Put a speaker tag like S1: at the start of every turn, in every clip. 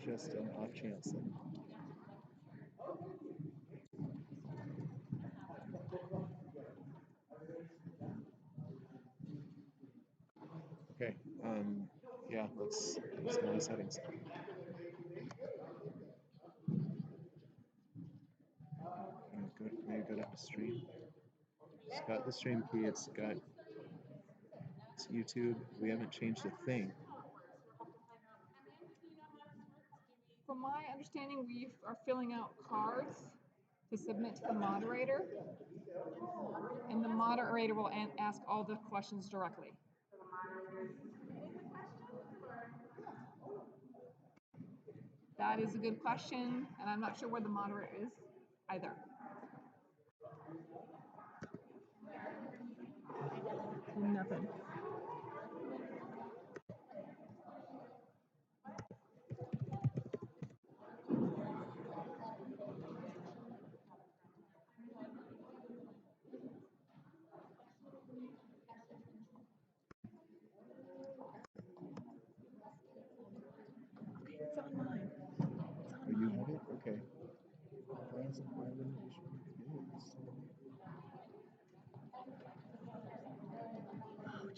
S1: just an off chance. Okay. Yeah. Let's go to settings. Maybe go to stream. It's got the stream key. It's YouTube. We haven't changed a thing.
S2: From my understanding, we are filling out cards to submit to the moderator, and the moderator will ask all the questions directly. That is a good question, and I'm not sure where the moderator is either. Nothing. It's online.
S1: Oh, you have it? Okay.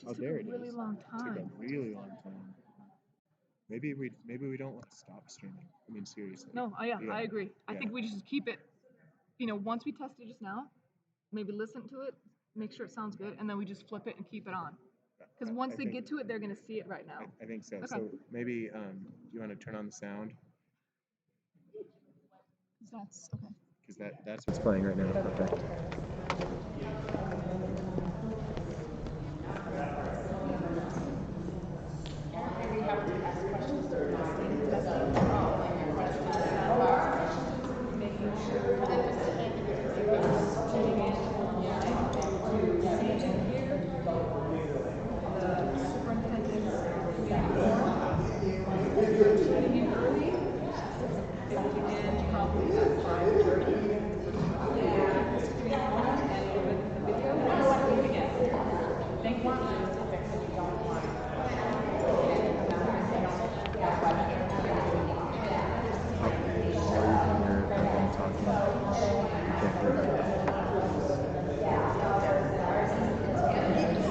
S2: Oh, there it is. Really long time.
S1: Took a really long time. Maybe we don't want to stop streaming. I mean, seriously.
S2: No, yeah, I agree. I think we just keep it. Once we tested just now, maybe listen to it, make sure it sounds good, and then we just flip it and keep it on. Because once they get to it, they're going to see it right now.
S1: I think so.
S2: Okay.
S1: So maybe you want to turn on the sound?
S2: That's okay.
S1: Because that's what's playing right now. Perfect.
S2: Maybe have to ask questions during testing, and your questions sound making sure that everyone's tuning in to see and hear the superintendent's community forum. If you're tuning in early, it will begin probably at 5:30. And just give me a moment and we'll look at the video and we begin. Thank you.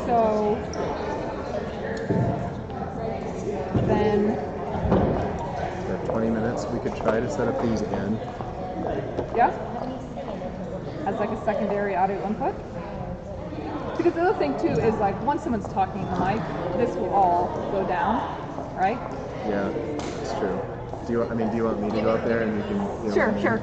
S2: So then
S1: For 20 minutes, we could try to set up these again.
S2: yeah, as like a secondary audio input. Because the other thing too is like once someone's talking in the mic, this will all go down, right?
S1: Yeah, it's true. Do you want me to go up there and you can?
S2: Sure.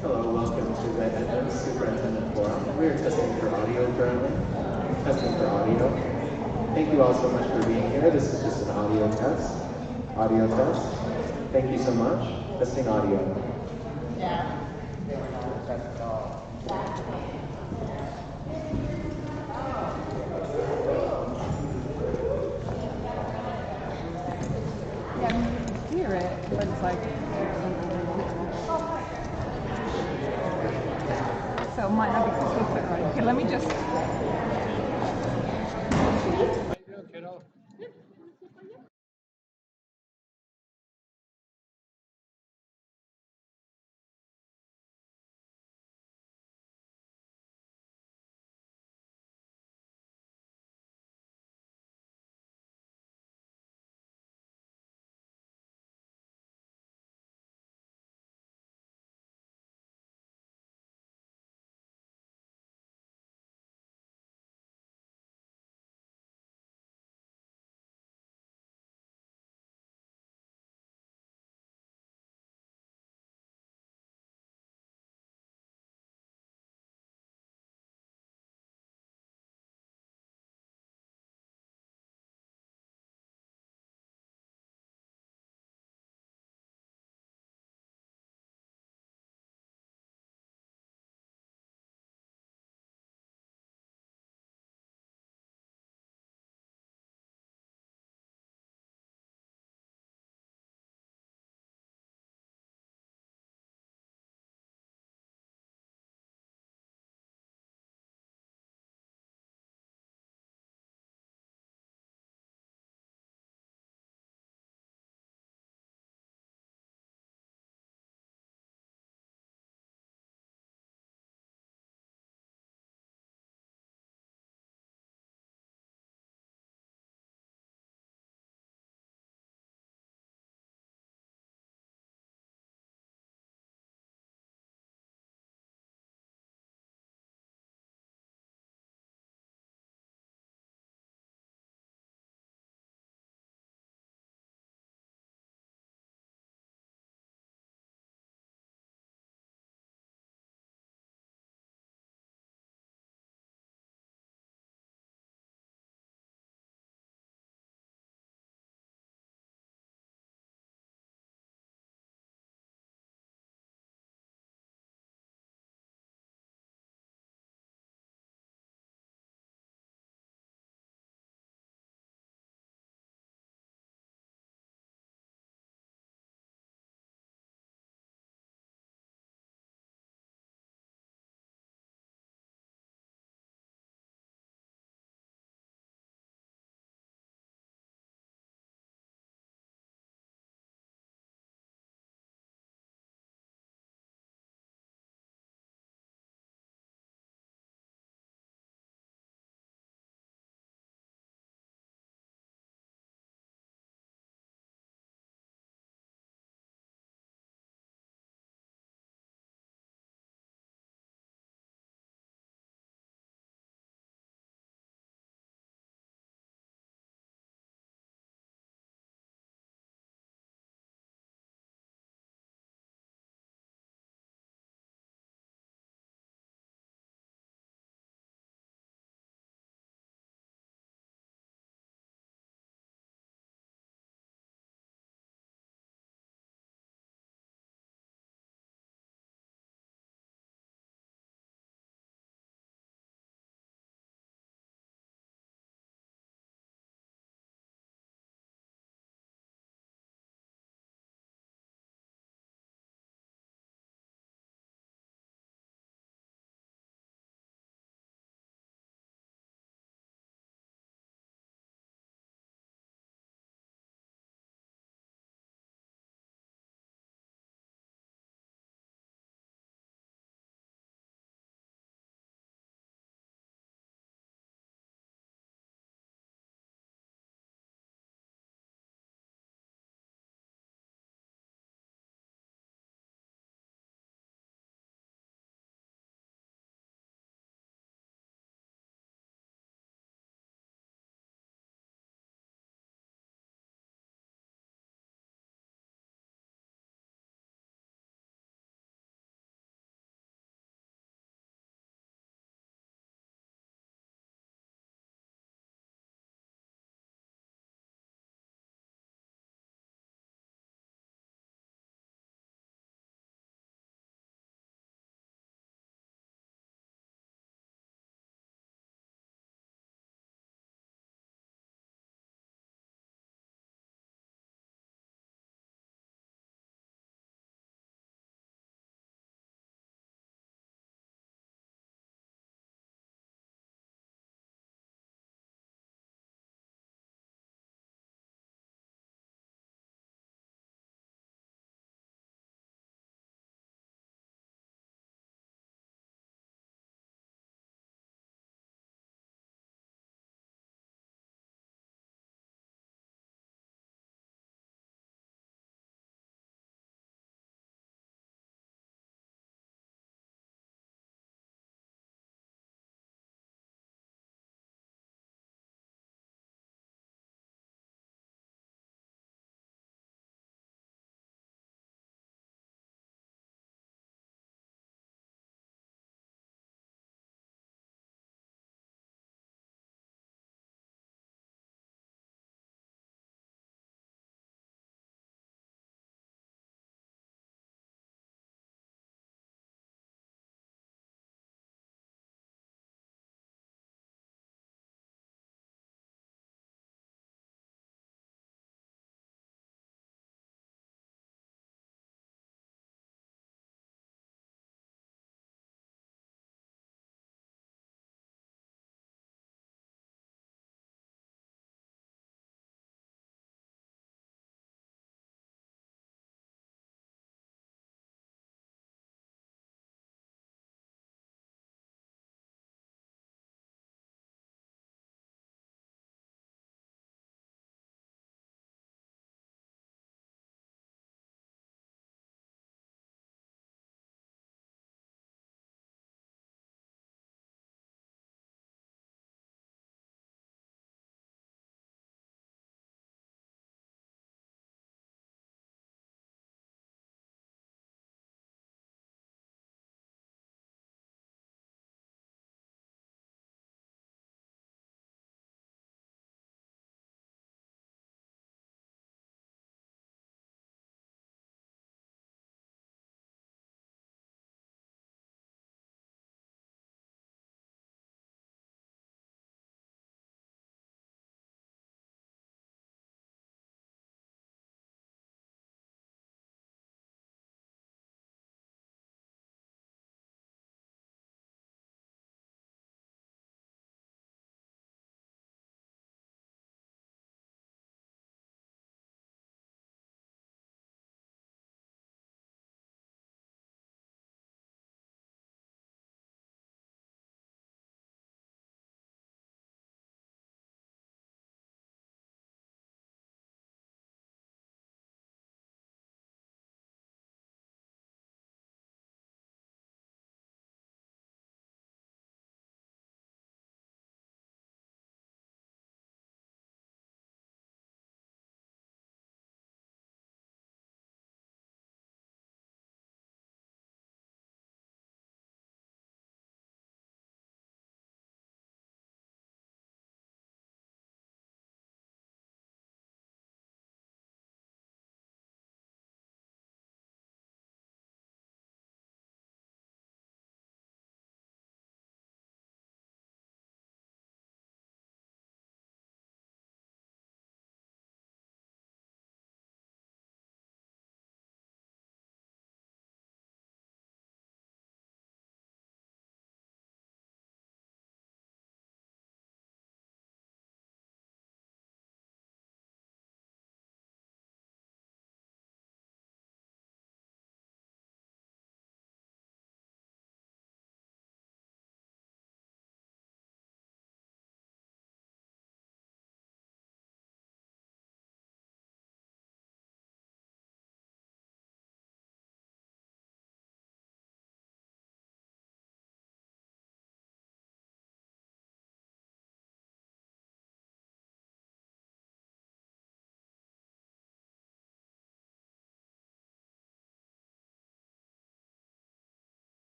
S1: Hello, welcome to the Edmonds Superintendent Forum. We are testing for audio currently. Testing for audio. Thank you all so much for being here. This is just an audio test. Audio test. Thank you so much. Testing audio.
S3: Yeah. They were not test at all.
S2: Yeah, I mean you can hear it, but it's like so it might not be crystal clear, right? Okay, let me just
S4: How you doing, kiddo?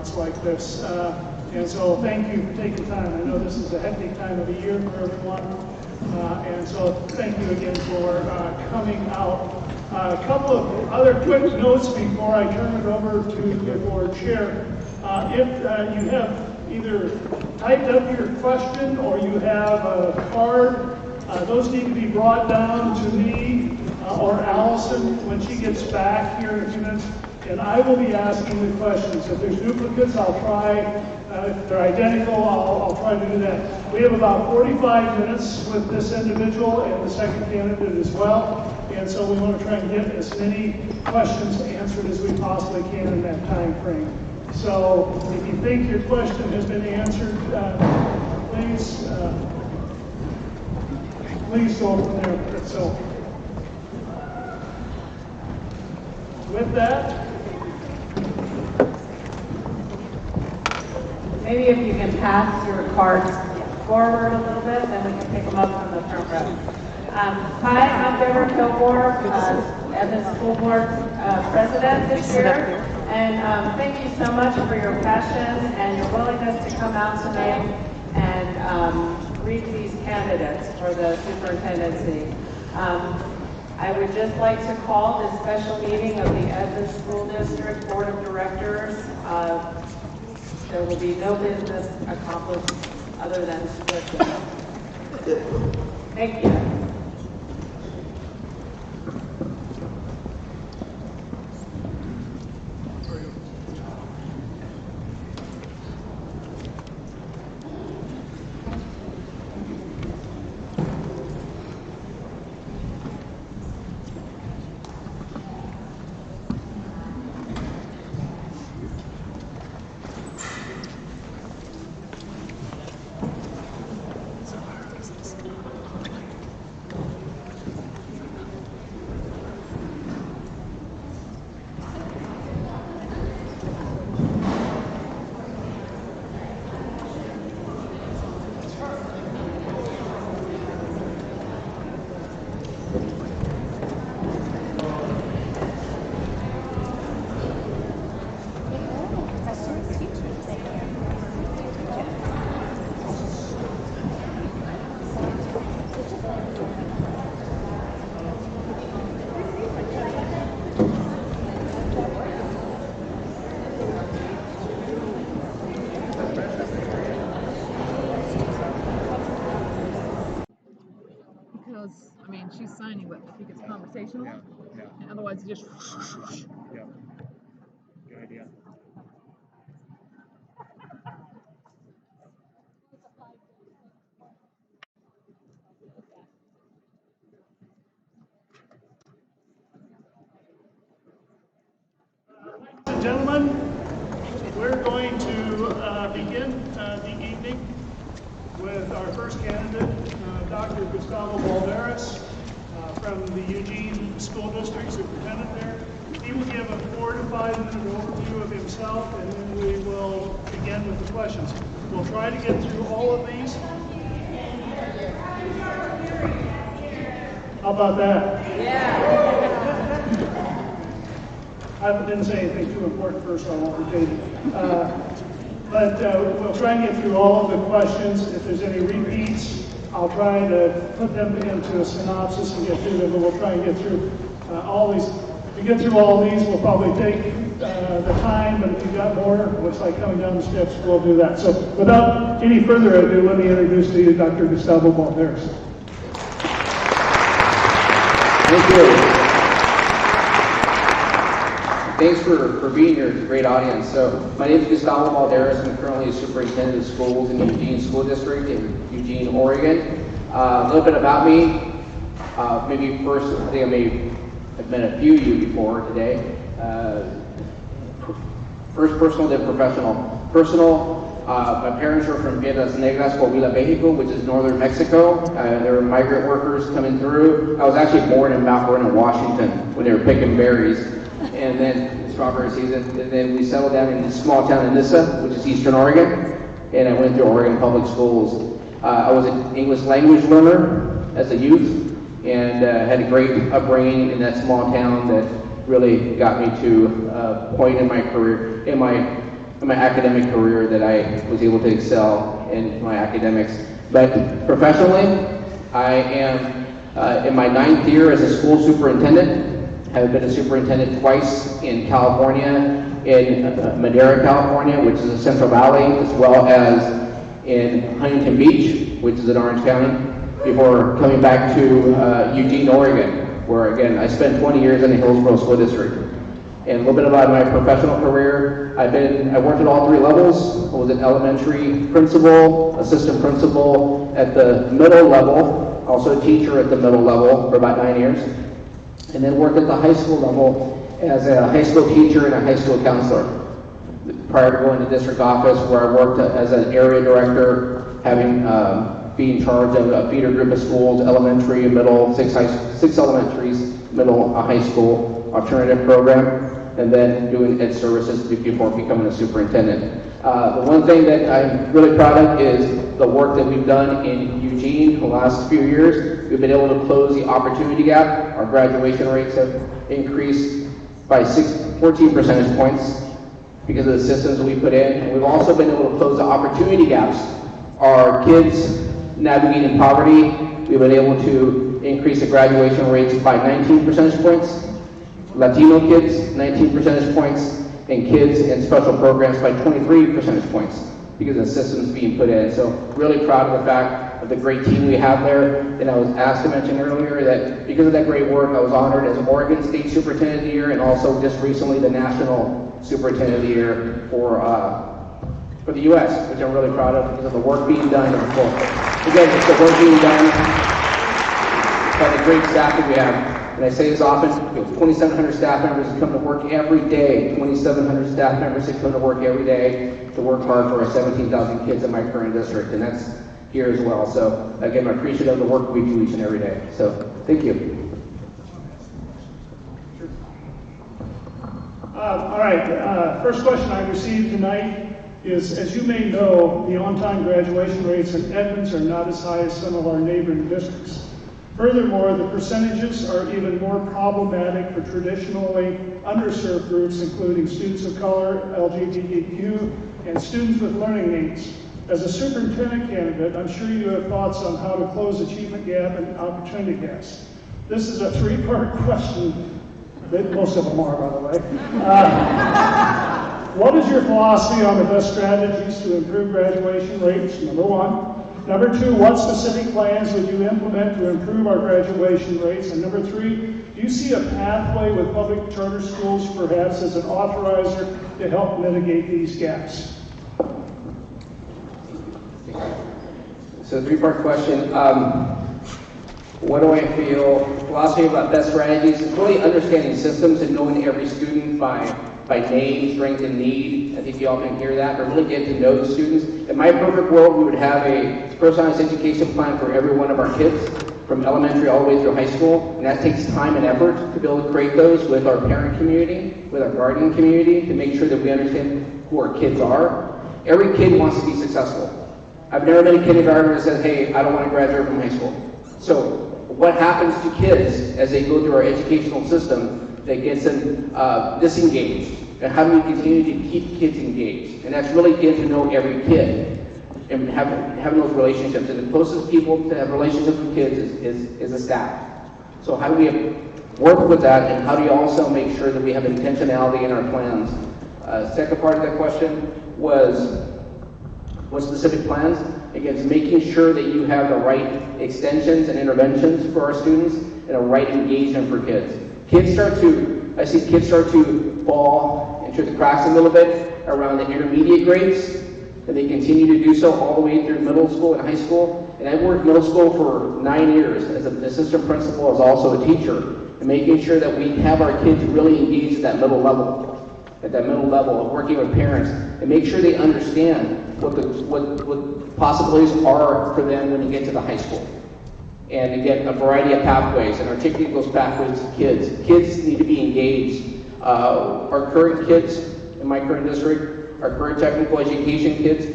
S5: months like this. And so thank you for taking time. I know this is a hectic time of the year for everyone. And so thank you again for coming out. A couple of other quick notes before I turn it over to the board chair. If you have either typed up your question or you have a card, those need to be brought down to me or Allison when she gets back here in a few minutes, and I will be asking the questions. If there's duplicates, I'll try. If they're identical, I'll try to do that. We have about 45 minutes with this individual and the second candidate as well, and so we want to try and get as many questions answered as we possibly can in that time frame. So if you think your question has been answered, please go from there. So with that,
S2: Maybe if you can pass your cards forward a little bit, then we can pick them up from the front row. Hi, I'm Deborah Kilgore, Edmonds School Board President this year. And thank you so much for your passion and your willingness to come out tonight and greet these candidates for the superintendency. I would just like to call this special meeting of the Edmonds School District Board of Directors. There will be no business accomplished other than split them. Thank you.
S6: I mean, she's signing, but I think it's conversational.
S4: Yeah.
S6: And otherwise, you just.
S4: Yeah. Good idea.
S5: ladies and gentlemen, we're going to begin the evening with our first candidate, Dr. Gustavo Balderas from the Eugene School District, superintendent there. He will give a 4 to 5 minute overview of himself, and then we will begin with the questions. We'll try to get through all of these. How about that?
S2: Yeah.
S5: I didn't say anything too important first, so I won't repeat it. But we'll try and get through all of the questions. If there's any repeats, I'll try to put them into a synopsis and get through them, but we'll try and get through all these. If we get through all these, we'll probably take the time, but if you've got more, looks like coming down the steps, we'll do that. So without any further ado, let me introduce to you Dr. Gustavo Balderas.
S7: Thank you. Thanks for being here. It's a great audience. So my name is Gustavo Balderas. I'm currently a superintendent of schools in the Eugene School District in Eugene, Oregon. A little bit about me. Maybe first, I think I may have met a few of you before today. First, personal, then professional. Personal, my parents are from Piedras Negras, Coahuila, Mexico, which is northern Mexico. There were migrant workers coming through. I was actually born in Mount Vernon, Washington, when they were picking berries. And then strawberry season, and then we settled down in this small town in Nissa, which is Eastern Oregon, and I went to Oregon Public Schools. I was an English language learner as a youth, and had a great upbringing in that small town that really got me to a point in my career, in my in my academic career that I was able to excel in my academics. But professionally, I am in my 9th year as a school superintendent. I've been a superintendent twice in California, in Madera, California, which is the Central Valley, as well as in Huntington Beach, which is in Orange County, before coming back to Eugene, Oregon, where again, I spent 20 years in the Hillsborough School District. And a little bit about my professional career, I worked at all 3 levels. I was an elementary principal, assistant principal at the middle level, also a teacher at the middle level for about 9 years, and then worked at the high school level as a high school teacher and a high school counselor. Prior to going to district office, where I worked as an area director, being in charge of a feeder group of schools, elementary and middle, 6 elementaries, middle, a high school alternative program, and then doing ed services before becoming a superintendent. The one thing that I'm really proud of is the work that we've done in Eugene the last few years. We've been able to close the opportunity gap. Our graduation rates have increased by 14 percentage points because of the systems we put in. And we've also been able to close the opportunity gaps. Our kids navigating poverty, we've been able to increase the graduation rates by 19 percentage points. Latino kids, 19 percentage points, and kids in special programs by 23 percentage points because of the systems being put in. So really proud of the fact of the great team we have there. And I was asked to mention earlier that because of that great work, I was honored as Oregon State Superintendent of the Year and also just recently the National Superintendent of the Year for the U.S., which I'm really proud of because of the work being done. Again, it's the work being done by the great staff that we have. And I say this often, we have 2,700 staff members that come to work every day, 2,700 staff members that come to work every day to work hard for our 17,000 kids in my current district, and that's here as well. So again, I'm appreciative of the work we do each and every day. So thank you.
S5: All right, first question I received tonight is, as you may know, the on-time graduation rates in Edmonds are not as high as some of our neighboring districts. Furthermore, the percentages are even more problematic for traditionally underserved groups, including students of color, LGBTQ, and students with learning needs. As a superintendent candidate, I'm sure you have thoughts on how to close achievement gap and opportunity gaps. This is a 3-part question, most of them are, by the way. What is your philosophy on the best strategies to improve graduation rates, number 1? Number 2, what specific plans would you implement to improve our graduation rates? And number 3, do you see a pathway with public charter schools perhaps as an authorizer to help mitigate these gaps?
S7: So 3-part question. What do I feel? Philosophy about best strategies is really understanding systems and knowing every student by name, strength, and need. I think you all can hear that, but really get to know the students. In my perfect world, we would have a personalized education plan for every one of our kids, from elementary all the way through high school, and that takes time and effort to be able to create those with our parent community, with our guardian community, to make sure that we understand who our kids are. Every kid wants to be successful. I've never met a kindergartner that says, hey, I don't want to graduate from high school. So what happens to kids as they go through our educational system that gets them disengaged? And how do we continue to keep kids engaged? And that's really getting to know every kid and having those relationships. And the closest people to have relationships with kids is the staff. So how do we work with that, and how do you also make sure that we have intentionality in our plans? Second part of that question was, what specific plans? Again, it's making sure that you have the right extensions and interventions for our students and a right engagement for kids. I see kids start to fall into the cracks a little bit around the intermediate grades, and they continue to do so all the way through middle school and high school. And I've worked middle school for 9 years as an assistant principal, as also a teacher, and making sure that we have our kids really engaged at that middle level of working with parents, and make sure they understand what possibilities are for them when you get to the high school. And again, a variety of pathways, and articulate those pathways to kids. Kids need to be engaged. Our current kids in my current district, our current technical education kids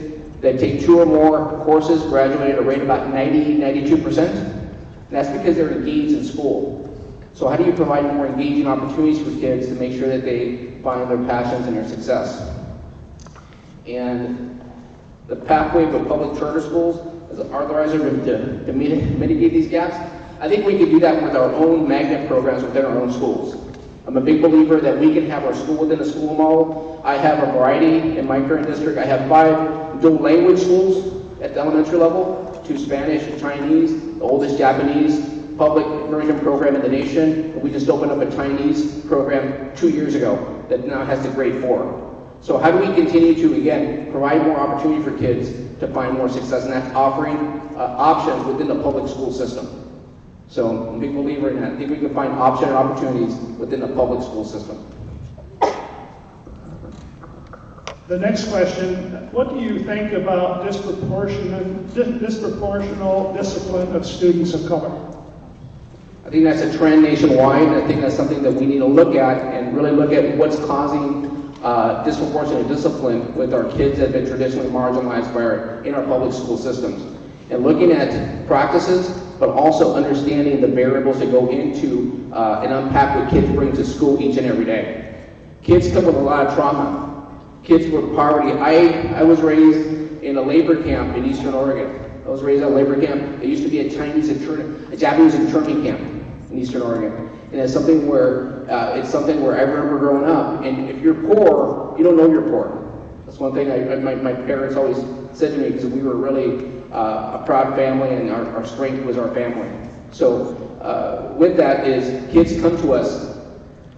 S7: that take 2 or more courses graduate at a rate of about 92%. And that's because they're engaged in school. So how do you provide more engaging opportunities for kids to make sure that they find their passions and their success? And the pathway of public charter schools as an authorizer to mitigate these gaps. I think we could do that with our own magnet programs within our own schools. I'm a big believer that we can have our school within a school model. I have a variety in my current district. I have 5 dual language schools at the elementary level, 2 Spanish and Chinese, the oldest Japanese public immersion program in the nation. We just opened up a Chinese program 2 years ago that now has the grade 4. So how do we continue to, again, provide more opportunity for kids to find more success? And that's offering options within the public school system. So I'm a big believer in that. I think we can find option and opportunities within the public school system.
S5: The next question, what do you think about disproportional discipline of students of color?
S7: I think that's a trend nationwide. I think that's something that we need to look at and really look at what's causing disproportionate discipline with our kids that have been traditionally marginalized in our public school systems. And looking at practices, but also understanding the variables that go into and unpack what kids bring to school each and every day. Kids come with a lot of trauma. Kids with poverty. I was raised in a labor camp in Eastern Oregon. I was raised at a labor camp. It used to be a Japanese internment camp in Eastern Oregon. And it's something where I remember growing up. And if you're poor, you don't know you're poor. That's one thing my parents always said to me, because we were really a proud family, and our strength was our family. So with that is kids come to us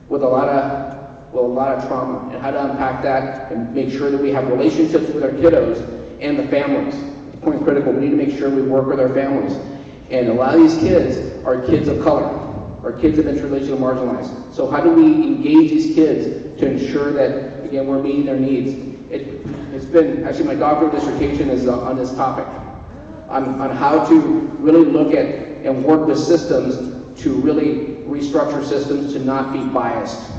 S7: with a lot of trauma, and how to unpack that and make sure that we have relationships with our kiddos and the families. Point critical, we need to make sure we work with our families. And a lot of these kids are kids of color, or kids that have been traditionally marginalized. So how do we engage these kids to ensure that, again, we're meeting their needs? It's been, actually my doctoral dissertation is on this topic, on how to really look at and work with systems to really restructure systems to not be biased.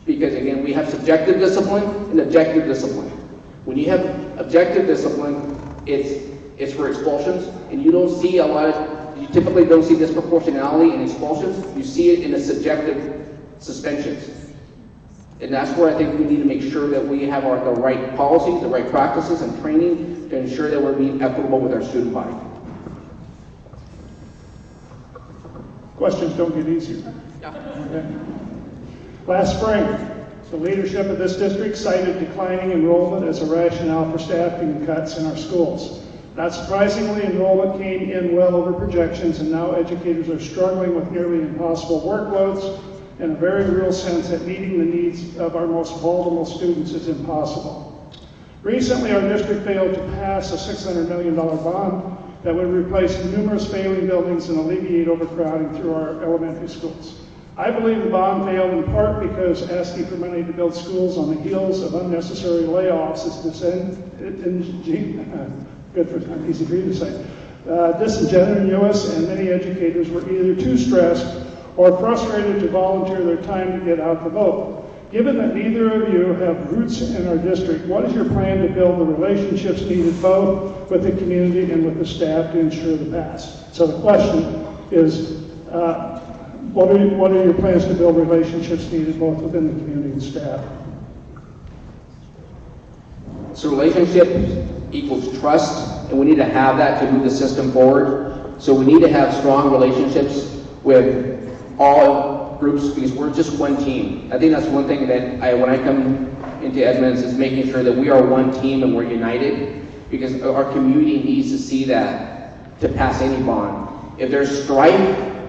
S7: Because again, we have subjective discipline and objective discipline. When you have objective discipline, it's for expulsions, and you typically don't see disproportionality in expulsions. You see it in the subjective suspensions. And that's where I think we need to make sure that we have the right policies, the right practices and training to ensure that we're being equitable with our student body.
S5: Questions don't get easier. Okay. Last spring, the leadership of this district cited declining enrollment as a rationale for staffing cuts in our schools. Not surprisingly, enrollment came in well over projections, and now educators are struggling with nearly impossible workloads and a very real sense that meeting the needs of our most vulnerable students is impossible. Recently, our district failed to pass a $600 million bond that would replace numerous failing buildings and alleviate overcrowding through our elementary schools. I believe the bond failed in part because asking for money to build schools on the heels of unnecessary layoffs is easy for you to say. Disingenuous, and many educators were either too stressed or frustrated to volunteer their time to get out the vote. Given that neither of you have roots in our district, what is your plan to build the relationships needed both with the community and with the staff to ensure the pass? So the question is, what are your plans to build relationships needed both within the community and staff?
S7: So relationship equals trust, and we need to have that to move the system forward. So we need to have strong relationships with all groups, because we're just one team. I think that's one thing that when I come into Edmonds is making sure that we are one team and we're united, because our community needs to see that to pass any bond. If there's strife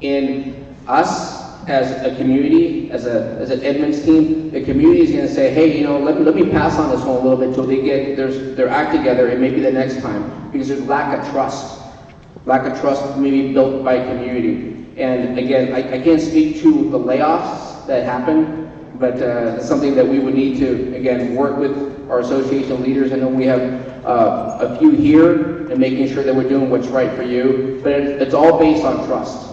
S7: in us as a community, as an Edmonds team, the community is going to say, hey, let me pass on this one a little bit until they get their act together, and maybe the next time, because there's lack of trust maybe built by community. And again, I can't speak to the layoffs that happened, but it's something that we would need to, again, work with our association leaders. I know we have a few here, and making sure that we're doing what's right for you, but it's all based on trust.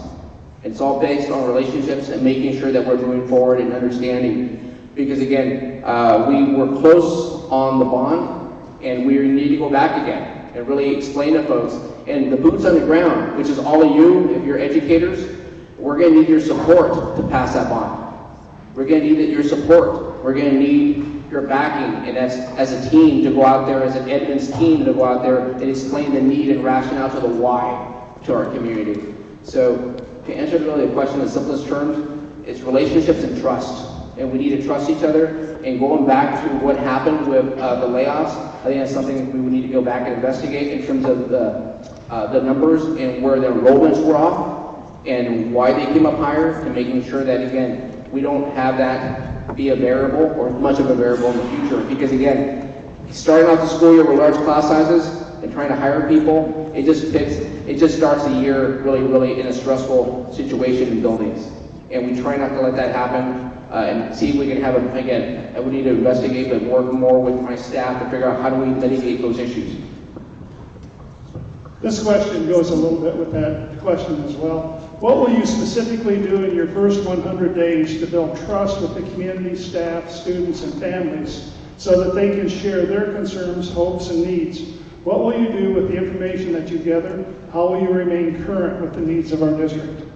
S7: It's all based on relationships and making sure that we're moving forward and understanding. Because again, we were close on the bond, and we need to go back again and really explain to folks. And the boots on the ground, which is all of you, if you're educators, we're going to need your support to pass that bond. We're going to need your support. We're going to need your backing, and as a team to go out there, as an Edmonds team to go out there and explain the need and rationale to the why to our community. So to answer really the question in the simplest terms, it's relationships and trust. And we need to trust each other. And going back to what happened with the layoffs, I think that's something we would need to go back and investigate in terms of the numbers and where the enrollments were off and why they came up higher, and making sure that, again, we don't have that be a variable or much of a variable in the future. Because again, starting off the school year with large class sizes and trying to hire people, it just starts the year really in a stressful situation in buildings. And we try not to let that happen. And see if we can have again, I would need to investigate, but work more with my staff to figure out how do we mitigate those issues.
S5: This question goes a little bit with that question as well. What will you specifically do in your first 100 days to build trust with the community, staff, students, and families so that they can share their concerns, hopes, and needs? What will you do with the information that you gather? How will you remain current with the needs of our district?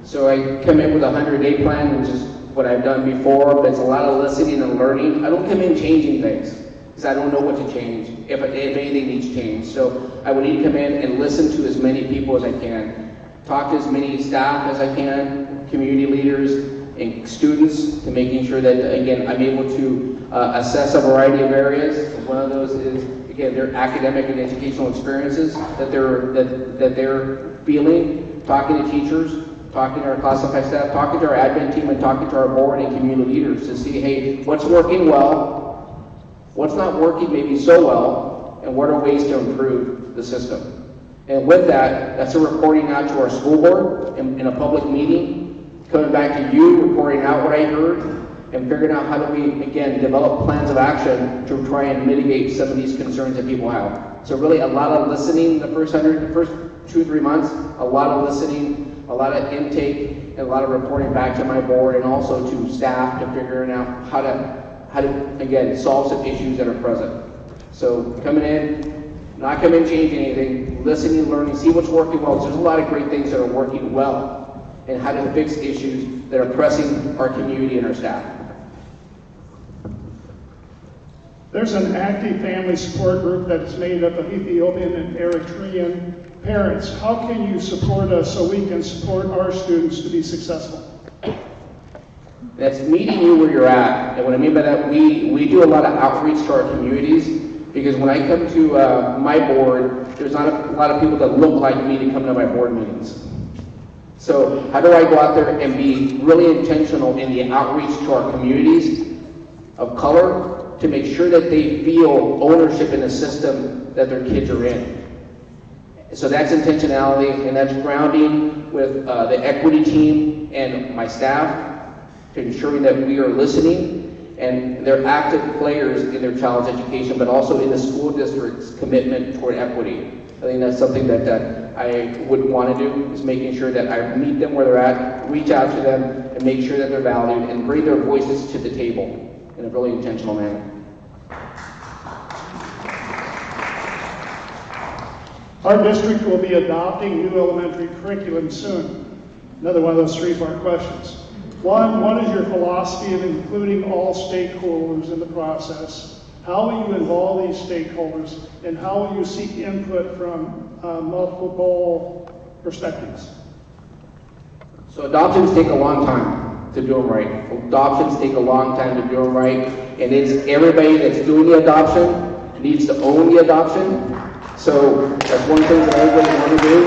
S7: So I come in with a 100-day plan, which is what I've done before, but it's a lot of listening and learning. I don't come in changing things, because I don't know what to change, if anything needs change. So I would need to come in and listen to as many people as I can, talk to as many staff as I can, community leaders and students, to making sure that, again, I'm able to assess a variety of areas. One of those is, again, their academic and educational experiences that they're feeling, talking to teachers, talking to our classified staff, talking to our admin team, and talking to our board and community leaders to see, hey, what's working well, what's not working maybe so well, and what are ways to improve the system. And with that, that's a reporting out to our school board in a public meeting, coming back to you, reporting out what I heard, and figuring out how do we, again, develop plans of action to try and mitigate some of these concerns that people have. So really a lot of listening the first 2-3 months, a lot of listening, a lot of intake, and a lot of reporting back to my board and also to staff to figuring out how to again, solve some issues that are present. So coming in, not come in changing anything, listening, learning, see what's working well. So there's a lot of great things that are working well, and how to fix issues that are pressing our community and our staff.
S5: There's an active family support group that is made up of Ethiopian and Eritrean parents. How can you support us so we can support our students to be successful?
S7: That's meeting you where you're at. And what I mean by that, we do a lot of outreach to our communities, because when I come to my board, there's not a lot of people that look like me to come to my board meetings. So how do I go out there and be really intentional in the outreach to our communities of color to make sure that they feel ownership in the system that their kids are in? So that's intentionality, and that's grounding with the equity team and my staff to ensuring that we are listening, and they're active players in their child's education, but also in the school district's commitment toward equity. I think that's something that I would want to do, is making sure that I meet them where they're at, reach out to them, and make sure that they're valued, and bring their voices to the table in a really intentional manner.
S5: Our district will be adopting new elementary curriculum soon. Another one of those 3-part questions. One, what is your philosophy of including all stakeholders in the process? How will you involve these stakeholders, and how will you seek input from multiple perspectives?
S7: So adoptions take a long time to do them right. Adoptions take a long time to do them right, and it's everybody that's doing the adoption needs to own the adoption. So that's one thing that everybody want to do.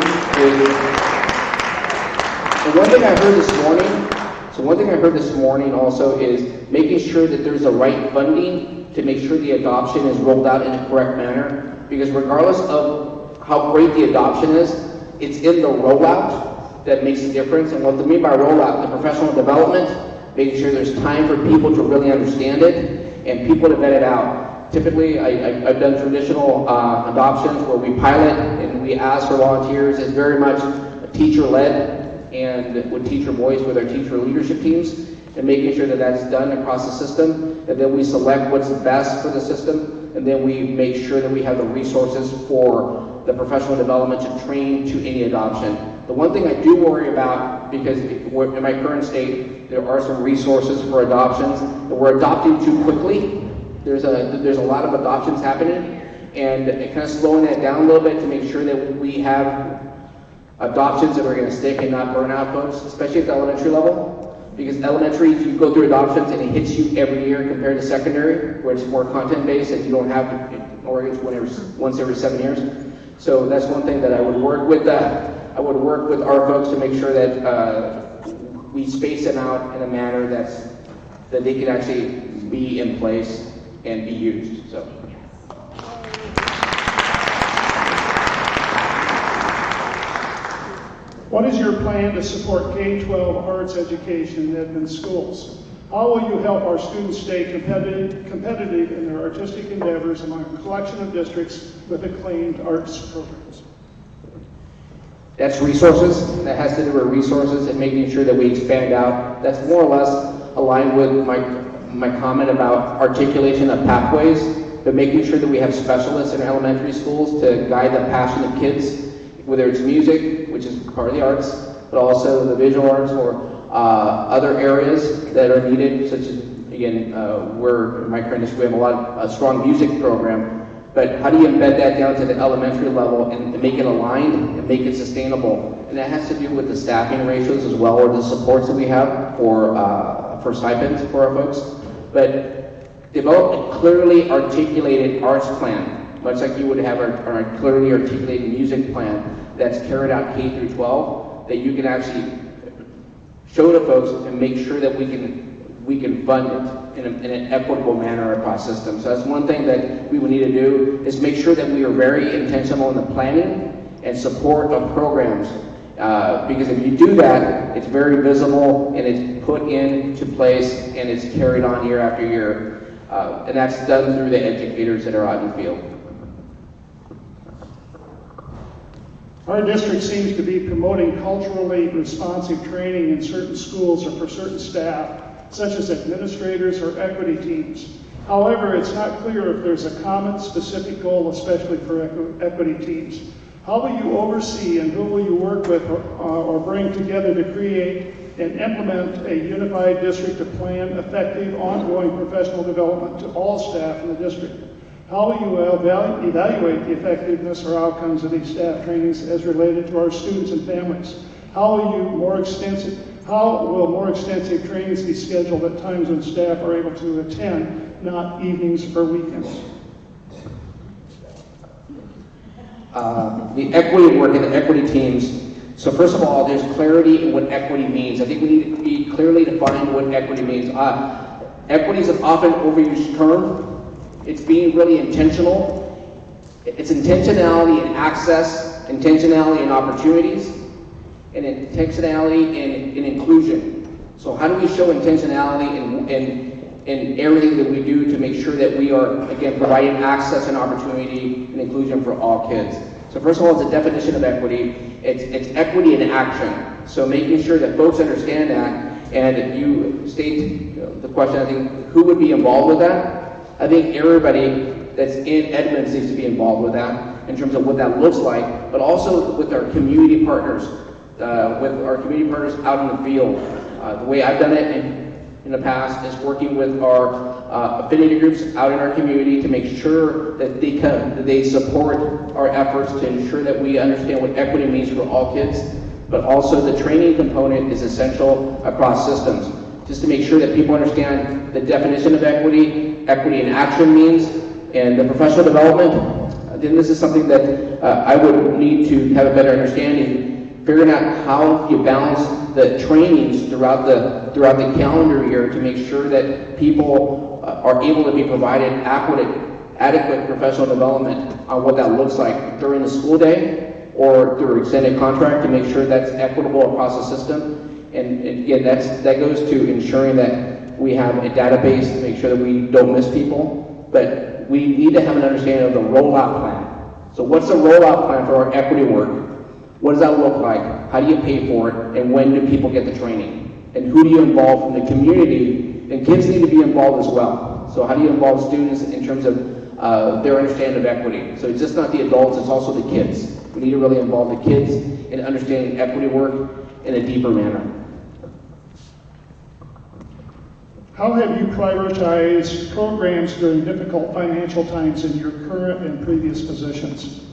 S7: And one thing I heard this morning also is making sure that there's the right funding to make sure the adoption is rolled out in a correct manner. Because regardless of how great the adoption is, it's in the rollout that makes a difference. And what I mean by rollout, the professional development, making sure there's time for people to really understand it and people to vet it out. Typically, I've done traditional adoptions where we pilot and we ask for volunteers. It's very much teacher-led and with teacher voice with our teacher leadership teams, and making sure that that's done across the system. And then we select what's best for the system, and then we make sure that we have the resources for the professional development to train to any adoption. The one thing I do worry about, because in my current state, there are some resources for adoptions. We're adopting too quickly. There's a lot of adoptions happening, and kind of slowing that down a little bit to make sure that we have adoptions that are going to stick and not burn out folks, especially at the elementary level. Because elementary, you go through adoptions and it hits you every year compared to secondary, where it's more content-based and you don't have to, or it's once every 7 years. So that's one thing that I would work with. I would work with our folks to make sure that we space them out in a manner that they can actually be in place and be used. So.
S5: What is your plan to support K-12 arts education in Edmonds schools? How will you help our students stay competitive in their artistic endeavors among a collection of districts with acclaimed arts programs?
S7: That's resources. That has to do with resources and making sure that we expand out. That's more or less aligned with my comment about articulation of pathways, but making sure that we have specialists in elementary schools to guide the passion of kids, whether it's music, which is part of the arts, but also the visual arts or other areas that are needed, such as, again, we're in my current district, we have a strong music program, but how do you embed that down to the elementary level and make it aligned and make it sustainable? And that has to do with the staffing ratios as well, or the supports that we have for stipends for our folks. But develop a clearly articulated arts plan, much like you would have our clearly articulated music plan that's carried out K through 12, that you can actually show to folks and make sure that we can fund it in an equitable manner across systems. So that's one thing that we would need to do, is make sure that we are very intentional in the planning and support of programs. Because if you do that, it's very visible and it's put into place and it's carried on year after year. And that's done through the educators that are out in the field.
S5: Our district seems to be promoting culturally responsive training in certain schools or for certain staff, such as administrators or equity teams. However, it's not clear if there's a common specific goal, especially for equity teams. How will you oversee and who will you work with or bring together to create and implement a unified district to plan effective, ongoing professional development to all staff in the district? How will you evaluate the effectiveness or outcomes of these staff trainings as related to our students and families? How will more extensive trainings be scheduled at times when staff are able to attend, not evenings or weekends?
S7: The equity work and the equity teams. So first of all, there's clarity in what equity means. I think we need to be clearly define what equity means. Equity is an often overused term. It's being really intentional. It's intentionality in access, intentionality in opportunities, and intentionality in inclusion. So how do we show intentionality in everything that we do to make sure that we are, again, providing access and opportunity and inclusion for all kids? So first of all, it's a definition of equity. It's equity in action. So making sure that folks understand that, and you state the question, I think, who would be involved with that? I think everybody that's in Edmonds needs to be involved with that in terms of what that looks like, but also with our community partners, out in the field. The way I've done it in the past is working with our affinity groups out in our community to make sure that they support our efforts to ensure that we understand what equity means for all kids, but also the training component is essential across systems, just to make sure that people understand the definition of equity in action means, and the professional development. Then this is something that I would need to have a better understanding, figuring out how you balance the trainings throughout the calendar year to make sure that people are able to be provided adequate professional development on what that looks like during the school day or through extended contract to make sure that's equitable across the system. And again, that goes to ensuring that we have a database to make sure that we don't miss people, but we need to have an understanding of the rollout plan. So what's the rollout plan for our equity work? What does that look like? How do you pay for it? And when do people get the training? And who do you involve from the community? And kids need to be involved as well. So how do you involve students in terms of their understanding of equity? So it's just not the adults, it's also the kids. We need to really involve the kids in understanding equity work in a deeper manner.
S5: How have you prioritized programs during difficult financial times in your current and previous positions?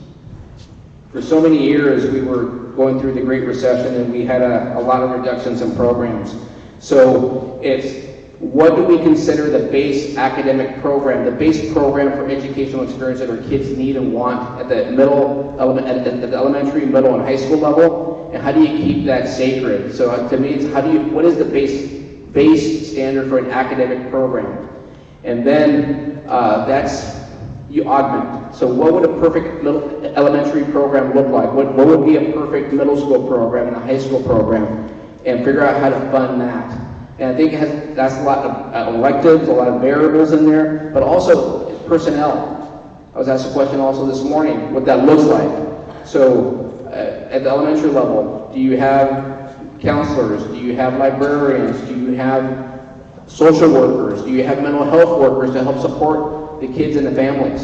S7: For so many years, we were going through the Great Recession and we had a lot of reductions in programs. So it's, what do we consider the base academic program, the base program for educational experience that our kids need and want at the at the elementary, middle, and high school level, and how do you keep that sacred? So to me, it's what is the base standard for an academic program? And then you augment. So what would a perfect elementary program look like? What would be a perfect middle school program and a high school program? And figure out how to fund that. And I think that's a lot of electives, a lot of variables in there, but also personnel. I was asked a question also this morning, what that looks like. So at the elementary level, do you have counselors? Do you have librarians? Do you have social workers? Do you have mental health workers to help support the kids and the families?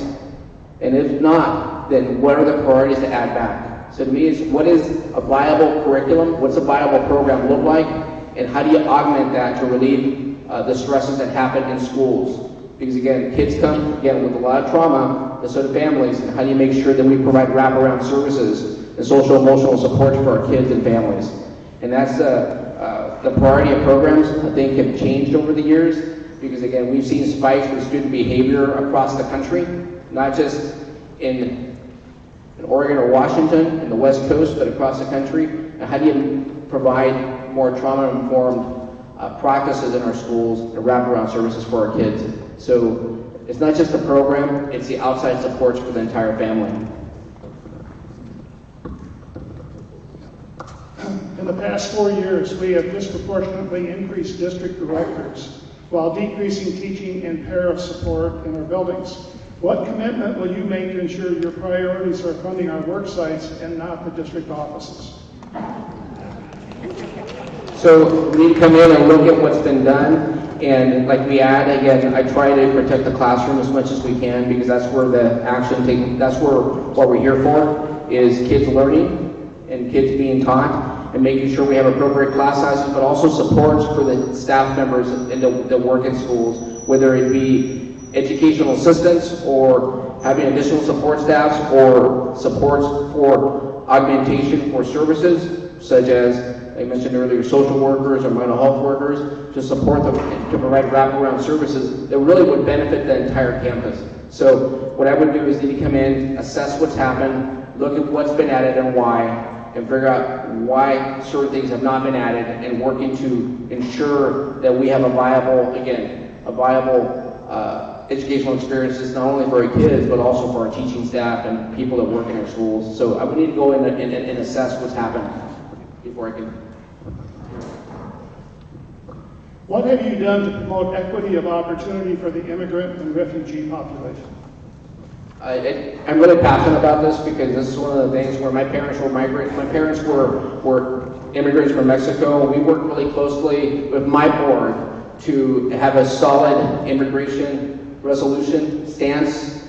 S7: And if not, then what are the priorities to add back? So to me, it's what is a viable curriculum? What's a viable program look like? And how do you augment that to relieve the stresses that happen in schools? Because again, kids come, again, with a lot of trauma, and so do families, and how do you make sure that we provide wraparound services and social emotional support for our kids and families? And that's the priority of programs, I think, have changed over the years, because again, we've seen spikes with student behavior across the country, not just in Oregon or Washington, in the West Coast, but across the country. And how do you provide more trauma-informed practices in our schools and wraparound services for our kids? So it's not just the program, it's the outside supports for the entire family.
S5: In the past 4 years, we have disproportionately increased district directors while decreasing teaching and para support in our buildings. What commitment will you make to ensure your priorities are funding our work sites and not the district offices?
S7: So we come in and look at what's been done, and like we add, again, I try to protect the classroom as much as we can, because that's where the action that's where what we're here for, is kids learning and kids being taught, and making sure we have appropriate class sizes, but also supports for the staff members that work in schools, whether it be educational assistants or having additional support staffs or supports for augmentation for services, such as, I mentioned earlier, social workers or mental health workers, to support them, to provide wraparound services that really would benefit the entire campus. So what I would do is need to come in, assess what's happened, look at what's been added and why, and figure out why certain things have not been added, and working to ensure that we have a viable educational experiences, not only for our kids, but also for our teaching staff and people that work in our schools. So I would need to go in and assess what's happened before I can.
S5: What have you done to promote equity of opportunity for the immigrant and refugee population?
S7: I'm really passionate about this, because this is one of the things where my parents were migrants. My parents were immigrants from Mexico. We worked really closely with my board to have a solid immigration resolution stance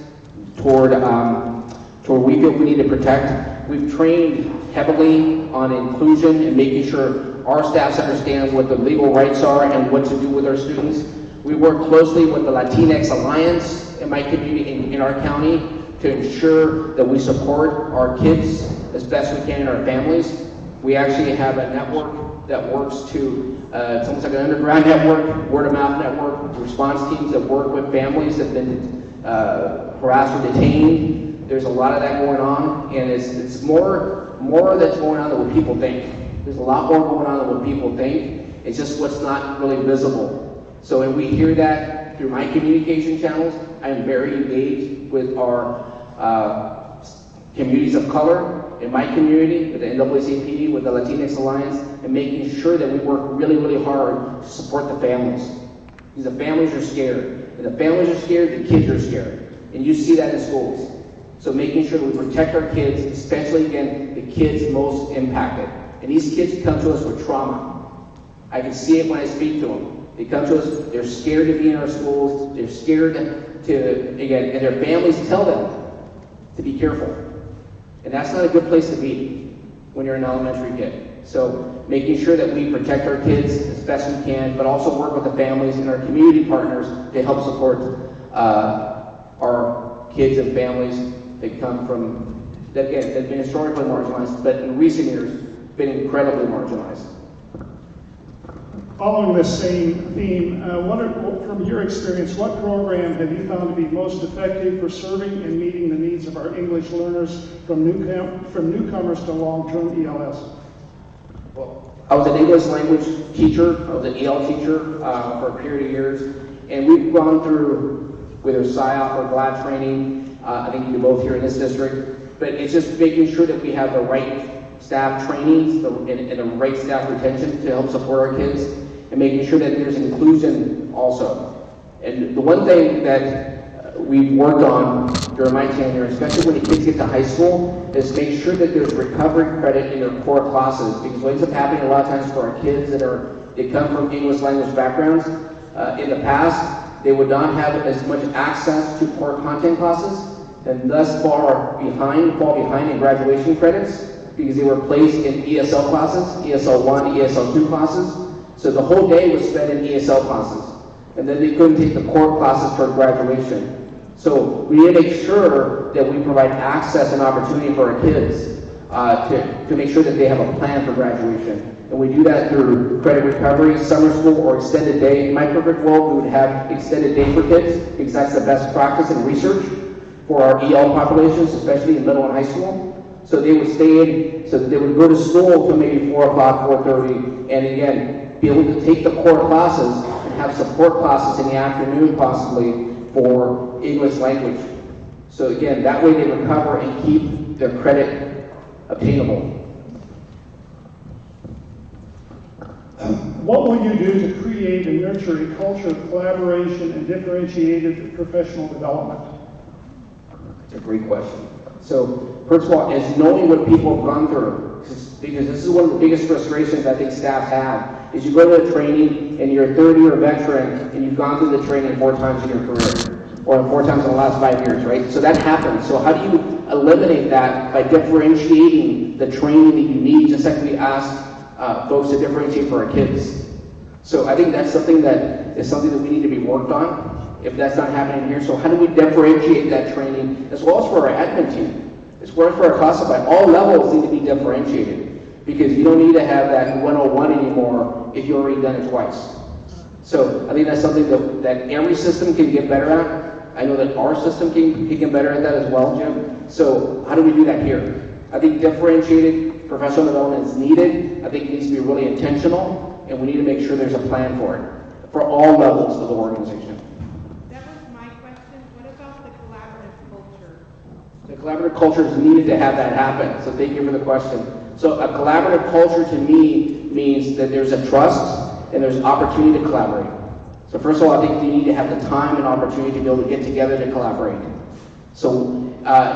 S7: toward we feel we need to protect. We've trained heavily on inclusion and making sure our staffs understand what the legal rights are and what to do with our students. We work closely with the Latinx Alliance in my community, in our county, to ensure that we support our kids as best we can and our families. We actually have a network that works to, it's almost like an underground network, word of mouth network, response teams that work with families that have been harassed or detained. There's a lot of that going on, and it's more that's going on than what people think. There's a lot more going on than what people think. It's just what's not really visible. So, and we hear that through my communication channels. I am very engaged with our communities of color in my community, with the NAACP, with the Latinx Alliance, and making sure that we work really, really hard to support the families. Because the families are scared. If the families are scared, the kids are scared. And you see that in schools. So making sure that we protect our kids, especially, again, the kids most impacted. And these kids come to us with trauma. I can see it when I speak to them. They come to us, they're scared to be in our schools, they're scared to, again, and their families tell them to be careful. And that's not a good place to be when you're an elementary kid. So making sure that we protect our kids as best we can, but also work with the families and our community partners to help support our kids and families that come from, that again, have been historically marginalized, but in recent years, been incredibly marginalized.
S5: Following this same theme, from your experience, what program have you found to be most effective for serving and meeting the needs of our English learners from newcomers to long-term ELS?
S7: Well, I was an English language teacher, I was an EL teacher for a period of years, and we've gone through whether SIOP or GLAD training, I think you do both here in this district, but it's just making sure that we have the right staff trainings and the right staff retention to help support our kids, and making sure that there's inclusion also. And the one thing that we've worked on during my tenure, especially when the kids get to high school, is make sure that there's recovery credit in their core classes, because what ends up happening a lot of times for our kids that come from English language backgrounds, in the past, they would not have as much access to core content classes, and thus fall behind in graduation credits, because they were placed in ESL classes, ESL 1, ESL 2 classes. So the whole day was spent in ESL classes, and then they couldn't take the core classes for graduation. So we need to make sure that we provide access and opportunity for our kids to make sure that they have a plan for graduation. And we do that through credit recovery, summer school, or extended day. In my perfect world, we would have extended day for kids, because that's the best practice and research for our EL populations, especially in middle and high school. So they would stay in, so they would go to school till maybe 4 o'clock, 4:30, and again, be able to take the core classes and have support classes in the afternoon possibly for English language. So again, that way they recover and keep their credit obtainable.
S5: What will you do to create and nurture a culture of collaboration and differentiated professional development?
S7: That's a great question. So first of all, is knowing what people have gone through, because this is one of the biggest frustrations I think staff have, is you go to a training and you're a 30-year veteran and you've gone through the training 4 times in your career, or 4 times in the last 5 years, right? So that happens. So how do you eliminate that by differentiating the training that you need, just like we ask folks to differentiate for our kids? So I think that's something that we need to be worked on, if that's not happening here. So how do we differentiate that training, as well as for our admin team, as well as for our classified? All levels need to be differentiated, because you don't need to have that 101 anymore if you've already done it twice. So I think that's something that every system can get better at. I know that our system can get better at that as well, Jim. So how do we do that here? I think differentiated professional development is needed. I think it needs to be really intentional, and we need to make sure there's a plan for it, for all levels of the organization.
S2: That was my question. What about the collaborative culture?
S7: The collaborative culture is needed to have that happen, so thank you for the question. So a collaborative culture to me means that there's a trust and there's opportunity to collaborate. So first of all, I think you need to have the time and opportunity to be able to get together to collaborate. So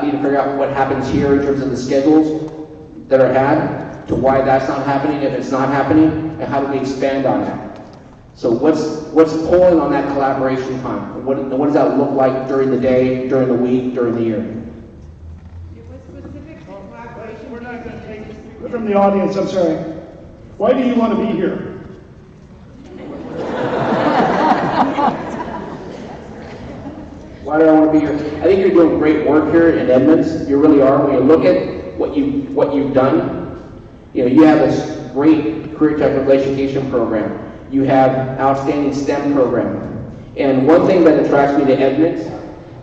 S7: need to figure out what happens here in terms of the schedules that are had, to why that's not happening if it's not happening, and how do we expand on that. So what's pulling on that collaboration time? What does that look like during the day, during the week, during the year?
S2: It was specific to collaboration.
S5: We're not going to take from the audience, I'm sorry. Why do you want to be here?
S7: Why do I want to be here? I think you're doing great work here in Edmonds. You really are. When you look at what you've done, you have this great career technical education program. You have outstanding STEM program. And one thing that attracts me to Edmonds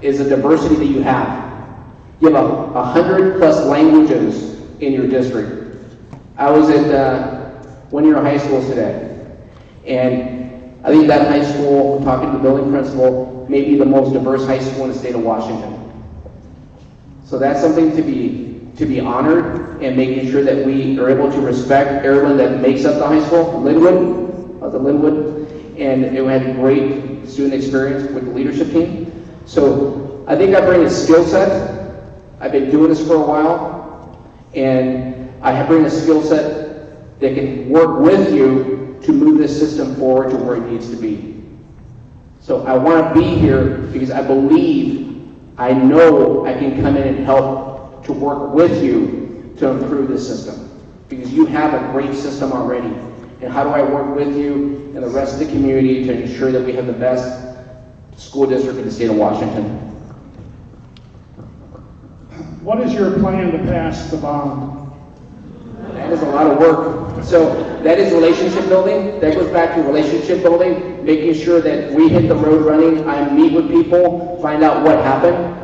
S7: is the diversity that you have. You have 100+ languages in your district. I was at one of your high schools today, and I think that high school, talking to the building principal, may be the most diverse high school in the state of Washington. So that's something to be honored, and making sure that we are able to respect everyone that makes up the high school. Linwood, and it had great student experience with the leadership team. So I think I bring a skill set. I've been doing this for a while, and I bring a skill set that can work with you to move this system forward to where it needs to be. So I want to be here because I know I can come in and help to work with you to improve this system. because you have a great system already. And how do I work with you and the rest of the community to ensure that we have the best school district in the state of Washington?
S5: What is your plan to pass the bond?
S7: That is a lot of work. So that is relationship building. That goes back to relationship building, making sure that we hit the road running. I meet with people, find out what happened.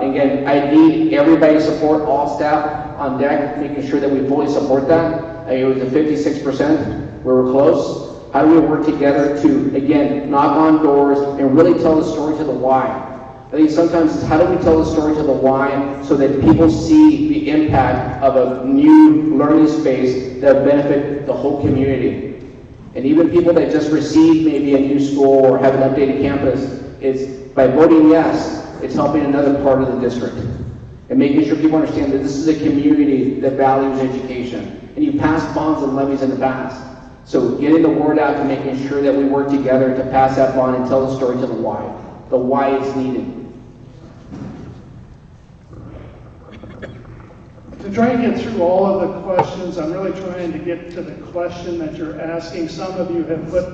S7: Again, I need everybody's support, all staff on deck, making sure that we fully support that. It was a 56%. We were close. How do we work together to, again, knock on doors and really tell the story to the why? I think sometimes it's how do we tell the story to the why so that people see the impact of a new learning space that benefit the whole community. And even people that just received maybe a new school or have an updated campus, is by voting yes, it's helping another part of the district. And making sure people understand that this is a community that values education. And you passed bonds and levies in the past. So getting the word out to making sure that we work together to pass that bond and tell the story to the why it's needed.
S5: To try and get through all of the questions, I'm really trying to get to the question that you're asking. Some of you have put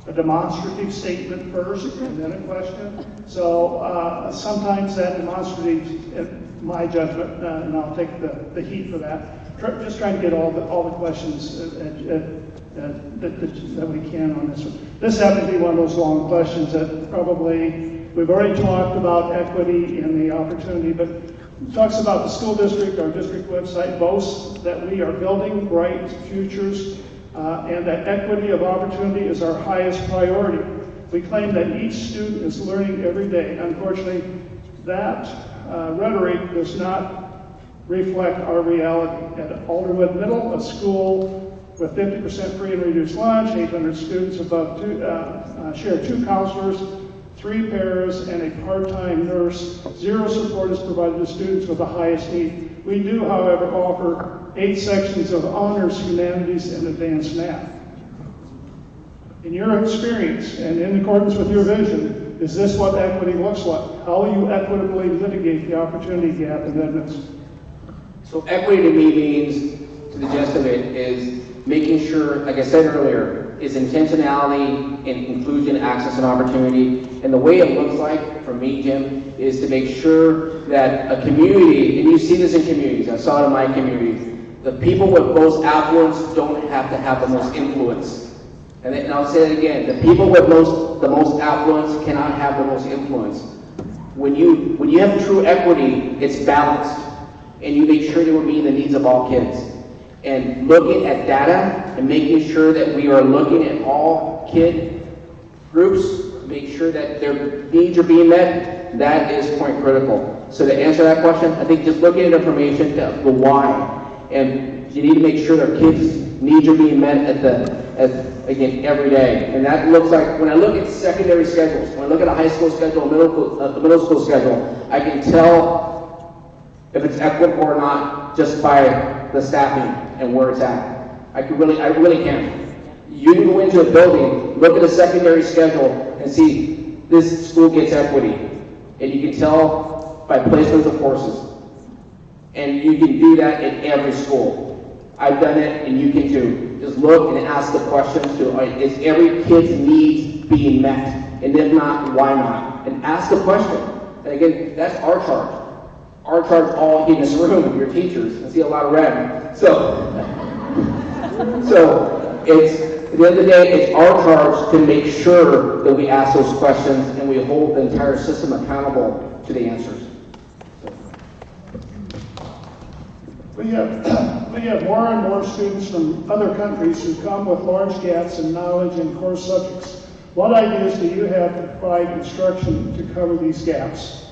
S5: a demonstrative statement first and then a question. So sometimes that demonstrative, in my judgment, and I'll take the heat for that, just trying to get all the questions that we can on this one. This happened to be one of those long questions that probably, we've already talked about equity and the opportunity, but it talks about the school district. Our district website boasts that we are building bright futures and that equity of opportunity is our highest priority. We claim that each student is learning every day. Unfortunately, that rhetoric does not reflect our reality. At Alderwood Middle, a school with 50% free and reduced lunch, 800 students above share 2 counselors, 3 paras, and a part-time nurse. 0 support is provided to students with the highest need. We do, however, offer 8 sections of honors, humanities, and advanced math. In your experience, and in accordance with your vision, is this what equity looks like? How will you equitably mitigate the opportunity gap in Edmonds?
S7: So equity to me means, to the gist of it, is making sure, like I said earlier, is intentionality in inclusion, access, and opportunity. And the way it looks like, for me, Jim, is to make sure that a community, and you see this in communities, I saw it in my community, the people with most affluence don't have to have the most influence. And I'll say it again, the people with the most affluence cannot have the most influence. When you have true equity, it's balanced, and you make sure that we're meeting the needs of all kids. And looking at data and making sure that we are looking at all kid groups, make sure that their needs are being met, that is point critical. So to answer that question, I think just looking at information, the why, and you need to make sure their kids' needs are being met again, every day. And that looks like, when I look at secondary schedules, when I look at a high school schedule, a middle school schedule, I can tell if it's equitable or not just by the staffing and where it's at. I really can. You can go into a building, look at a secondary schedule, and see this school gets equity. And you can tell by placements of courses. And you can do that in every school. I've done it, and you can too. Just look and ask the questions to, is every kid's needs being met? And if not, why not? And ask the question. And again, that's our charge. Our charge all in this room, your teachers. I see a lot of red. So it's, at the end of the day, it's our charge to make sure that we ask those questions and we hold the entire system accountable to the answers.
S5: We have more and more students from other countries who come with large gaps in knowledge in core subjects. What ideas do you have to provide instruction to cover these gaps?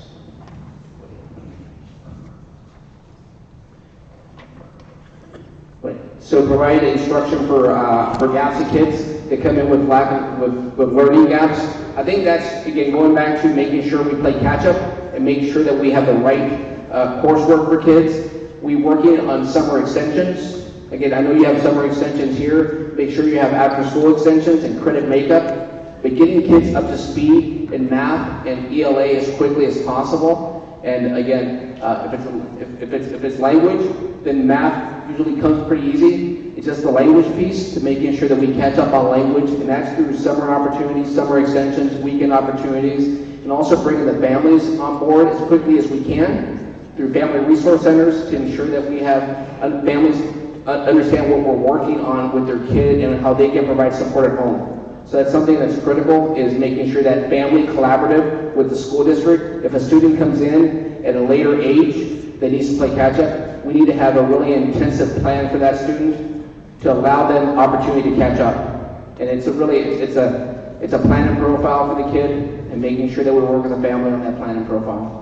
S7: So provide instruction for gaps in kids that come in with learning gaps. I think that's, again, going back to making sure we play catch up and make sure that we have the right coursework for kids. We're working on summer extensions. Again, I know you have summer extensions here. Make sure you have after school extensions and credit makeup. But getting kids up to speed in math and ELA as quickly as possible. And again, if it's language, then math usually comes pretty easy. It's just the language piece to making sure that we catch up on language, and that's through summer opportunities, summer extensions, weekend opportunities, and also bringing the families on board as quickly as we can through family resource centers to ensure that we have families understand what we're working on with their kid and how they can provide support at home. So that's something that's critical, is making sure that family collaborative with the school district. If a student comes in at a later age that needs to play catch up, we need to have a really intensive plan for that student to allow them opportunity to catch up. And it's a plan and profile for the kid, and making sure that we work with the family on that plan and profile.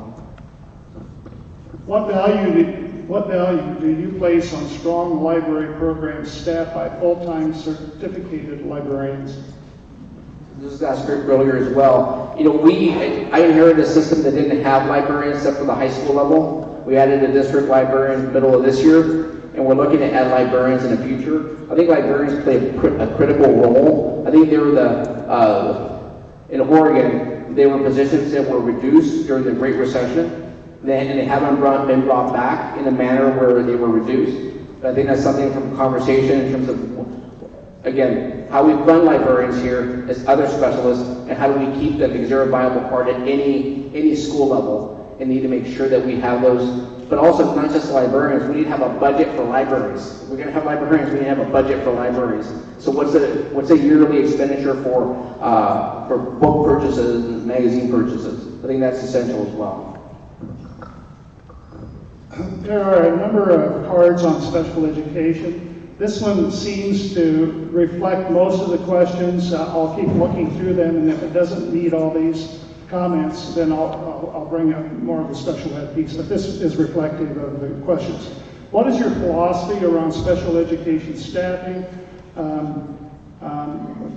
S5: What value do you place on strong library programs staffed by full-time certificated librarians?
S7: This was asked earlier as well. You know, I inherited a system that didn't have librarians except for the high school level. We added a district librarian in the middle of this year, and we're looking to add librarians in the future. I think librarians play a critical role. I think they were in Oregon, they were positions that were reduced during the Great Recession, and they haven't been brought back in a manner where they were reduced. But I think that's something from conversation in terms of, again, how we fund librarians here as other specialists, and how do we keep them, because they're a viable part at any school level, and need to make sure that we have those. But also, not just librarians, we need to have a budget for libraries. If we're going to have librarians, we need to have a budget for libraries. So what's a yearly expenditure for book purchases and magazine purchases? I think that's essential as well.
S5: There are a number of cards on special education. This one seems to reflect most of the questions. I'll keep looking through them, and if it doesn't meet all these comments, then I'll bring up more of the special ed piece, but this is reflective of the questions. What is your philosophy around special education staffing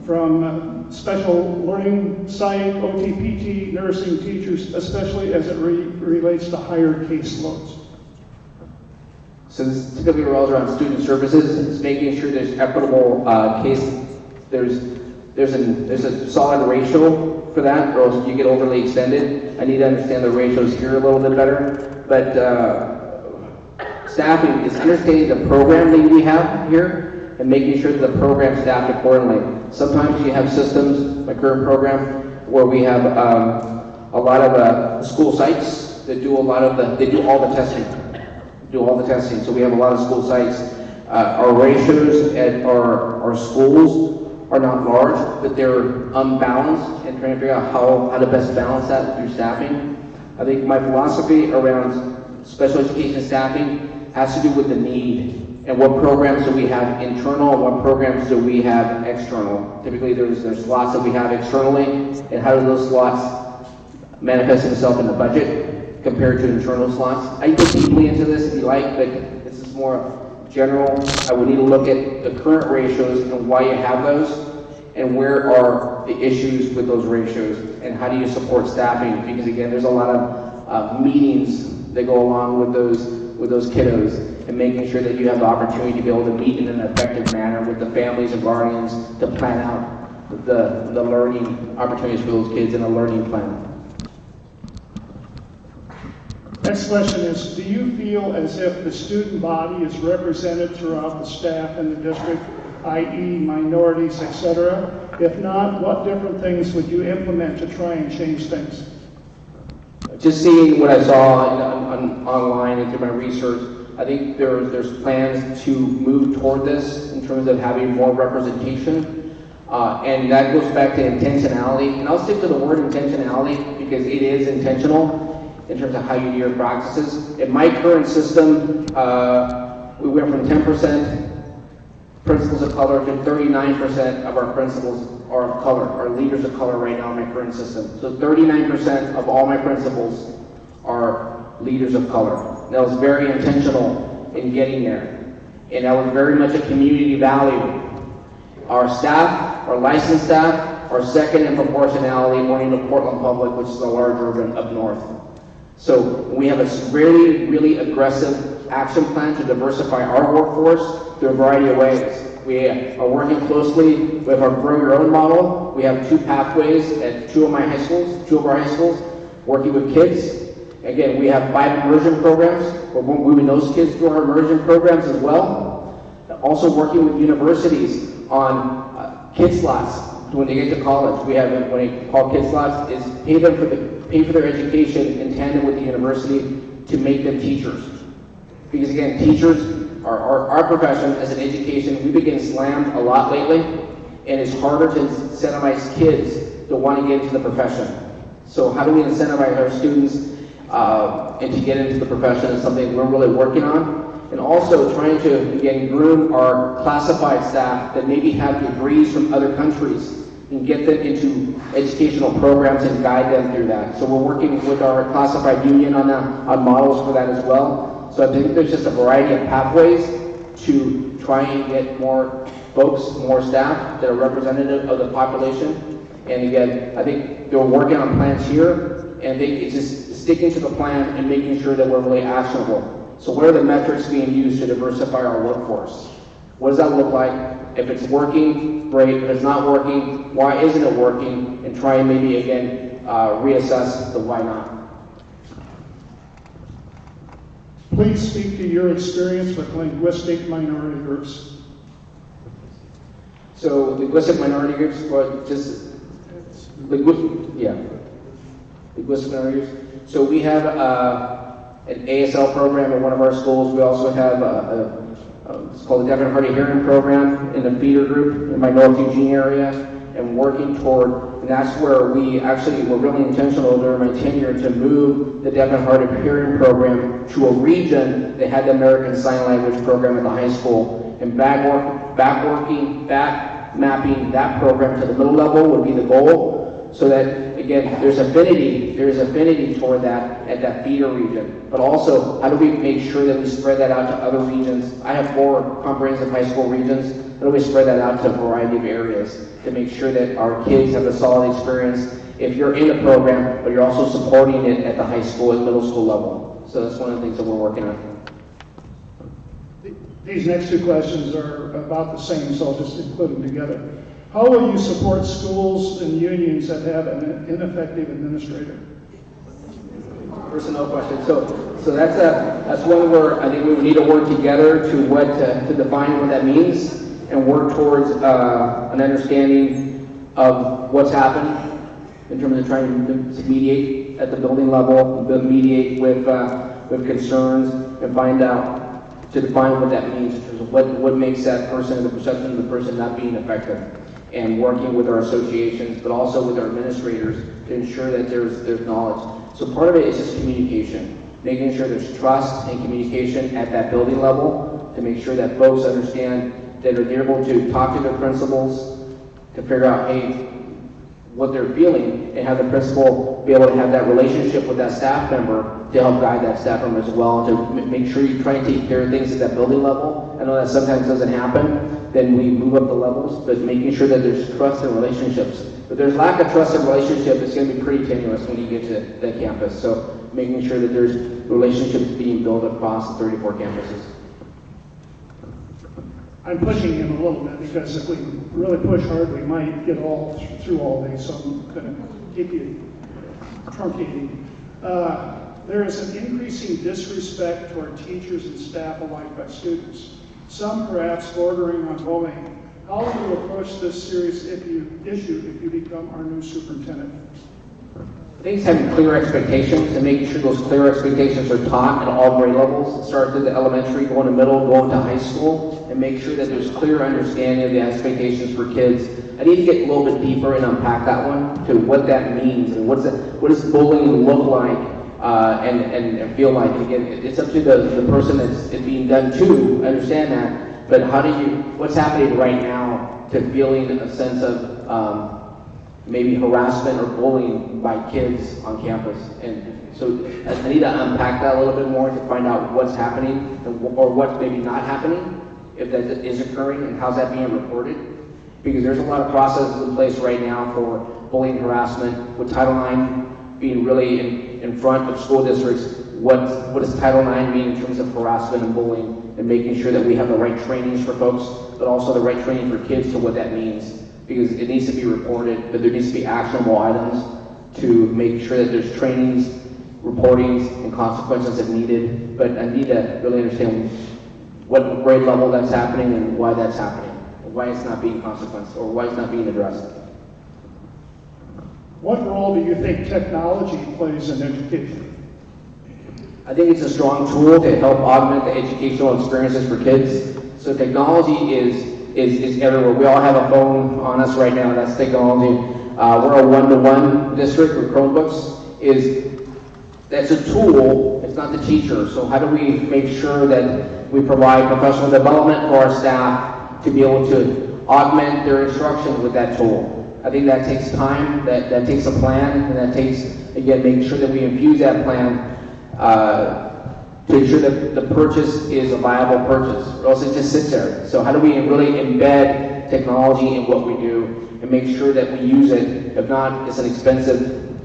S5: from special learning site, OT, PT, nursing, teachers, especially as it relates to higher caseloads?
S7: So this typically revolves around student services. It's making sure there's equitable there's a solid ratio for that, or else you get overly extended. I need to understand the ratios here a little bit better. But staffing is understanding the program that we have here and making sure that the program staffed accordingly. Sometimes you have systems, my current program, where we have a lot of school sites that do all the testing. So we have a lot of school sites. Our ratios at our schools are not large, but they're unbalanced, and trying to figure out how to best balance that through staffing. I think my philosophy around special education staffing has to do with the need and what programs do we have internal and what programs do we have external. Typically there's slots that we have externally, and how do those slots manifest themselves in the budget compared to internal slots. I can go deeply into this if you like, but this is more general. I would need to look at the current ratios and why you have those, and where are the issues with those ratios, and how do you support staffing? Because again, there's a lot of meetings that go along with those kiddos, and making sure that you have the opportunity to be able to meet in an effective manner with the families and guardians to plan out the learning opportunities for those kids in a learning plan.
S5: Next question is, do you feel as if the student body is represented throughout the staff in the district, i.e. minorities, etc.? If not, what different things would you implement to try and change things?
S7: Just seeing what I saw online and through my research, I think there's plans to move toward this in terms of having more representation. And that goes back to intentionality. And I'll stick to the word intentionality because it is intentional in terms of how you do your practices. In my current system, we went from 10% principals of color to 39% of our principals are of color, are leaders of color right now in my current system. So 39% of all my principals are leaders of color. And that was very intentional in getting there. And that was very much a community value. Our staff, our licensed staff, are second in proportionality according to Portland Public, which is a large urban up north. So we have a really, really aggressive action plan to diversify our workforce through a variety of ways. We are working closely with our Grow Your Own model. We have 2 pathways at 2 of our high schools, working with kids Again, we have 5 immersion programs. We're moving those kids through our immersion programs as well. Also working with universities on kid slots when they get to college. We have what we call kid slots, is pay for their education in tandem with the university to make them teachers. Because again, teachers are our profession as an education. We've been getting slammed a lot lately, and it's harder to incentivize kids to want to get into the profession. So how do we incentivize our students and to get into the profession is something we're really working on. And also trying to, again, groom our classified staff that maybe have degrees from other countries and get them into educational programs and guide them through that. So we're working with our classified union on models for that as well. So I think there's just a variety of pathways to try and get more folks, more staff that are representative of the population. And again, I think they're working on plans here, and it's just sticking to the plan and making sure that we're really actionable. So what are the metrics being used to diversify our workforce? What does that look like? If it's working, great. If it's not working, why isn't it working? And try and maybe, again, reassess the why not.
S5: Please speak to your experience with linguistic minority groups.
S7: So linguistic minority groups, but just linguistic minority groups. So we have an ASL program in one of our schools. We also have it's called the Deaf and Hard of Hearing program in the feeder group in my North Eugene area, and working toward, and that's where we actually were really intentional during my tenure to move the Deaf and Hard of Hearing program to a region that had the American Sign Language program at the high school, and back mapping that program to the middle level would be the goal, so that again there's affinity toward that at that feeder region. But also, how do we make sure that we spread that out to other regions? I have 4 comprehensive high school regions. How do we spread that out to a variety of areas to make sure that our kids have a solid experience if you're in the program, but you're also supporting it at the high school and middle school level? So that's one of the things that we're working on.
S5: These next 2 questions are about the same, so I'll just include them together. How will you support schools and unions that have an ineffective administrator?
S7: Personnel question. So that's one where I think we need to work together to define what that means and work towards an understanding of what's happened in terms of trying to mediate at the building level, mediate with concerns, and find out to define what that means in terms of what makes that person, the perception of the person not being effective, and working with our associations, but also with our administrators to ensure that there's knowledge. So part of it is just communication, making sure there's trust and communication at that building level to make sure that folks understand that they're able to talk to their principals to figure out, hey, what they're feeling, and have the principal be able to have that relationship with that staff member to help guide that staff member as well, to make sure you try and take care of things at that building level. I know that sometimes doesn't happen, then we move up the levels, but making sure that there's trust and relationships. But there's lack of trust and relationship, it's going to be pretty tenuous when you get to that campus. So making sure that there's relationships being built across the 34 campuses.
S5: I'm pushing him a little bit because if we really push hard, we might get through all these, so I'm going to keep you truncating. There is an increasing disrespect toward teachers and staff alike by students, some perhaps bordering on bullying. How will you approach this serious issue if you become our new superintendent?
S7: I think it's having clear expectations and making sure those clear expectations are taught at all grade levels. Start at the elementary, going to middle, going to high school, and make sure that there's clear understanding of the expectations for kids. I need to get a little bit deeper and unpack that one to what that means and what does bullying look like and feel like. And again, it's up to the person that's being done to understand that. But what's happening right now to feeling a sense of maybe harassment or bullying by kids on campus? And so I need to unpack that a little bit more to find out what's happening or what's maybe not happening, if that is occurring, and how's that being reported. Because there's a lot of processes in place right now for bullying harassment, with Title IX being really in front of school districts. What does Title IX mean in terms of harassment and bullying, and making sure that we have the right trainings for folks, but also the right training for kids to what that means. Because it needs to be reported, but there needs to be actionable items to make sure that there's trainings reportings and consequences if needed, but I need to really understand what grade level that's happening and why that's happening, why it's not being consequenced, or why it's not being addressed.
S5: What role do you think technology plays in education?
S7: I think it's a strong tool to help augment the educational experiences for kids. So technology is everywhere. We all have a phone on us right now. That's technology. We're a one-to-one district with Chromebooks. That's a tool. It's not the teacher. So how do we make sure that we provide professional development for our staff to be able to augment their instruction with that tool? I think that takes time. That takes a plan, and that takes, again, making sure that we infuse that plan to ensure that the purchase is a viable purchase, or else it just sits there. So how do we really embed technology in what we do and make sure that we use it? If not, it's an expensive,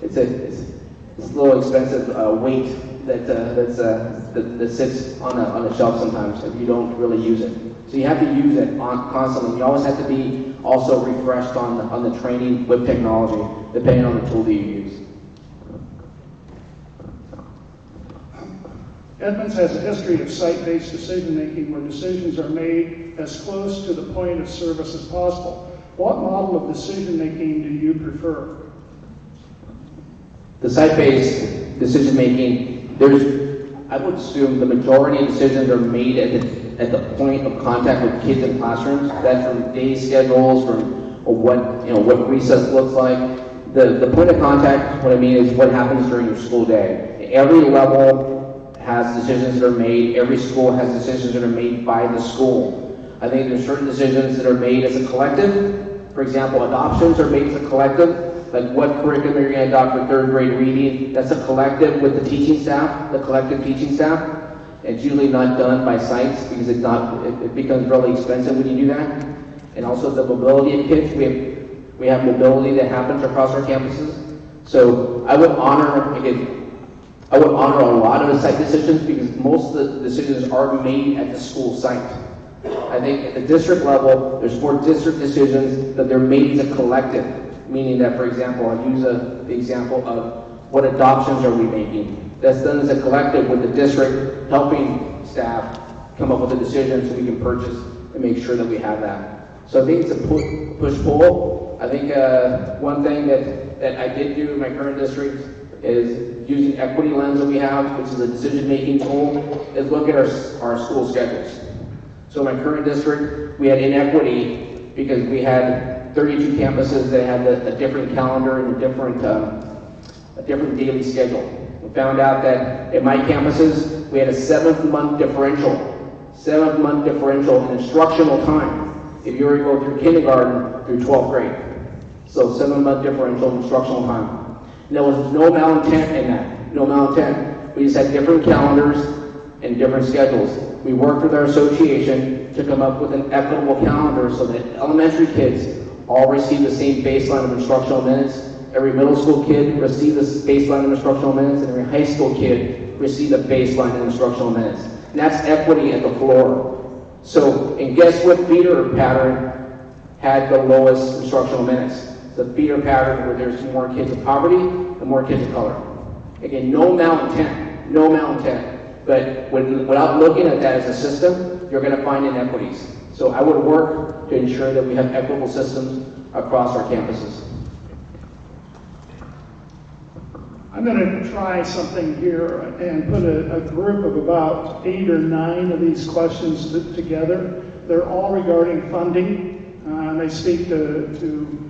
S7: it's a little expensive weight that sits on a shelf sometimes if you don't really use it. So you have to use it constantly. You always have to be also refreshed on the training with technology, depending on the tool that you use.
S5: Edmonds has a history of site-based decision-making where decisions are made as close to the point of service as possible. What model of decision-making do you prefer?
S7: The site-based decision-making, I would assume the majority of decisions are made at the point of contact with kids in classrooms. That's from day schedules, from what recess looks like. The point of contact, what I mean is what happens during your school day. Every level has decisions that are made. Every school has decisions that are made by the school. I think there's certain decisions that are made as a collective. For example, adoptions are made as a collective. Like what curriculum you're going to adopt for third grade reading, that's a collective with the teaching staff, the collective teaching staff. It's usually not done by sites because it becomes really expensive when you do that. And also the mobility of kids, we have mobility that happens across our campuses. So I would honor a lot of the site decisions because most of the decisions are made at the school site. I think at the district level, there's more district decisions that they're made as a collective, meaning that, for example, I'll use the example of what adoptions are we making. That's done as a collective with the district helping staff come up with a decision so we can purchase and make sure that we have that. So I think it's a push-pull. I think one thing that I did do in my current district is using equity lens that we have, which is a decision-making tool, is look at our school schedules. So in my current district, we had inequity because we had 32 campuses that had a different calendar and a different daily schedule. We found out that at my campuses, we had a 7-month differential in instructional time if you were to go through kindergarten through 12th grade. So 7-month differential in instructional time. And there was no malintent in that, no malintent. We just had different calendars and different schedules. We worked with our association to come up with an equitable calendar so that elementary kids all receive the same baseline of instructional minutes. Every middle school kid received this baseline of instructional minutes, and every high school kid received a baseline of instructional minutes. And that's equity at the floor. So, and guess what feeder pattern had the lowest instructional minutes? The feeder pattern where there's more kids of poverty and more kids of color. Again, no malintent. But without looking at that as a system, you're going to find inequities. So I would work to ensure that we have equitable systems across our campuses.
S5: I'm going to try something here and put a group of about 8 or 9 of these questions together. They're all regarding funding. They speak to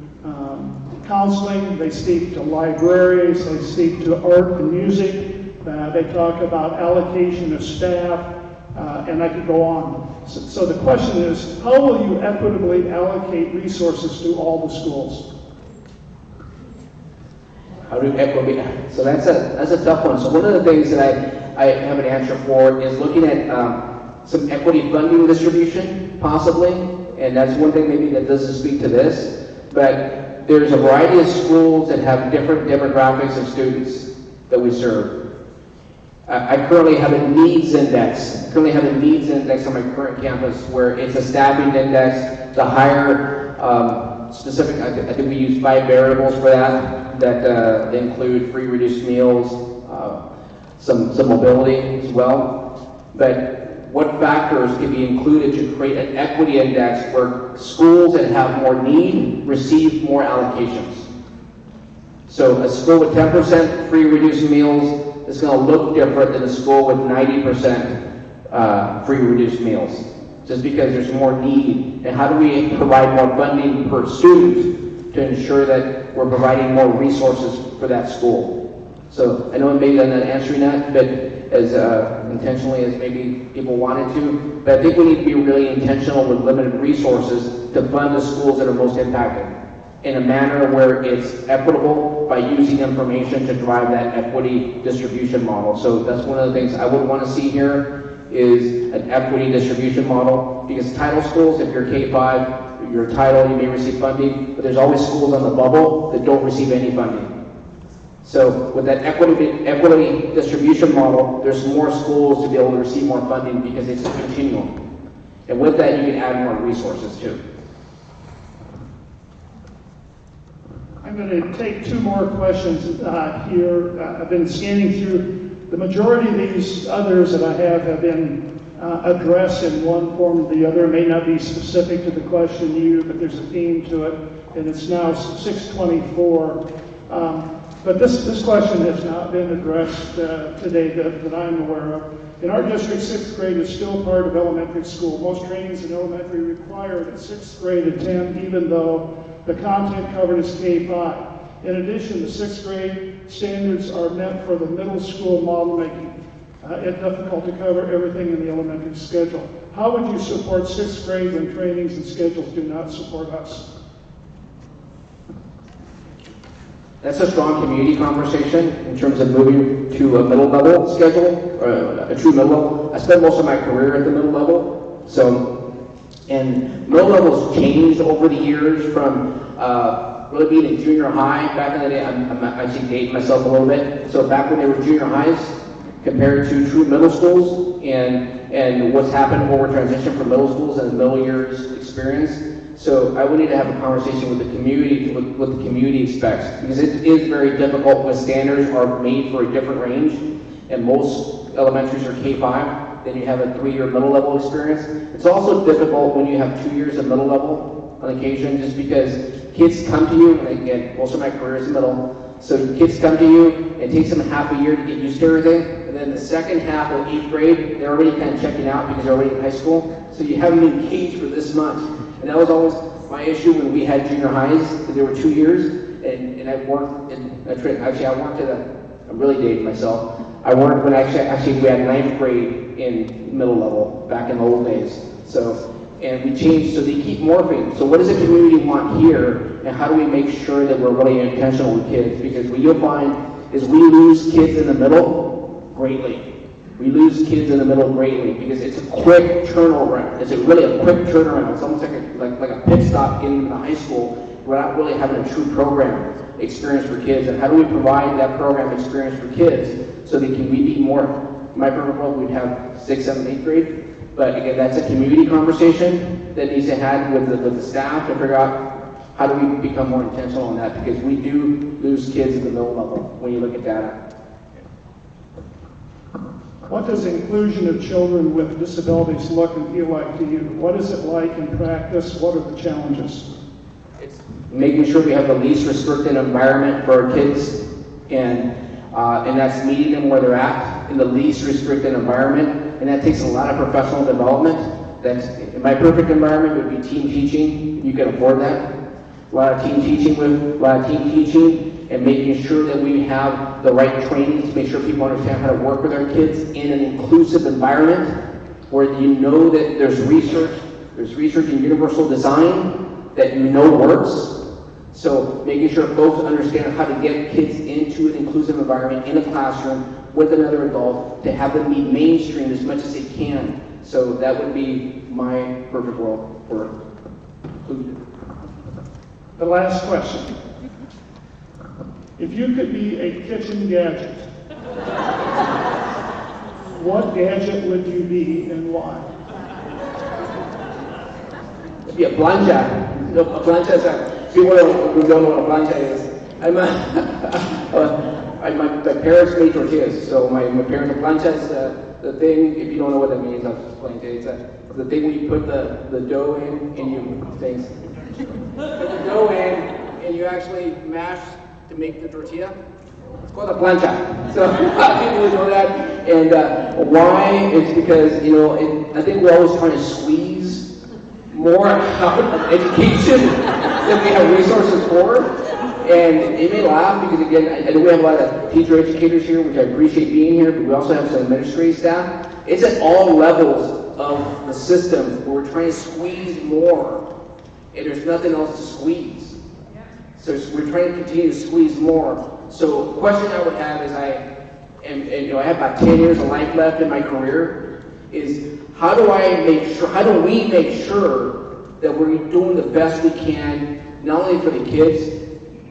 S5: counseling, they speak to libraries, they speak to art and music, they talk about allocation of staff, and I could go on. So the question is, how will you equitably allocate resources to all the schools?
S7: How do equity? So that's a tough one. So one of the things that I have an answer for is looking at some equity funding distribution, possibly, and that's one thing maybe that doesn't speak to this, but there's a variety of schools that have different demographics of students that we serve. I currently have a needs index. on my current campus where it's a staffing index, the higher specific, I think we use 5 variables for that. that include free reduced meals, some mobility as well. But what factors can be included to create an equity index where schools that have more need receive more allocations? So a school with 10% free reduced meals is going to look different than a school with 90% free reduced meals, just because there's more need. And how do we provide more funding per student to ensure that we're providing more resources for that school? So I know maybe I'm not answering that, but as intentionally as maybe people wanted to, but I think we need to be really intentional with limited resources to fund the schools that are most impacted in a manner where it's equitable by using information to drive that equity distribution model. So that's one of the things I would want to see here is an equity distribution model, because title schools, if you're K-5, your title, you may receive funding, but there's always schools on the bubble that don't receive any funding. So with that equity distribution model, there's more schools to be able to receive more funding because it's a continuum. And with that, you can add more resources too.
S5: I'm going to take two more questions here. I've been scanning through. The majority of these others that I have been addressed in one form or the other. It may not be specific to the question but there's a theme to it, and it's now 6:24. But this question has not been addressed today that I'm aware of. In our district, 6th grade is still part of elementary school. Most trainings in elementary require that 6th grade attend, even though the content covered is K-5. In addition, the 6th grade standards are meant for the middle school model, making it difficult to cover everything in the elementary schedule. How would you support 6th grade when trainings and schedules do not support us?
S7: That's a strong community conversation in terms of moving to a middle level schedule, or a true middle level. I spent most of my career at the middle level, and middle levels changed over the years from really being in junior high. Back in the day, I'm actually dating myself a little bit. So back when they were junior highs compared to true middle schools, and what's happened when we're transitioning from middle schools and the middle years experience. So I would need to have a conversation with the community, what the community expects, because it is very difficult when standards are made for a different range, and most elementaries are K-5, then you have a 3-year middle level experience. It's also difficult when you have 2 years of middle level on occasion, just because kids come to you, and again, most of my career is middle, so kids come to you, and it takes them half a year to get used to everything, and then the second half of 8th grade, they're already kind of checking out because they're already in high school, so you haven't been engaged for this much. And that was always my issue when we had junior highs, because they were 2 years, and I worked I worked I'm really dating myself. I worked when actually we had 9th grade in middle level back in the old days. So, and we changed, so they keep morphing. So what does the community want here, and how do we make sure that we're really intentional with kids? Because what you'll find is we lose kids in the middle greatly. We lose kids in the middle greatly because it's a quick turnaround. It's really a quick turnaround. It's almost like a pit stop getting into high school. We're not really having a true program experience for kids. And how do we provide that program experience for kids so that we be more? In my perfect world, we'd have 6th, 7th, 8th grade. But again, that's a community conversation that needs to happen with the staff to figure out how do we become more intentional on that, because we do lose kids at the middle level when you look at data.
S5: What does inclusion of children with disabilities look and feel like to you? What is it like in practice? What are the challenges?
S7: It's making sure we have the least restricted environment for our kids, and that's meeting them where they're at in the least restricted environment, and that takes a lot of professional development. That's, in my perfect environment would be team teaching. You can afford that. A lot of team teaching and making sure that we have the right training to make sure people understand how to work with our kids in an inclusive environment where you know that there's research in universal design that you know works. So making sure folks understand how to get kids into an inclusive environment in a classroom with another adult to have them be mainstream as much as they can. So that would be my perfect world for inclusion.
S5: The last question. If you could be a kitchen gadget, what gadget would you be and why?
S7: It'd be a plancha. A plancha is people who don't know what a plancha is. I'm my parents made tortillas, so my parents, the plancha is the thing, if you don't know what that means, I'll just explain to you. It's the thing where you put the dough in and you, things. Put the dough in and you actually mash to make the tortilla. It's called a plancha. So a lot of people know that. And why? It's because, I think we're always trying to squeeze more out of education than we have resources for. And it may laugh because, again, I know we have a lot of teacher educators here, which I appreciate being here, but we also have some administrative staff. It's at all levels of the system where we're trying to squeeze more, and there's nothing else to squeeze. So we're trying to continue to squeeze more. So the question I would have is, I have about 10 years of life left in my career, is how do we make sure that we're doing the best we can, not only for the kids,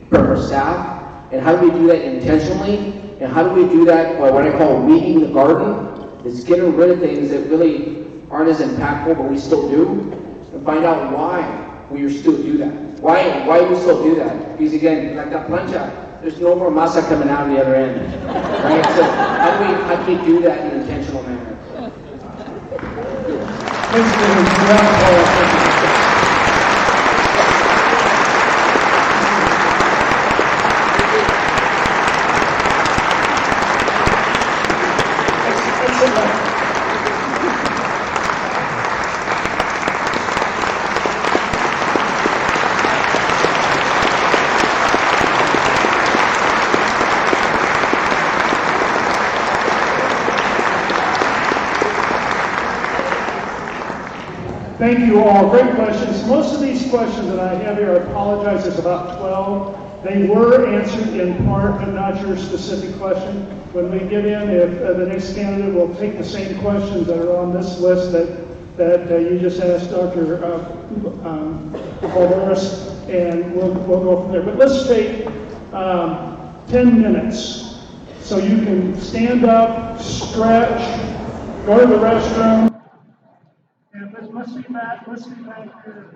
S7: but for our staff, and how do we do that intentionally, and how do we do that by what I call weeding the garden, is getting rid of things that really aren't as impactful, but we still do, and find out why we still do that. Why we still do that? Because again, like that plancha, there's no more masa coming out the other end, right? So how do we do that in an intentional manner?
S5: Thanks, David. Thank you all. Great questions. Most of these questions that I have here, I apologize, there's about 12. They were answered in part, but not your specific question. When we get in, if the next candidate will take the same questions that are on this list that you just asked Dr. Valderas, and we'll go from there. But let's take 10 minutes so you can stand up, stretch, go to the restroom. And let's be back here.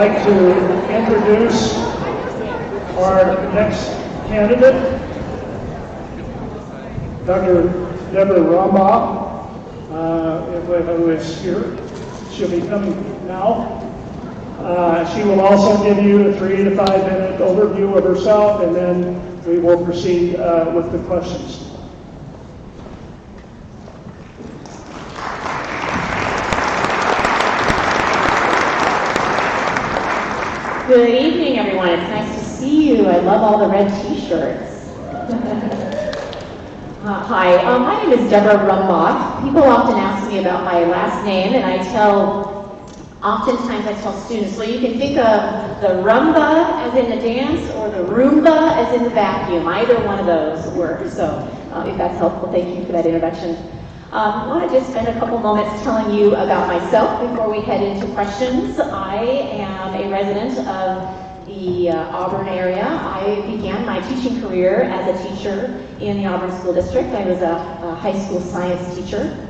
S5: like to introduce our next candidate, Dr. Deborah Rombach, who is here. She'll be coming now. She will also give you a 3 to 5 minute overview of herself, and then we will proceed with the questions.
S8: Good evening, everyone. It's nice to see you. I love all the red t-shirts. Hi, my name is Deborah Rumbach. People often ask me about my last name, and oftentimes I tell students, well, you can think of the rumba as in the dance or the Roomba as in the vacuum. Either one of those works. So if that's helpful, thank you for that introduction. I want to just spend a couple moments telling you about myself before we head into questions. I am a resident of the Auburn area. I began my teaching career as a teacher in the Auburn School District. I was a high school science teacher.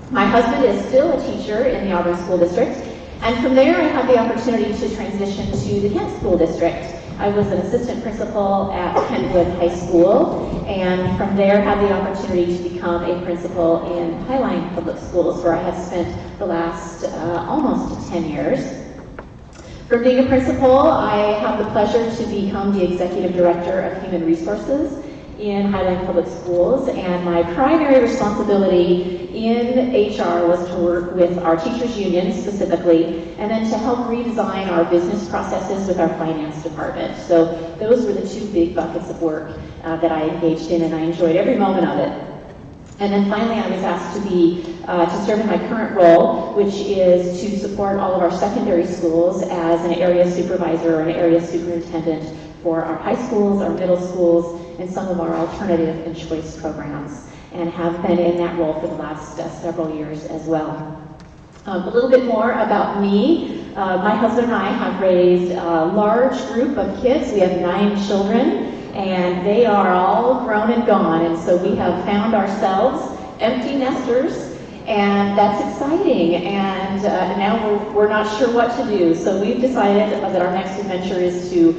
S8: My husband is still a teacher in the Auburn School District. And from there, I had the opportunity to transition to the Kent School District. I was an assistant principal at Kentwood High School, and from there had the opportunity to become a principal in Highline Public Schools, where I have spent the last almost 10 years. From being a principal, I have the pleasure to become the executive director of human resources in Highline Public Schools, and my primary responsibility in HR was to work with our teachers union specifically, and then to help redesign our business processes with our finance department. So those were the two big buckets of work that I engaged in, and I enjoyed every moment of it. And then finally, I was asked to serve in my current role, which is to support all of our secondary schools as an area supervisor or an area superintendent for our high schools, our middle schools, and some of our alternative and choice programs, and have been in that role for the last several years as well. A little bit more about me. My husband and I have raised a large group of kids. We have 9 children, and they are all grown and gone, and so we have found ourselves empty nesters, and that's exciting, and now we're not sure what to do. So we've decided that our next adventure is to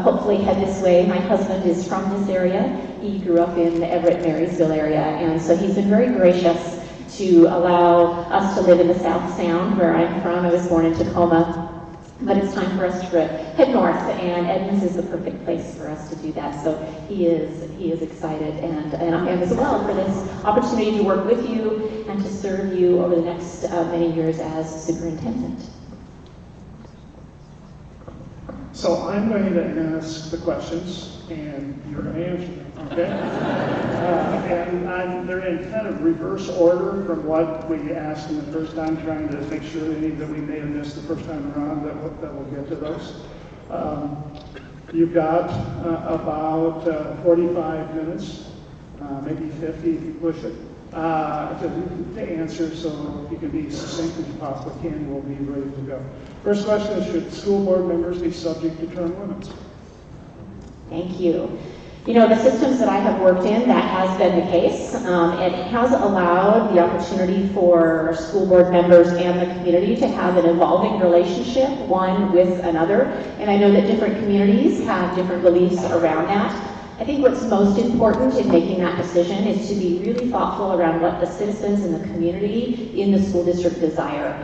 S8: hopefully head this way. My husband is from this area. He grew up in the Everett-Marysville area, and so he's been very gracious to allow us to live in the South Sound, where I'm from. I was born in Tacoma. But it's time for us to head north, and Edmonds is the perfect place for us to do that. So he is excited, and I am as well, for this opportunity to work with you and to serve you over the next many years as superintendent.
S5: So I'm going to ask the questions, and you're going to answer them, okay? And they're in kind of reverse order from what we asked them the first time, trying to make sure any that we may have missed the first time around, that we'll get to those. You've got about 45 minutes, maybe 50 if you push it, to answer, so if you can be succinct as you possibly can, we'll be ready to go. First question is, should school board members be subject to term limits?
S8: Thank you. You know, the systems that I have worked in, that has been the case. It has allowed the opportunity for school board members and the community to have an evolving relationship, one with another. And I know that different communities have different beliefs around that. I think what's most important in making that decision is to be really thoughtful around what the citizens and the community in the school district desire,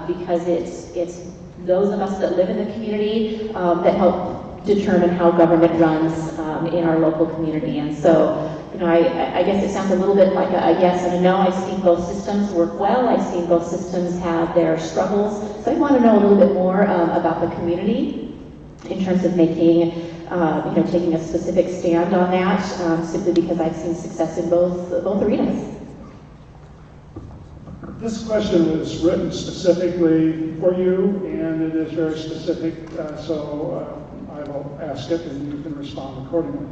S8: because it's those of us that live in the community that help determine how government runs in our local community. And so, you know, I guess it sounds a little bit like a yes and a no. I've seen both systems work well. I've seen both systems have their struggles. So I want to know a little bit more about the community in terms of making, taking a specific stand on that, simply because I've seen success in both arenas.
S5: This question was written specifically for you, and it is very specific, so I will ask it and you can respond accordingly.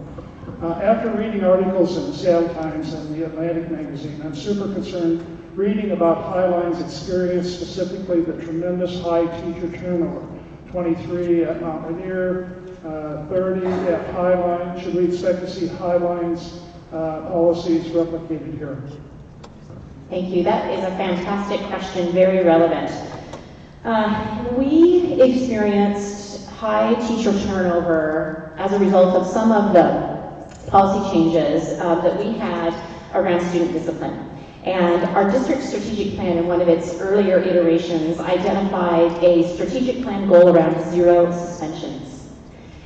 S5: After reading articles in the Seattle Times and the Atlantic magazine, I'm super concerned reading about Highline's experience, specifically the tremendous high teacher turnover. 23 at Mount Rainier, 30 at Highline. Should we expect to see Highline's policies replicated here?
S8: Thank you. That is a fantastic question, very relevant. We experienced high teacher turnover as a result of some of the policy changes that we had around student discipline. And our district strategic plan in one of its earlier iterations identified a strategic plan goal around 0 suspensions.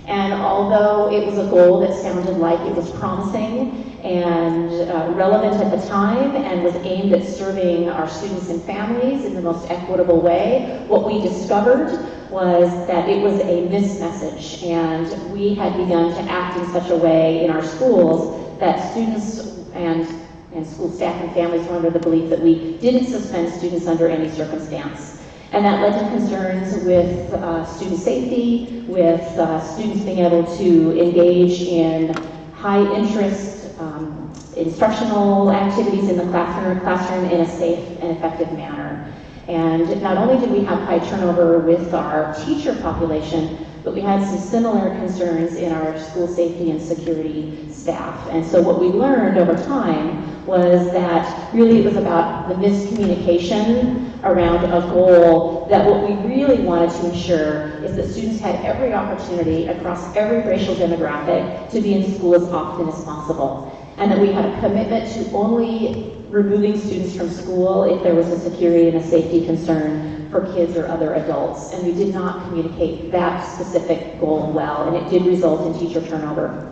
S8: And although it was a goal that sounded like it was promising and relevant at the time and was aimed at serving our students and families in the most equitable way, what we discovered was that it was a mismessage, and we had begun to act in such a way in our schools that students and school staff and families were under the belief that we didn't suspend students under any circumstance. And that led to concerns with student safety, with students being able to engage in high interest instructional activities in the classroom in a safe and effective manner. And not only did we have high turnover with our teacher population, but we had some similar concerns in our school safety and security staff. And so what we learned over time was that really it was about the miscommunication around a goal, that what we really wanted to ensure is that students had every opportunity across every racial demographic to be in school as often as possible. And that we had a commitment to only removing students from school if there was a security and a safety concern for kids or other adults. And we did not communicate that specific goal well, and it did result in teacher turnover.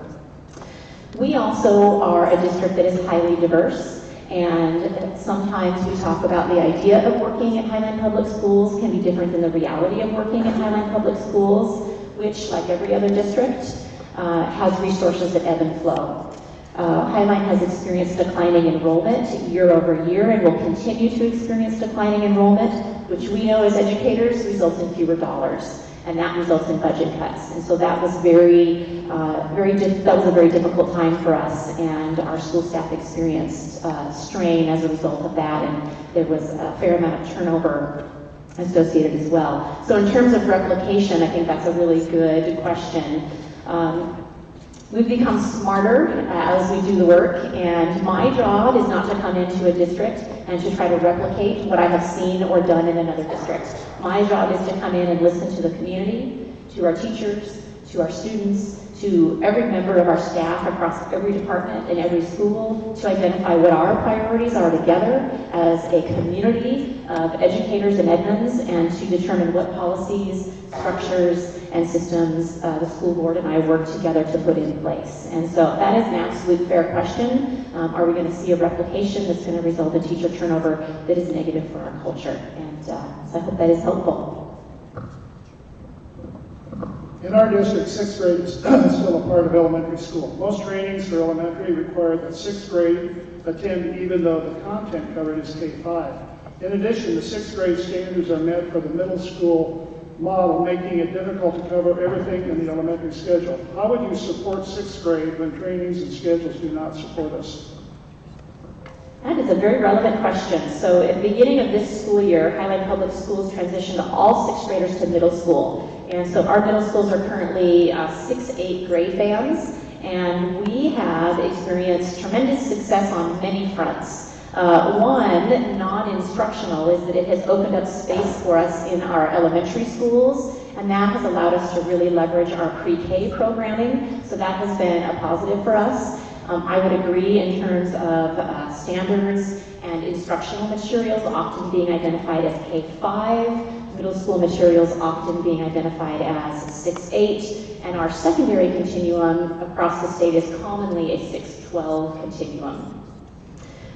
S8: We also are a district that is highly diverse, and sometimes we talk about the idea of working at Highline Public Schools can be different than the reality of working at Highline Public Schools, which, like every other district, has resources that ebb and flow. Highline has experienced declining enrollment year over year and will continue to experience declining enrollment, which we know as educators results in fewer dollars, and that results in budget cuts. And so that was a very difficult time for us, and our school staff experienced strain as a result of that, and there was a fair amount of turnover associated as well. So in terms of replication, I think that's a really good question. We've become smarter as we do the work, and my job is not to come into a district and to try to replicate what I have seen or done in another district. My job is to come in and listen to the community, to our teachers, to our students, to every member of our staff across every department and every school, to identify what our priorities are together as a community of educators in Edmonds, and to determine what policies, structures, and systems the school board and I work together to put in place. And so that is an absolute fair question. Are we going to see a replication that's going to result in teacher turnover that is negative for our culture? And so I hope that is helpful.
S5: In our district, 6th grade is still a part of elementary school. Most trainings for elementary require that 6th grade attend, even though the content covered is K-5. In addition, the 6th grade standards are met for the middle school model, making it difficult to cover everything in the elementary schedule. How would you support 6th grade when trainings and schedules do not support us?
S8: That is a very relevant question. So at the beginning of this school year, Highline Public Schools transitioned all 6th graders to middle school. And so our middle schools are currently 6-8 grade bands, and we have experienced tremendous success on many fronts. One, non-instructional, is that it has opened up space for us in our elementary schools, and that has allowed us to really leverage our pre-K programming, so that has been a positive for us. I would agree in terms of standards and instructional materials often being identified as K-5, middle school materials often being identified as 6-8, and our secondary continuum across the state is commonly a 6-12 continuum.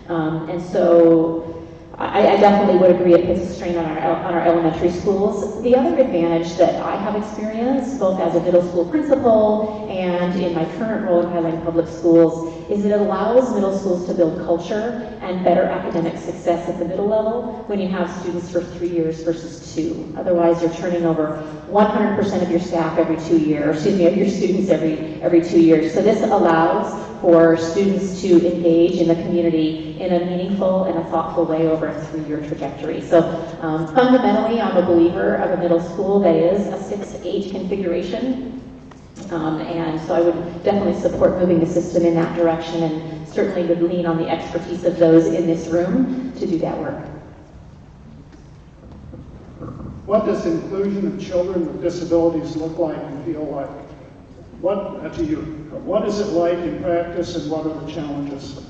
S8: And so I definitely would agree it puts a strain on our elementary schools. The other advantage that I have experienced, both as a middle school principal and in my current role in Highline Public Schools, is that it allows middle schools to build culture and better academic success at the middle level when you have students for 3 years versus 2. Otherwise, you're turning over 100% of your staff every 2 years, of your students every 2 years. So this allows for students to engage in the community in a meaningful and a thoughtful way over a 3-year trajectory. So fundamentally, I'm a believer of a middle school that is a 6-8 configuration. And so I would definitely support moving the system in that direction, and certainly would lean on the expertise of those in this room to do that work.
S5: What does inclusion of children with disabilities look like and feel like? To you, what is it like in practice and what are the challenges?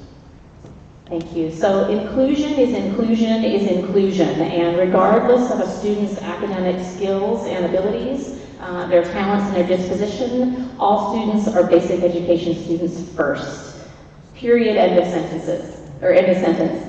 S8: Thank you. So inclusion is inclusion is inclusion, and regardless of a student's academic skills and abilities, their talents and their disposition, all students are basic education students first. Period, end of sentences, or end of sentence.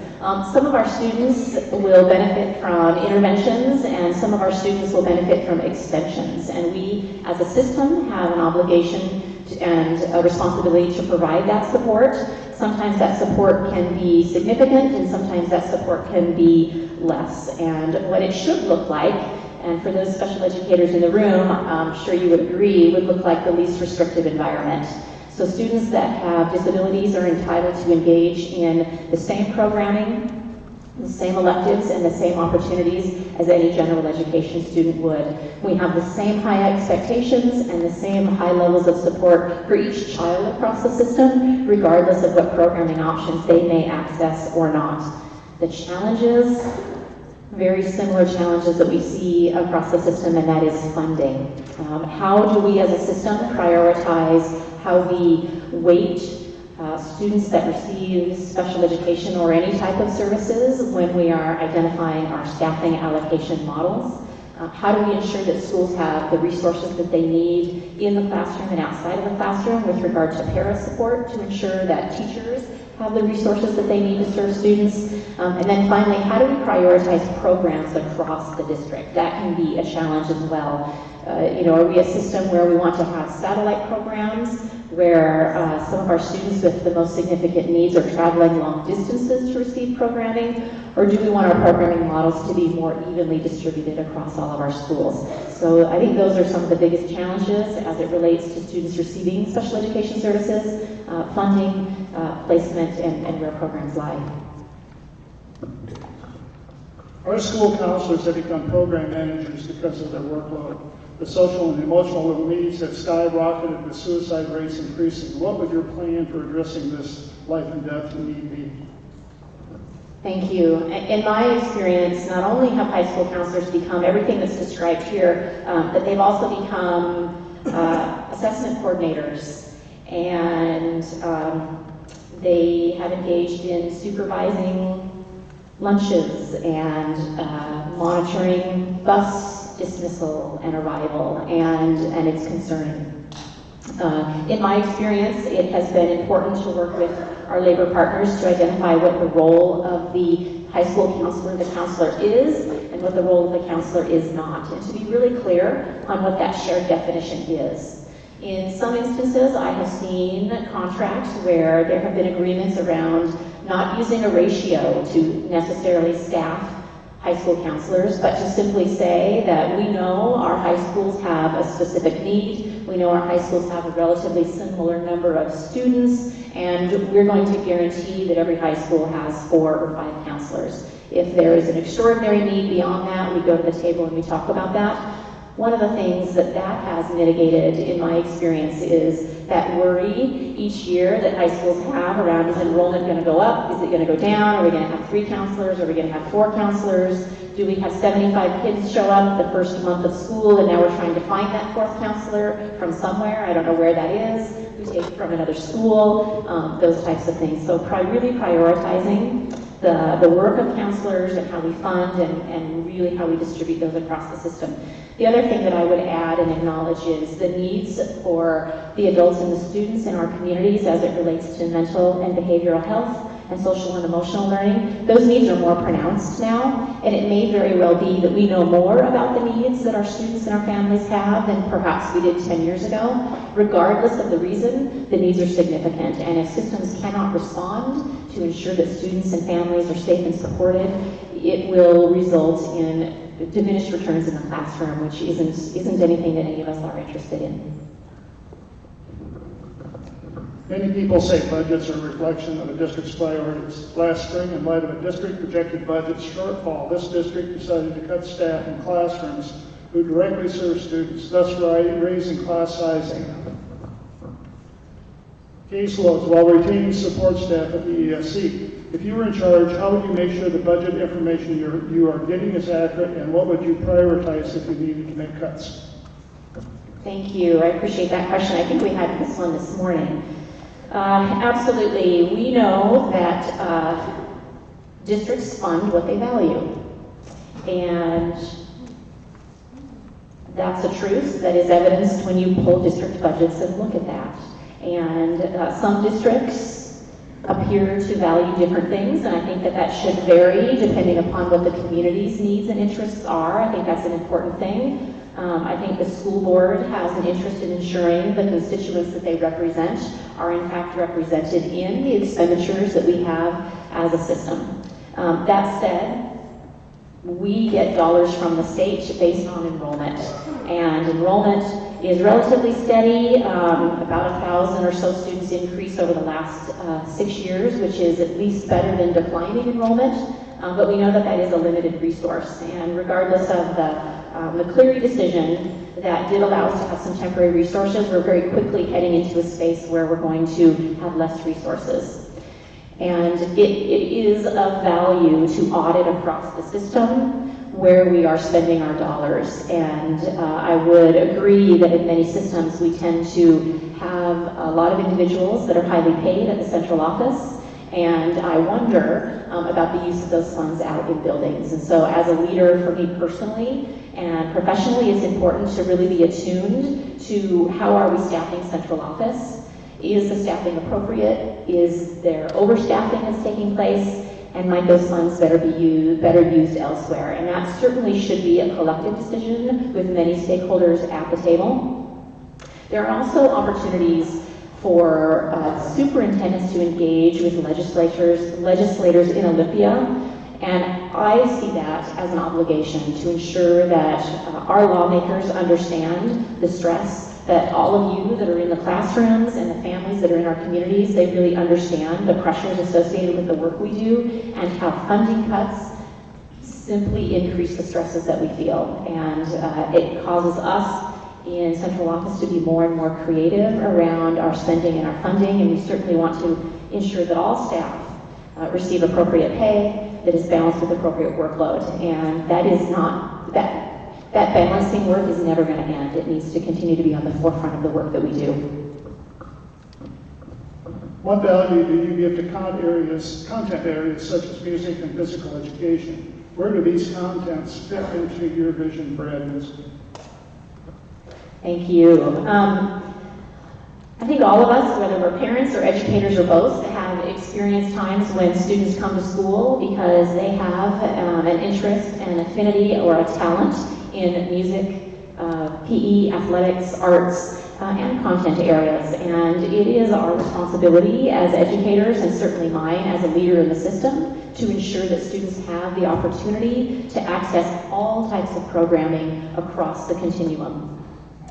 S8: Some of our students will benefit from interventions and some of our students will benefit from extensions. And we, as a system, have an obligation and a responsibility to provide that support. Sometimes that support can be significant and sometimes that support can be less. And what it should look like, and for those special educators in the room, I'm sure you would agree, would look like the least restrictive environment. So students that have disabilities are entitled to engage in the same programming, the same electives, and the same opportunities as any general education student would. We have the same high expectations and the same high levels of support for each child across the system, regardless of what programming options they may access or not. The challenges, very similar challenges that we see across the system, and that is funding. How do we as a system prioritize how we weight students that receive special education or any type of services when we are identifying our staffing allocation models? How do we ensure that schools have the resources that they need in the classroom and outside of the classroom with regard to para support to ensure that teachers have the resources that they need to serve students? And then finally, how do we prioritize programs across the district? That can be a challenge as well. Are we a system where we want to have satellite programs where some of our students with the most significant needs are traveling long distances to receive programming? Or do we want our programming models to be more evenly distributed across all of our schools? So I think those are some of the biggest challenges as it relates to students receiving special education services, funding, placement, and where programs lie.
S5: Our school counselors have become program managers because of their workload. The social and emotional needs have skyrocketed with suicide rates increasing. What would your plan for addressing this life and death need be?
S8: Thank you. In my experience, not only have high school counselors become everything that's described here, but they've also become assessment coordinators, and they have engaged in supervising lunches and monitoring bus dismissal and arrival, and it's concerning. In my experience, it has been important to work with our labor partners to identify what the role of the high school counselor, the counselor is, and what the role of the counselor is not, and to be really clear on what that shared definition is. In some instances, I have seen contracts where there have been agreements around not using a ratio to necessarily staff high school counselors, but to simply say that we know our high schools have a specific need, we know our high schools have a relatively similar number of students, and we're going to guarantee that every high school has 4 or 5 counselors. If there is an extraordinary need beyond that, we go to the table and we talk about that. One of the things that has mitigated in my experience is that worry each year that high schools have around, is enrollment going to go up? Is it going to go down? Are we going to have 3 counselors? Are we going to have 4 counselors? Do we have 75 kids show up the first month of school and now we're trying to find that 4th counselor from somewhere? I don't know where that is. We take it from another school, those types of things. So really prioritizing the work of counselors and how we fund and really how we distribute those across the system. The other thing that I would add and acknowledge is the needs for the adults and the students in our communities as it relates to mental and behavioral health and social and emotional learning. Those needs are more pronounced now, and it may very well be that we know more about the needs that our students and our families have than perhaps we did 10 years ago. Regardless of the reason, the needs are significant, and if systems cannot respond to ensure that students and families are safe and supported, it will result in diminished returns in the classroom, which isn't anything that any of us are interested in.
S5: Many people say budgets are a reflection of a district's priorities. Last spring, in light of a district projected budget shortfall, this district decided to cut staff in classrooms who directly serve students, thus raising class sizing, caseloads while retaining support staff at the ESC. If you were in charge, how would you make sure the budget information you are getting is accurate, and what would you prioritize if you needed to make cuts?
S8: Thank you. I appreciate that question. I think we had this one this morning. Absolutely. We know that districts fund what they value. And that's a truth that is evidenced when you pull district budgets and look at that. And some districts appear to value different things, and I think that that should vary depending upon what the community's needs and interests are. I think that's an important thing. I think the school board has an interest in ensuring the constituents that they represent are in fact represented in the expenditures that we have as a system. That said, we get dollars from the state based on enrollment, and enrollment is relatively steady, about 1,000 or so students increase over the last 6 years, which is at least better than declining enrollment, but we know that that is a limited resource, and regardless of the Cleary decision that did allow us to have some temporary resources, we're very quickly heading into a space where we're going to have less resources. And it is of value to audit across the system where we are spending our dollars. And I would agree that in many systems we tend to have a lot of individuals that are highly paid at the central office. And I wonder about the use of those funds out in buildings. And so as a leader, for me personally and professionally, it's important to really be attuned to how are we staffing central office. Is the staffing appropriate? Is there overstaffing that's taking place? And might those funds better used elsewhere? And that certainly should be a collective decision with many stakeholders at the table. There are also opportunities for superintendents to engage with legislators in Olympia, and I see that as an obligation to ensure that our lawmakers understand the stress that all of you that are in the classrooms and the families that are in our communities, they really understand the pressures associated with the work we do and how funding cuts simply increase the stresses that we feel. And it causes us in central office to be more and more creative around our spending and our funding, and we certainly want to ensure that all staff receive appropriate pay that is balanced with appropriate workload. And that is not, that balancing work is never going to end. It needs to continue to be on the forefront of the work that we do.
S5: What value do you give to content areas such as music and physical education? Where do these contents fit into your vision for EdmondsD?
S8: Thank you. I think all of us, whether we're parents or educators or both, have experienced times when students come to school because they have an interest, an affinity, or a talent in music, PE, athletics, arts, and content areas. And it is our responsibility as educators, and certainly mine as a leader in the system, to ensure that students have the opportunity to access all types of programming across the continuum.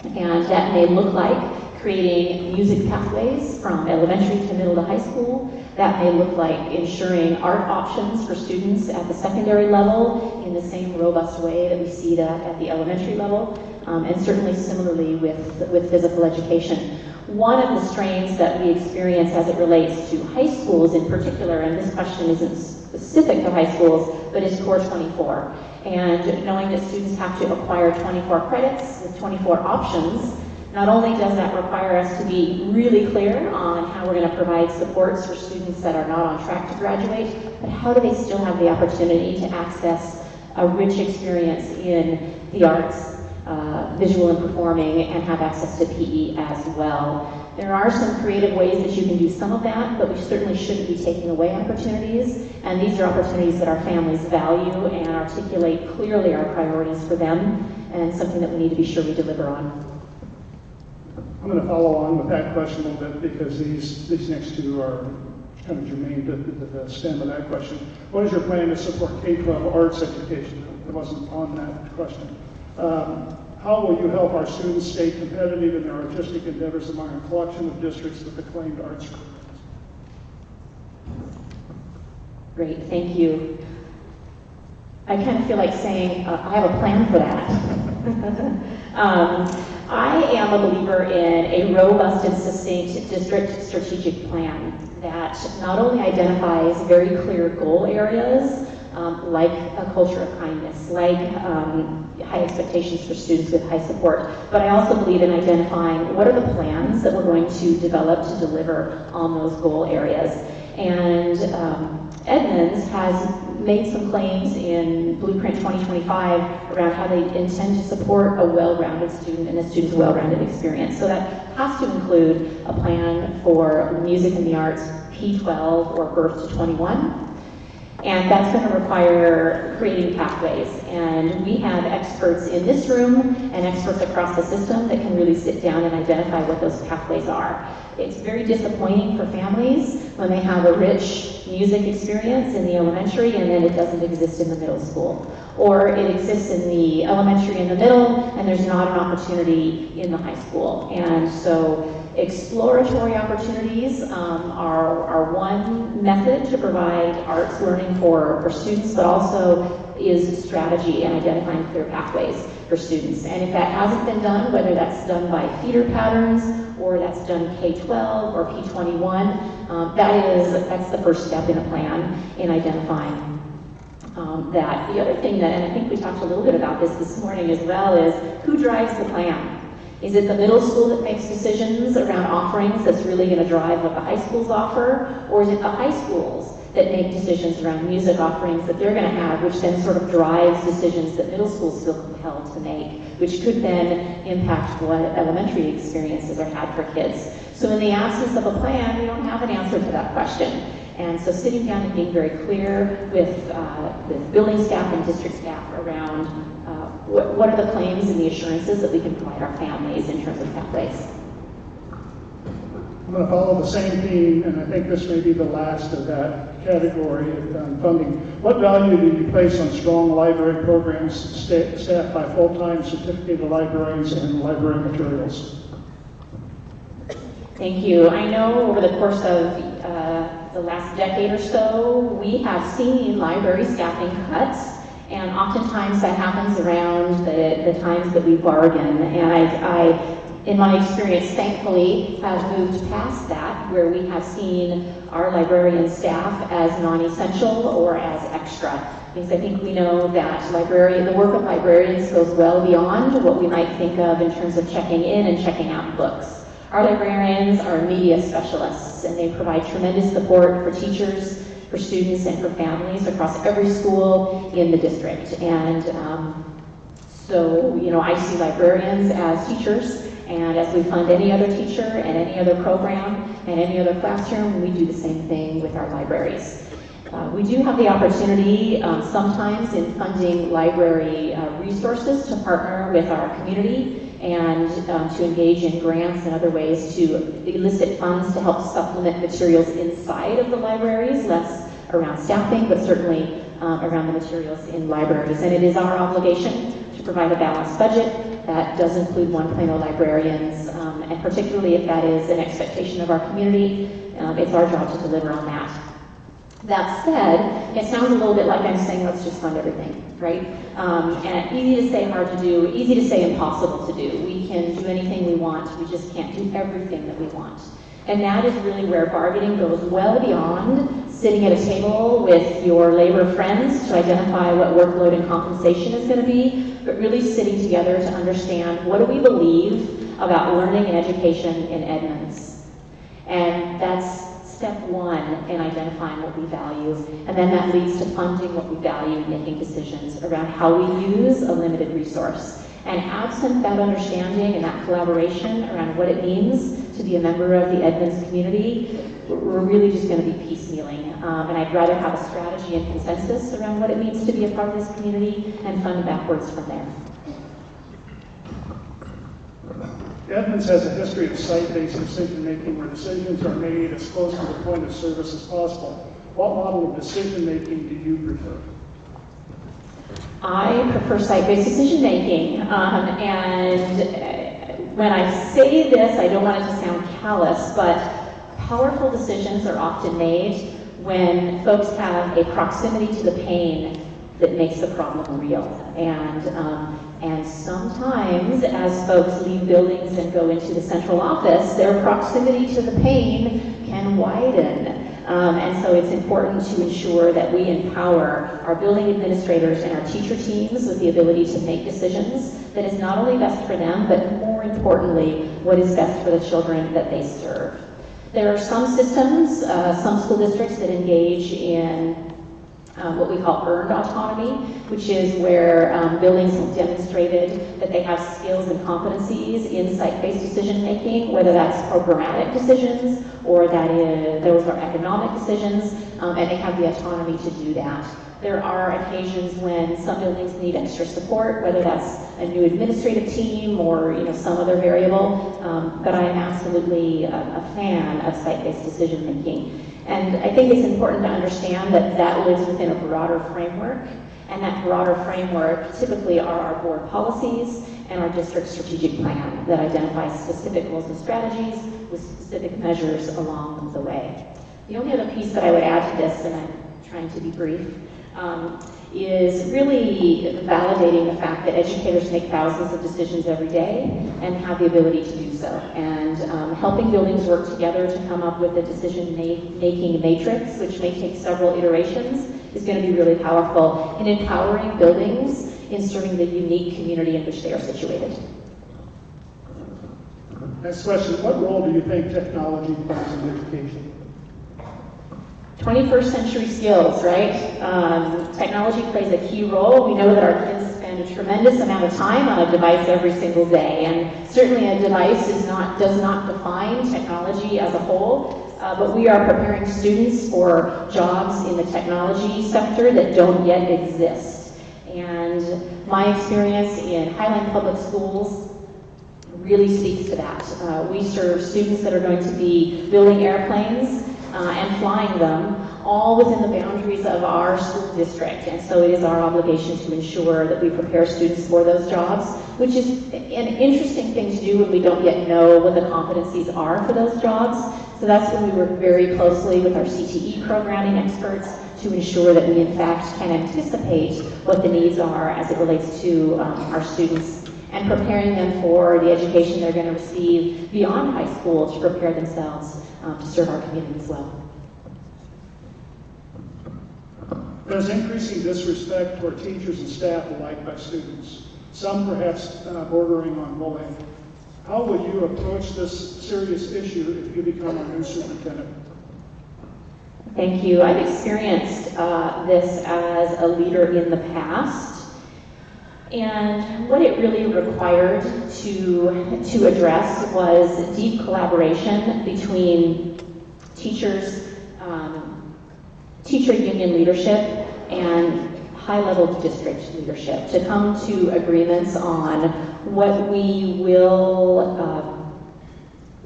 S8: And that may look like creating music pathways from elementary to middle to high school. That may look like ensuring art options for students at the secondary level in the same robust way that we see that at the elementary level, and certainly similarly with physical education. One of the strains that we experience as it relates to high schools in particular, and this question isn't specific to high schools, but is Core 24. And knowing that students have to acquire 24 credits with 24 options, not only does that require us to be really clear on how we're going to provide supports for students that are not on track to graduate, but how do they still have the opportunity to access a rich experience in the arts, visual and performing, and have access to PE as well. There are some creative ways that you can do some of that, but we certainly shouldn't be taking away opportunities, and these are opportunities that our families value and articulate clearly our priorities for them, and something that we need to be sure we deliver on.
S5: I'm going to follow on with that question a little bit because these next two are kind of germane to the stem of that question. What is your plan to support K-12 arts education? It wasn't on that question. How will you help our students stay competitive in their artistic endeavors among a collection of districts with acclaimed arts programs?
S8: Great, thank you. I kind of feel like saying, I have a plan for that. I am a believer in a robust and succinct district strategic plan that not only identifies very clear goal areas, like a culture of kindness, like high expectations for students with high support, but I also believe in identifying what are the plans that we're going to develop to deliver on those goal areas. And Edmonds has made some claims in Blueprint 2025 around how they intend to support a well-rounded student and a student's well-rounded experience. So that has to include a plan for music and the arts P12 or birth to 21. And that's going to require creating pathways. And we have experts in this room and experts across the system that can really sit down and identify what those pathways are. It's very disappointing for families when they have a rich music experience in the elementary and then it doesn't exist in the middle school. Or it exists in the elementary and the middle and there's not an opportunity in the high school. And so exploratory opportunities are one method to provide arts learning for students, but also is strategy and identifying clear pathways for students. And if that hasn't been done, whether that's done by feeder patterns or that's done K-12 or P21, that's the first step in a plan in identifying that. The other thing that, and I think we talked a little bit about this morning as well, is who drives the plan? Is it the middle school that makes decisions around offerings that's really going to drive what the high schools offer? Or is it the high schools that make decisions around music offerings that they're going to have, which then sort of drives decisions that middle schools feel compelled to make, which could then impact what elementary experiences are had for kids? So in the absence of a plan, we don't have an answer to that question. And so sitting down and being very clear with building staff and district staff around what are the claims and the assurances that we can provide our families in terms of pathways.
S5: I'm going to follow the same theme, and I think this may be the last of that category of funding. What value do you place on strong library programs staffed by full-time certificated librarians and library materials?
S8: Thank you. I know over the course of the last decade or so, we have seen library staffing cuts. And oftentimes that happens around the times that we bargain. And I, in my experience, thankfully, have moved past that, where we have seen our librarian staff as non-essential or as extra. Because I think we know that the work of librarians goes well beyond what we might think of in terms of checking in and checking out books. Our librarians are media specialists, and they provide tremendous support for teachers, for students, and for families across every school in the district. And so, I see librarians as teachers, and as we fund any other teacher and any other program and any other classroom, we do the same thing with our libraries. We do have the opportunity sometimes in funding library resources to partner with our community and to engage in grants and other ways to elicit funds to help supplement materials inside of the libraries, less around staffing, but certainly around the materials in libraries. And it is our obligation to provide a balanced budget that does include 1.0 librarians, and particularly if that is an expectation of our community, it's our job to deliver on that. That said, it sounds a little bit like I'm saying, let's just fund everything, right? And easy to say, hard to do, easy to say, impossible to do. We can do anything we want, we just can't do everything that we want. And that is really where bargaining goes well beyond sitting at a table with your labor friends to identify what workload and compensation is going to be, but really sitting together to understand what do we believe about learning and education in Edmonds. And that's step one in identifying what we value, and then that leads to funding what we value and making decisions around how we use a limited resource. And absent that understanding and that collaboration around what it means to be a member of the Edmonds community, we're really just going to be piecemealing. And I'd rather have a strategy and consensus around what it means to be a part of this community and fund backwards from there.
S5: Edmonds has a history of site-based decision-making where decisions are made as close to the point of service as possible. What model of decision-making do you prefer?
S8: I prefer site-based decision-making. And when I say this, I don't want it to sound callous, but powerful decisions are often made when folks have a proximity to the pain that makes the problem real. And sometimes, as folks leave buildings and go into the central office, their proximity to the pain can widen. And so it's important to ensure that we empower our building administrators and our teacher teams with the ability to make decisions that is not only best for them, but more importantly, what is best for the children that they serve. There are some systems, some school districts that engage in what we call earned autonomy, which is where buildings have demonstrated that they have skills and competencies in site-based decision making, whether that's programmatic decisions or those are economic decisions, and they have the autonomy to do that. There are occasions when some buildings need extra support, whether that's a new administrative team or some other variable, but I am absolutely a fan of site-based decision making. And I think it's important to understand that that lives within a broader framework, and that broader framework typically are our board policies and our district strategic plan that identifies specific goals and strategies with specific measures along the way. The only other piece that I would add to this, and I'm trying to be brief, is really validating the fact that educators make thousands of decisions every day and have the ability to do so. And helping buildings work together to come up with a decision-making matrix, which may take several iterations, is going to be really powerful in empowering buildings in serving the unique community in which they are situated.
S5: Next question, what role do you think technology plays in education?
S8: 21st century skills, right? Technology plays a key role. We know that our kids spend a tremendous amount of time on a device every single day, and certainly a device does not define technology as a whole, but we are preparing students for jobs in the technology sector that don't yet exist. And my experience in Highline Public Schools really speaks to that. We serve students that are going to be building airplanes and flying them, all within the boundaries of our school district. And so it is our obligation to ensure that we prepare students for those jobs, which is an interesting thing to do when we don't yet know what the competencies are for those jobs. So that's when we work very closely with our CTE programming experts to ensure that we in fact can anticipate what the needs are as it relates to our students and preparing them for the education they're going to receive beyond high school to prepare themselves to serve our community as well.
S5: There's increasing disrespect toward teachers and staff alike by students, some perhaps bordering on bullying. How will you approach this serious issue if you become our new superintendent?
S8: Thank you. I've experienced this as a leader in the past, and what it really required to address was deep collaboration between teachers, teacher union leadership, and high-level district leadership to come to agreements on what we will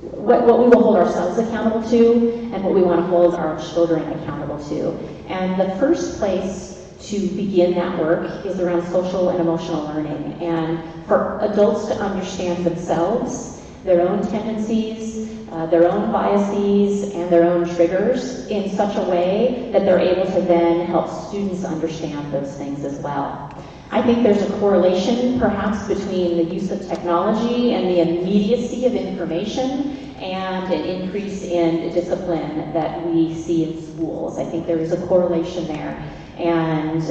S8: hold ourselves accountable to and what we want to hold our children accountable to. And the first place to begin that work is around social and emotional learning, and for adults to understand themselves, their own tendencies, their own biases, and their own triggers in such a way that they're able to then help students understand those things as well. I think there's a correlation perhaps between the use of technology and the immediacy of information and an increase in discipline that we see in schools. I think there is a correlation there. And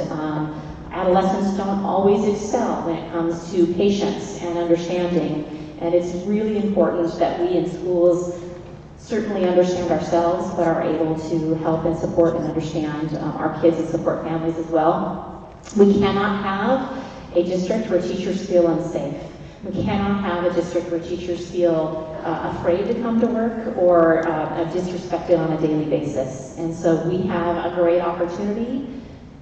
S8: adolescents don't always excel when it comes to patience and understanding. And it's really important that we in schools certainly understand ourselves, but are able to help and support and understand our kids and support families as well. We cannot have a district where teachers feel unsafe. We cannot have a district where teachers feel afraid to come to work or disrespected on a daily basis. And so we have a great opportunity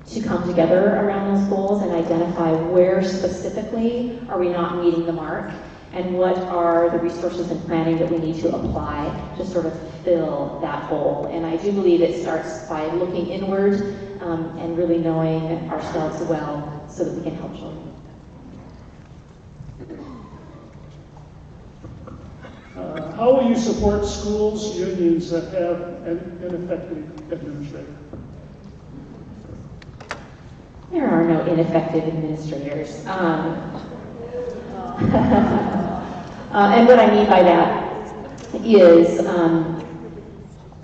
S8: to come together around those goals and identify where specifically are we not meeting the mark and what are the resources and planning that we need to apply to sort of fill that hole. And I do believe it starts by looking inward and really knowing ourselves well so that we can help children.
S5: How will you support schools, unions that have an ineffective administrator?
S8: There are no ineffective administrators. And what I mean by that is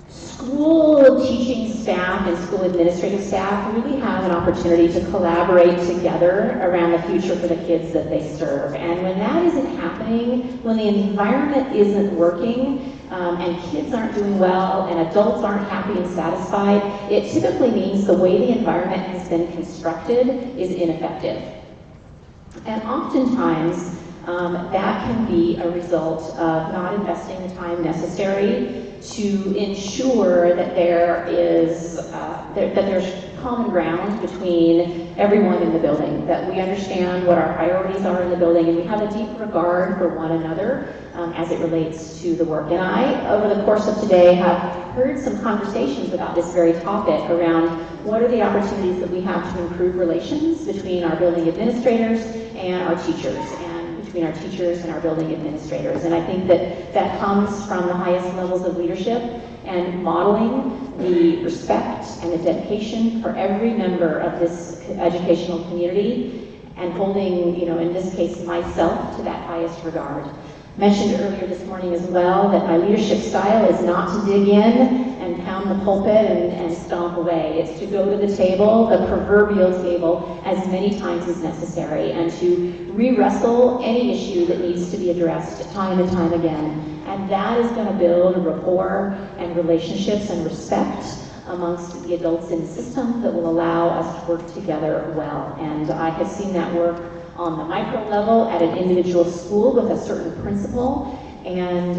S8: school teaching staff and school administrative staff really have an opportunity to collaborate together around the future for the kids that they serve. And when that isn't happening, when the environment isn't working, and kids aren't doing well and adults aren't happy and satisfied, it typically means the way the environment has been constructed is ineffective. And oftentimes, that can be a result of not investing the time necessary to ensure that there's common ground between everyone in the building, that we understand what our priorities are in the building, and we have a deep regard for one another as it relates to the work. And I, over the course of today, have heard some conversations about this very topic around what are the opportunities that we have to improve relations between our building administrators and our teachers, and between our teachers and our building administrators. And I think that that comes from the highest levels of leadership and modeling the respect and the dedication for every member of this educational community, and holding, in this case, myself to that highest regard. Mentioned earlier this morning as well that my leadership style is not to dig in and pound the pulpit and stomp away. It's to go to the table, the proverbial table, as many times as necessary, and to re-wrestle any issue that needs to be addressed time and time again. And that is going to build rapport and relationships and respect amongst the adults in the system that will allow us to work together well. And I have seen that work on the micro level at an individual school with a certain principal and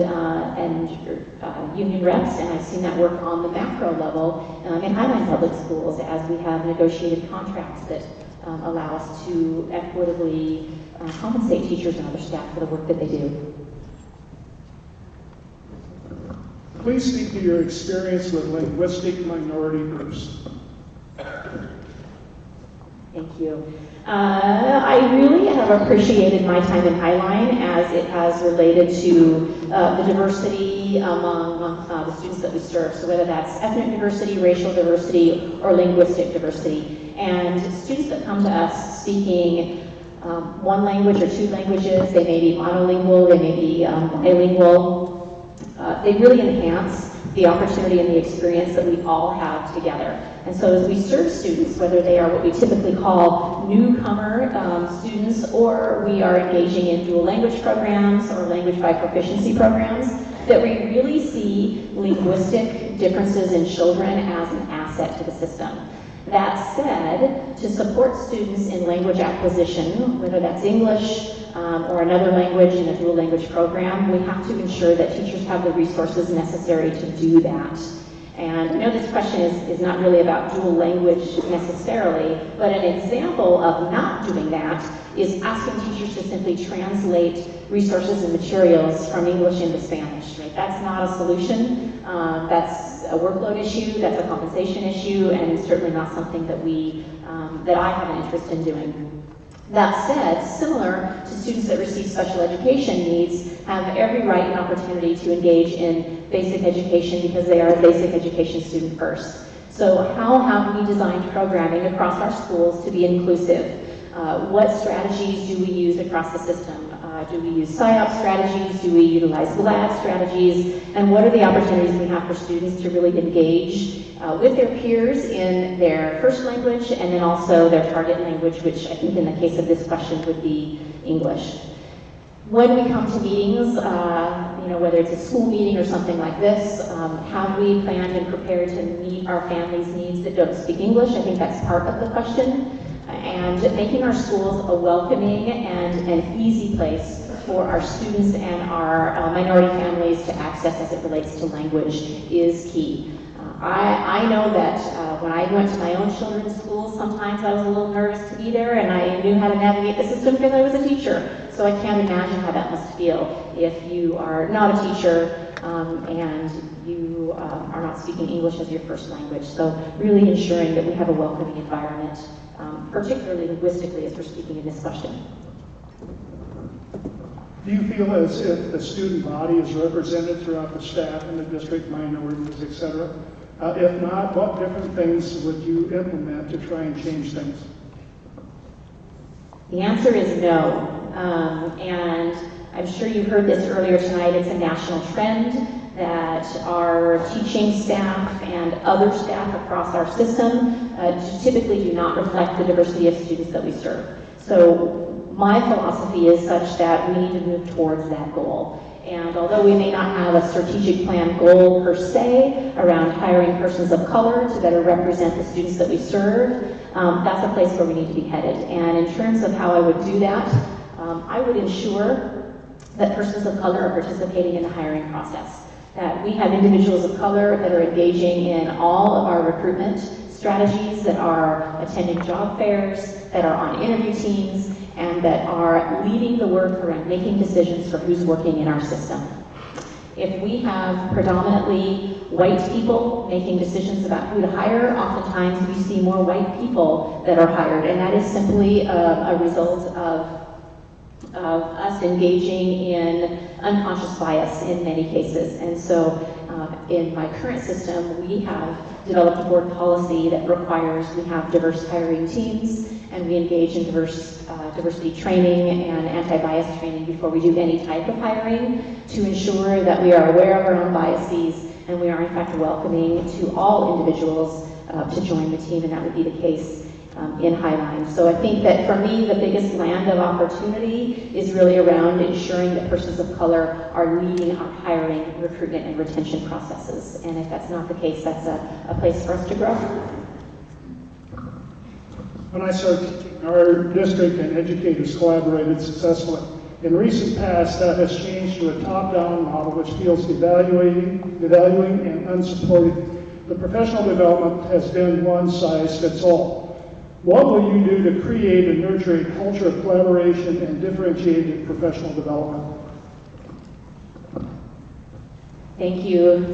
S8: union reps, and I've seen that work on the macro level in Highline Public Schools as we have negotiated contracts that allow us to equitably compensate teachers and other staff for the work that they do.
S5: Please speak to your experience with linguistic minority groups.
S8: Thank you. I really have appreciated my time in Highline as it has related to the diversity among the students that we serve. So whether that's ethnic diversity, racial diversity, or linguistic diversity. And students that come to us speaking one language or two languages, they may be monolingual, they may be bilingual, they really enhance the opportunity and the experience that we all have together. And so as we serve students, whether they are what we typically call newcomer students, or we are engaging in dual language programs or language by proficiency programs, that we really see linguistic differences in children as an asset to the system. That said, to support students in language acquisition, whether that's English or another language in a dual language program, we have to ensure that teachers have the resources necessary to do that. And I know this question is not really about dual language necessarily, but an example of not doing that is asking teachers to simply translate resources and materials from English into Spanish. Right? That's not a solution. That's a workload issue, that's a compensation issue, and certainly not something that that I have an interest in doing. That said, similar to students that receive special education needs, have every right and opportunity to engage in basic education because they are a basic education student first. So how have we designed programming across our schools to be inclusive? What strategies do we use across the system? Do we use PSYOP strategies? Do we utilize GLAD strategies? And what are the opportunities we have for students to really engage with their peers in their first language and then also their target language, which I think in the case of this question would be English. When we come to meetings, whether it's a school meeting or something like this, have we planned and prepared to meet our families' needs that don't speak English? I think that's part of the question. And making our schools a welcoming and an easy place for our students and our minority families to access as it relates to language is key. I know that when I went to my own children's schools, sometimes I was a little nervous to be there, and I knew how to navigate the system because I was a teacher. So I can't imagine how that must feel if you are not a teacher and you are not speaking English as your first language. So really ensuring that we have a welcoming environment, particularly linguistically as we're speaking in this question.
S5: Do you feel as if the student body is represented throughout the staff in the district, minorities, etc.? If not, what different things would you implement to try and change things?
S8: The answer is no. And I'm sure you heard this earlier tonight. It's a national trend that our teaching staff and other staff across our system typically do not reflect the diversity of students that we serve. So my philosophy is such that we need to move towards that goal. And although we may not have a strategic plan goal per se around hiring persons of color to better represent the students that we serve, that's a place where we need to be headed. And in terms of how I would do that, I would ensure that persons of color are participating in the hiring process, that we have individuals of color that are engaging in all of our recruitment strategies, that are attending job fairs, that are on interview teams, and that are leading the work around making decisions for who's working in our system. If we have predominantly white people making decisions about who to hire, oftentimes we see more white people that are hired, and that is simply a result of us engaging in unconscious bias in many cases. And so in my current system, we have developed a board policy that requires we have diverse hiring teams, and we engage in diversity training and anti-bias training before we do any type of hiring to ensure that we are aware of our own biases and we are in fact welcoming to all individuals to join the team, and that would be the case in Highline. So I think that for me, the biggest land of opportunity is really around ensuring that persons of color are leading our hiring, recruitment, and retention processes. And if that's not the case, that's a place for us to grow.
S5: When I started teaching, our district and educators collaborated successfully. In recent past, that has changed to a top-down model which feels evaluating and unsupported. The professional development has been one size fits all. What will you do to create and nurture a culture of collaboration and differentiated professional development?
S8: Thank you.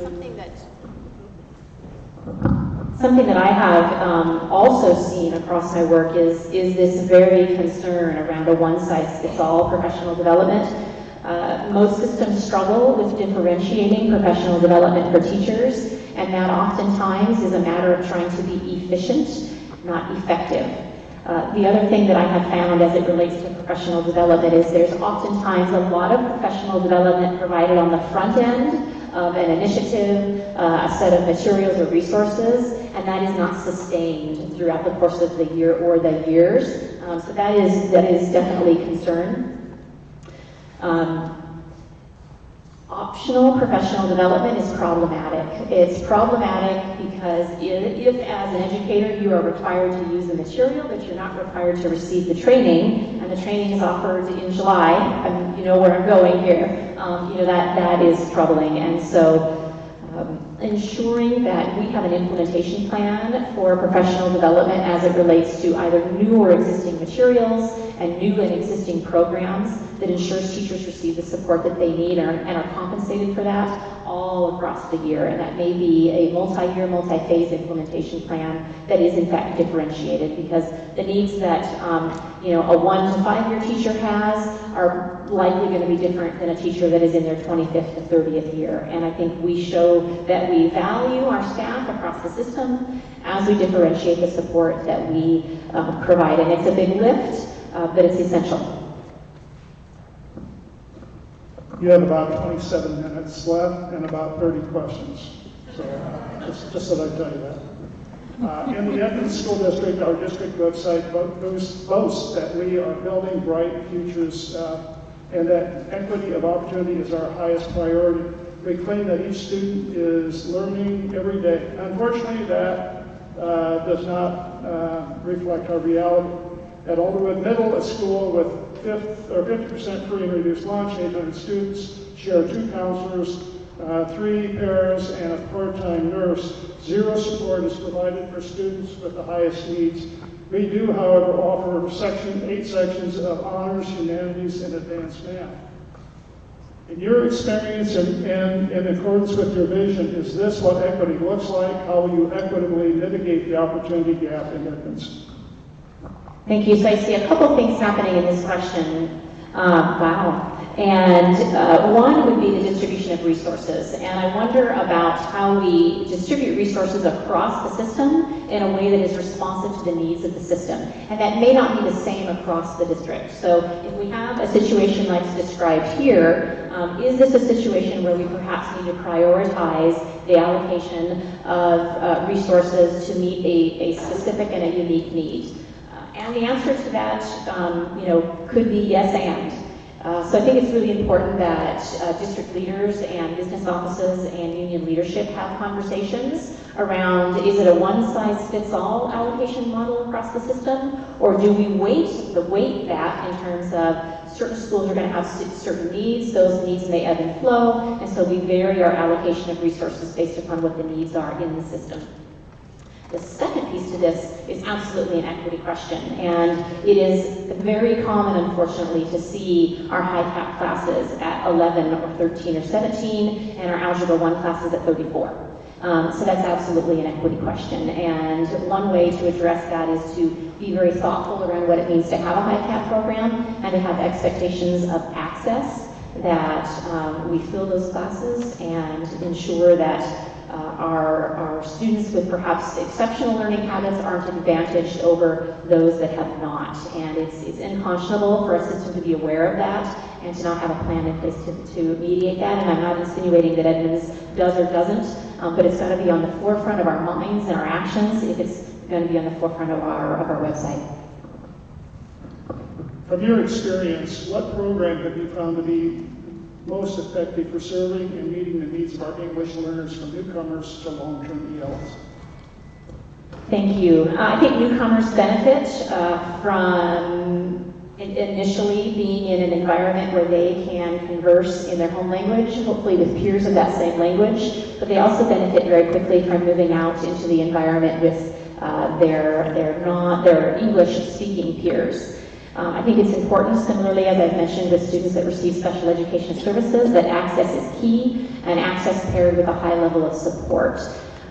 S8: Something that I have also seen across my work is this very concern around a one-size-fits-all professional development. Most systems struggle with differentiating professional development for teachers, and that oftentimes is a matter of trying to be efficient, not effective. The other thing that I have found as it relates to professional development is there's oftentimes a lot of professional development provided on the front end of an initiative, a set of materials or resources, and that is not sustained throughout the course of the year or the years. So that is definitely a concern. Optional professional development is problematic. It's problematic because if as an educator you are required to use the material, but you're not required to receive the training, and the training is offered in July, and you know where I'm going here, that is troubling. And so ensuring that we have an implementation plan for professional development as it relates to either new or existing materials and new and existing programs that ensures teachers receive the support that they need and are compensated for that all across the year. And that may be a multi-year, multi-phase implementation plan that is in fact differentiated, because the needs that a 1 to 5 year teacher has are likely going to be different than a teacher that is in their 25th to 30th year. And I think we show that we value our staff across the system as we differentiate the support that we provide. And it's a big lift, but it's essential.
S5: You have about 27 minutes left and about 30 questions. So just thought I'd tell you that. In the Edmonds School District, our district website boasts that we are building bright futures and that equity of opportunity is our highest priority. We claim that each student is learning every day. Unfortunately, that does not reflect our reality. At Alderwood Middle, a school with 50% free and reduced lunch, 800 students, share 2 counselors, 3 paras, and a part-time nurse. 0 support is provided for students with the highest needs. We do, however, offer 8 sections of honors, humanities, and advanced math. In your experience and in accordance with your vision, is this what equity looks like? How will you equitably mitigate the opportunity gap in Edmonds?
S8: Thank you. So I see a couple things happening in this question. Wow. And one would be the distribution of resources. And I wonder about how we distribute resources across the system in a way that is responsive to the needs of the system. And that may not be the same across the district. So if we have a situation like described here, is this a situation where we perhaps need to prioritize the allocation of resources to meet a specific and a unique need? And the answer to that, could be yes and. So I think it's really important that district leaders and business offices and union leadership have conversations around, is it a one-size-fits-all allocation model across the system, or do we weight that in terms of certain schools are going to have certain needs, those needs may ebb and flow, and so we vary our allocation of resources based upon what the needs are in the system. The second piece to this is absolutely an equity question, and it is very common, unfortunately, to see our high cap classes at 11 or 13 or 17 and our Algebra 1 classes at 34. So that's absolutely an equity question, and one way to address that is to be very thoughtful around what it means to have a high cap program and to have expectations of access, that we fill those classes and ensure that our students with perhaps exceptional learning habits aren't advantaged over those that have not. And it's unconscionable for a system to be aware of that and to not have a plan in place to mediate that. And I'm not insinuating that Edmonds does or doesn't, but it's got to be on the forefront of our minds and our actions if it's going to be on the forefront of our website.
S5: From your experience, what program have you found to be most effective for serving and meeting the needs of our English learners, from newcomers to long-term ELs?
S8: Thank you. I think newcomers benefit from initially being in an environment where they can converse in their home language, hopefully with peers of that same language, but they also benefit very quickly from moving out into the environment with their English-speaking peers. I think it's important, similarly, as I've mentioned with students that receive special education services, that access is key, and access paired with a high level of support.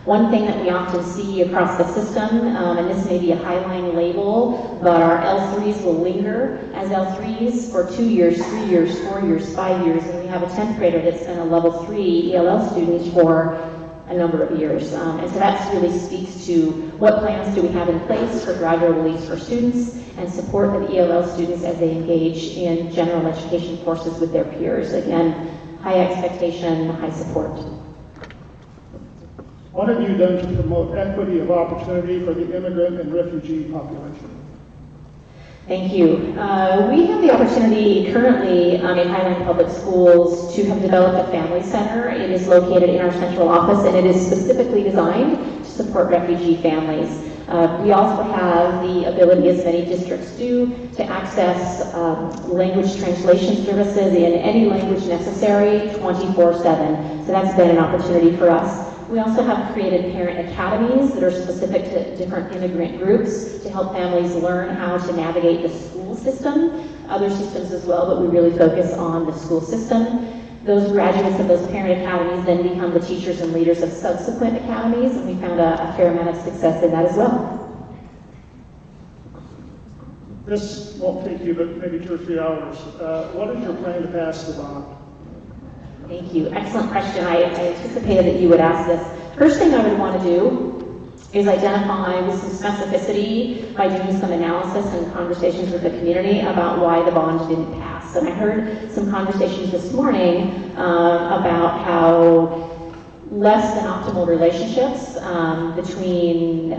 S8: One thing that we often see across the system, and this may be a highline label, but our L3s will linger as L3s for 2 years, 3 years, 4 years, 5 years, and we have a 10th grader that's been a level 3 ELL student for a number of years. And so that really speaks to what plans do we have in place for gradual release for students and support of ELL students as they engage in general education courses with their peers. Again, high expectation, high support.
S5: What have you done to promote equity of opportunity for the immigrant and refugee population?
S8: Thank you. We have the opportunity currently in Highland Public Schools to have developed a family center. It is located in our central office, and it is specifically designed to support refugee families. We also have the ability, as many districts do, to access language translation services in any language necessary 24/7. So that's been an opportunity for us. We also have created parent academies that are specific to different immigrant groups to help families learn how to navigate the school system, other systems as well, but we really focus on the school system. Those graduates of those parent academies then become the teachers and leaders of subsequent academies, and we found a fair amount of success in that as well.
S5: This won't take you but maybe 2 or 3 hours. What is your plan to pass the bond?
S8: Thank you. Excellent question. I anticipated that you would ask this. First thing I would want to do is identify with some specificity by doing some analysis and conversations with the community about why the bond didn't pass. And I heard some conversations this morning about how less than optimal relationships between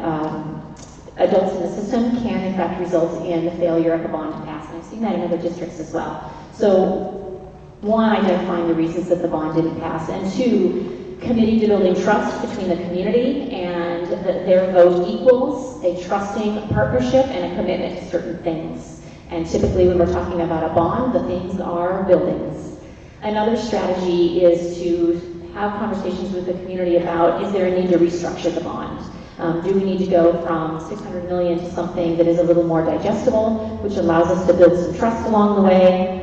S8: adults in the system can in fact result in the failure of the bond to pass. And I've seen that in other districts as well. So one, identifying the reasons that the bond didn't pass, and two, committing to building trust between the community and that their vote equals a trusting partnership and a commitment to certain things. And typically when we're talking about a bond, the things are buildings. Another strategy is to have conversations with the community about, is there a need to restructure the bond? Do we need to go from $600 million to something that is a little more digestible, which allows us to build some trust along the way?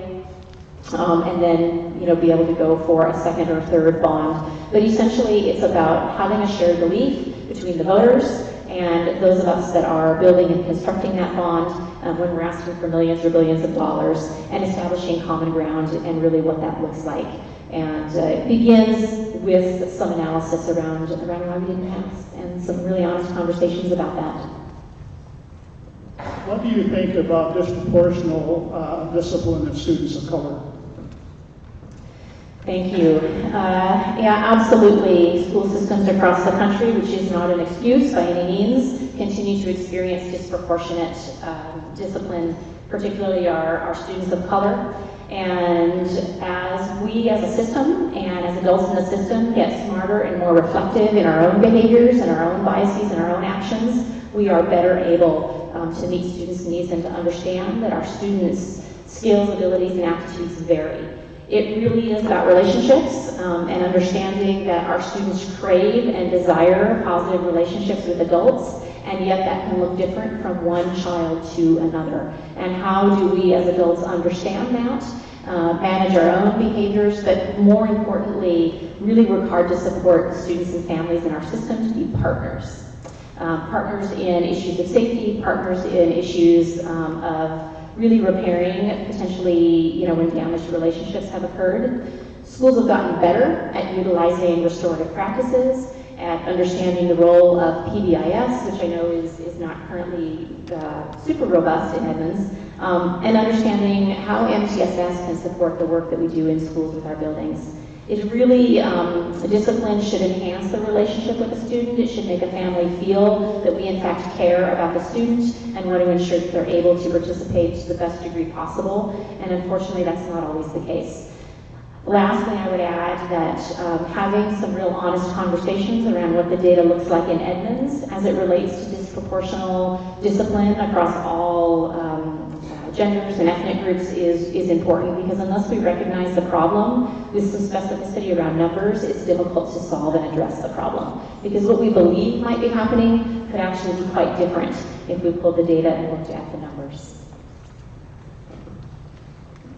S8: And then, be able to go for a second or third bond. But essentially, it's about having a shared belief between the voters and those of us that are building and constructing that bond, when we're asking for millions or billions of dollars, and establishing common ground and really what that looks like. And it begins with some analysis around why we didn't pass, and some really honest conversations about that.
S5: What do you think about disproportional discipline of students of color?
S8: Thank you. Yeah, absolutely. School systems across the country, which is not an excuse by any means, continue to experience disproportionate discipline, particularly our students of color. And as we as a system and as adults in the system get smarter and more reflective in our own behaviors and our own biases and our own actions, we are better able to meet students' needs and to understand that our students' skills, abilities, and aptitudes vary. It really is about relationships and understanding that our students crave and desire positive relationships with adults, and yet that can look different from one child to another. And how do we as adults understand that, manage our own behaviors, but more importantly, really work hard to support students and families in our system to be partners. Partners in issues of safety, partners in issues of really repairing potentially, when damaged relationships have occurred. Schools have gotten better at utilizing restorative practices, at understanding the role of PBIS, which I know is not currently super robust in Edmonds, and understanding how MTSS can support the work that we do in schools with our buildings. It really, discipline should enhance the relationship with the student. It should make a family feel that we in fact care about the student and want to ensure that they're able to participate to the best degree possible. And unfortunately, that's not always the case. Lastly, I would add that having some real honest conversations around what the data looks like in Edmonds as it relates to disproportional discipline across all genders and ethnic groups is important, because unless we recognize the problem with some specificity around numbers, it's difficult to solve and address the problem. Because what we believe might be happening could actually be quite different if we pulled the data and looked at the numbers.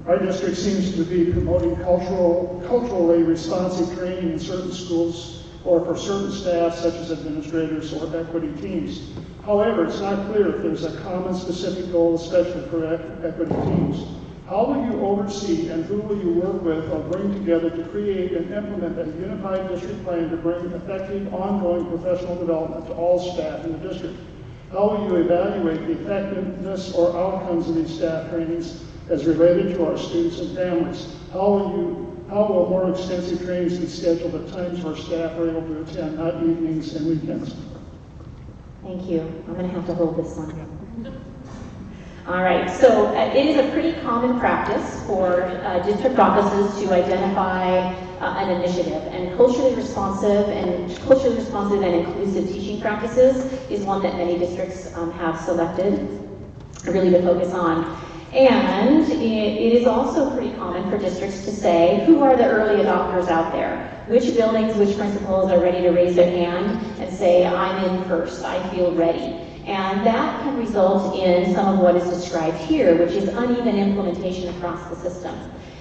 S5: Our district seems to be promoting culturally responsive training in certain schools or for certain staff, such as administrators or equity teams. However, it's not clear if there's a common specific goal, especially for equity teams. How will you oversee and who will you work with or bring together to create and implement a unified district plan to bring effective, ongoing professional development to all staff in the district? How will you evaluate the effectiveness or outcomes of these staff trainings as related to our students and families? How will more extensive trainings be scheduled at times where staff are able to attend, not evenings and weekends?
S8: Thank you. I'm going to have to hold this one. All right, so it is a pretty common practice for district offices to identify an initiative, and culturally responsive and inclusive teaching practices is one that many districts have selected really to focus on. And it is also pretty common for districts to say, who are the early adopters out there? Which buildings, which principals are ready to raise their hand and say, I'm in first, I feel ready. And that can result in some of what is described here, which is uneven implementation across the system.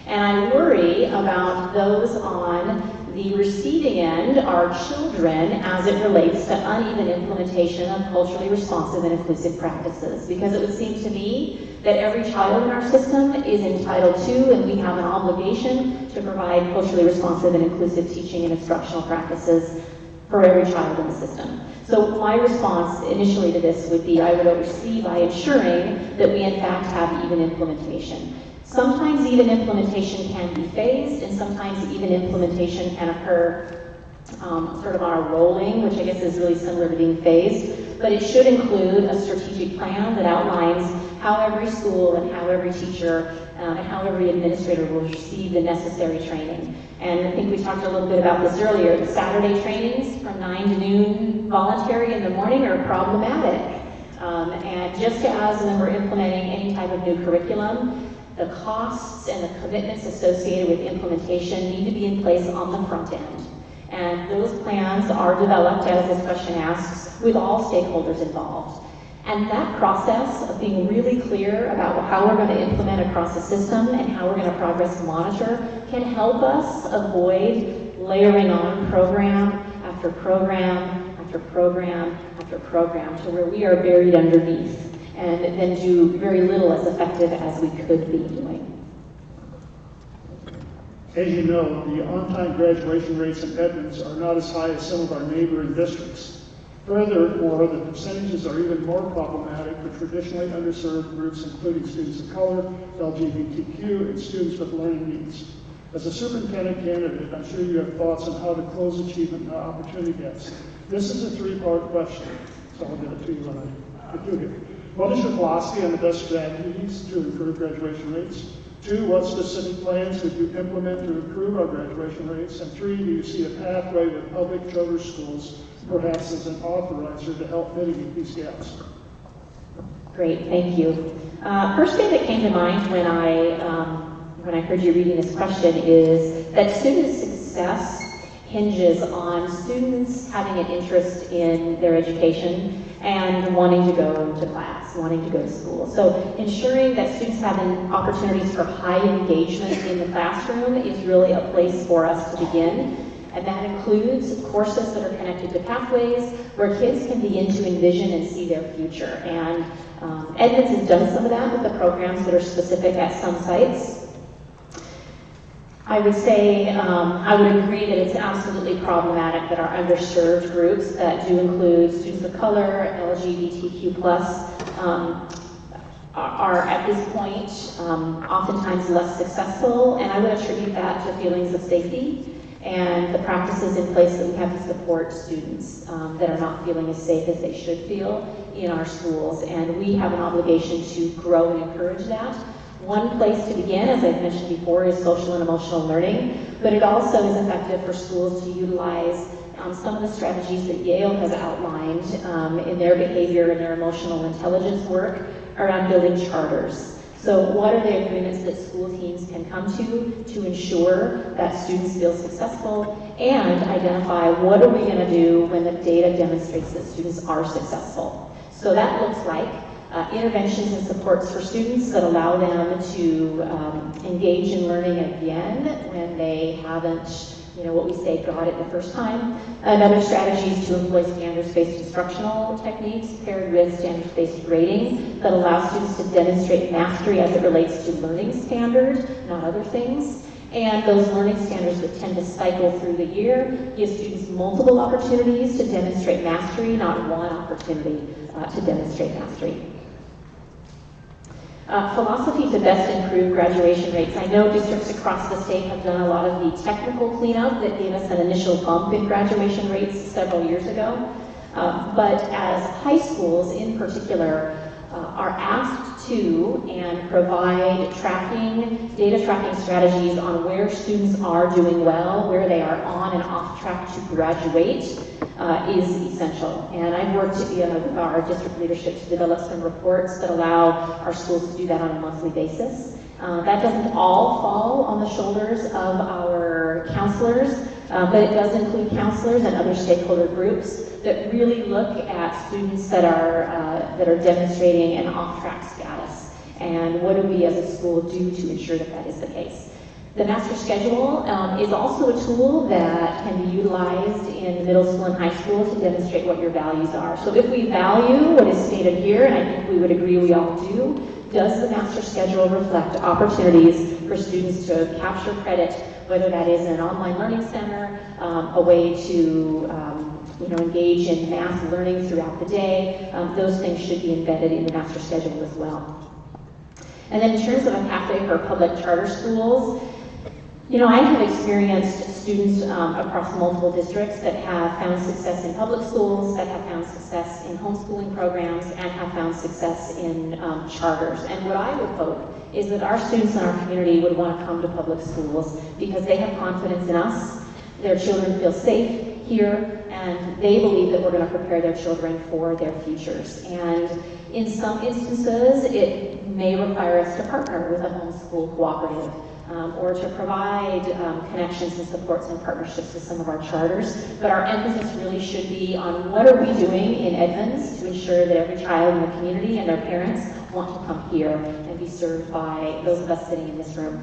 S8: And I worry about those on the receiving end, our children, as it relates to uneven implementation of culturally responsive and inclusive practices. Because it would seem to me that every child in our system is entitled to, and we have an obligation to provide culturally responsive and inclusive teaching and instructional practices for every child in the system. So my response initially to this would be I would oversee by ensuring that we in fact have even implementation. Sometimes even implementation can be phased, and sometimes even implementation can occur sort of on a rolling, which I guess is really similar to being phased. But it should include a strategic plan that outlines how every school and how every teacher and how every administrator will receive the necessary training. And I think we talked a little bit about this earlier. The Saturday trainings from 9 to noon voluntary in the morning are problematic. And just as when we're implementing any type of new curriculum, the costs and the commitments associated with implementation need to be in place on the front end. And those plans are developed, as this question asks, with all stakeholders involved. And that process of being really clear about how we're going to implement across the system and how we're going to progress monitor can help us avoid layering on program after program after program after program to where we are buried underneath. and then do very little as effective as we could be doing.
S5: As you know, the on-time graduation rates in Edmonds are not as high as some of our neighboring districts. Furthermore, the percentages are even more problematic for traditionally underserved groups, including students of color, LGBTQ, and students with learning needs. As a superintendent candidate, I'm sure you have thoughts on how to close achievement and opportunity gaps. This is a three-part question, so I'll get it to you when I get through here. What is your philosophy on the best strategies to improve graduation rates? 2, what specific plans would you implement to improve our graduation rates? And 3, do you see a pathway with public charter schools, perhaps as an authorizer to help mitigate these gaps?
S8: Great, thank you. First thing that came to mind when I heard you reading this question is that student success hinges on students having an interest in their education and wanting to go to class, wanting to go to school. So ensuring that students have opportunities for high engagement in the classroom is really a place for us to begin. And that includes courses that are connected to pathways where kids can begin to envision and see their future. And Edmonds has done some of that with the programs that are specific at some sites. I would say, I would agree that it's absolutely problematic that our underserved groups that do include students of color, LGBTQ+, are at this point oftentimes less successful, and I would attribute that to feelings of safety and the practices in place that we have to support students that are not feeling as safe as they should feel in our schools, and we have an obligation to grow and encourage that. One place to begin, as I've mentioned before, is social and emotional learning, but it also is effective for schools to utilize some of the strategies that Yale has outlined in their behavior and their emotional intelligence work around building charters. So what are the agreements that school teams can come to ensure that students feel successful, and identify what are we going to do when the data demonstrates that students are successful. So that looks like interventions and supports for students that allow them to engage in learning again when they haven't, what we say, got it the first time. Another strategy is to employ standards-based instructional techniques paired with standards-based grading that allow students to demonstrate mastery as it relates to learning standards, not other things. And those learning standards that tend to cycle through the year give students multiple opportunities to demonstrate mastery, not one opportunity to demonstrate mastery. Philosophy to best improve graduation rates. I know districts across the state have done a lot of the technical cleanup that gave us an initial bump in graduation rates several years ago. But as high schools in particular are asked to and provide data tracking strategies on where students are doing well, where they are on and off track to graduate, is essential. And I've worked with our district leadership to develop some reports that allow our schools to do that on a monthly basis. That doesn't all fall on the shoulders of our counselors, but it does include counselors and other stakeholder groups that really look at students that are demonstrating an off-track status, and what do we as a school do to ensure that that is the case. The master schedule is also a tool that can be utilized in middle school and high school to demonstrate what your values are. So if we value what is stated here, and I think we would agree we all do, does the master schedule reflect opportunities for students to capture credit, whether that is in an online learning center, a way to engage in math learning throughout the day? Those things should be embedded in the master schedule as well. And then in terms of a pathway for public charter schools, I have experienced students across multiple districts that have found success in public schools, that have found success in homeschooling programs, and have found success in charters. And what I would hope is that our students in our community would want to come to public schools because they have confidence in us, their children feel safe here, and they believe that we're going to prepare their children for their futures. And in some instances, it may require us to partner with a homeschool cooperative, or to provide connections and supports and partnerships with some of our charters. But our emphasis really should be on what are we doing in Edmonds to ensure that every child in the community and their parents want to come here and be served by those of us sitting in this room.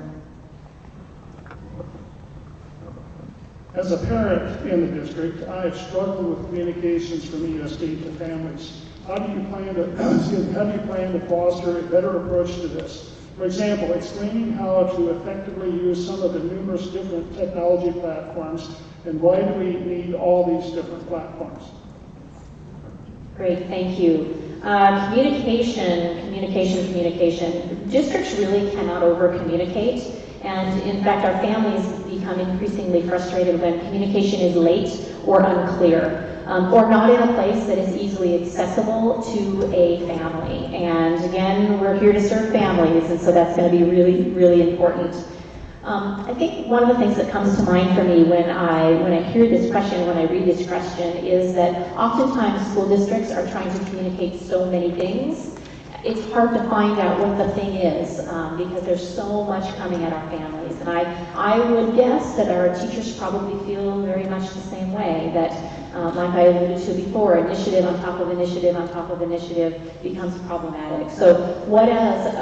S5: As a parent in the district, I have struggled with communications from ESD to families. How do you plan to foster a better approach to this? For example, explaining how to effectively use some of the numerous different technology platforms, and why do we need all these different platforms?
S8: Great, thank you. Communication. Districts really cannot over-communicate, and in fact our families become increasingly frustrated when communication is late or unclear, or not in a place that is easily accessible to a family. And again, we're here to serve families, and so that's going to be really, really important. I think one of the things that comes to mind for me when I hear this question, when I read this question, is that oftentimes school districts are trying to communicate so many things. It's hard to find out what the thing is because there's so much coming at our families. And I would guess that our teachers probably feel very much the same way, that like I alluded to before, initiative on top of initiative on top of initiative becomes problematic. So what as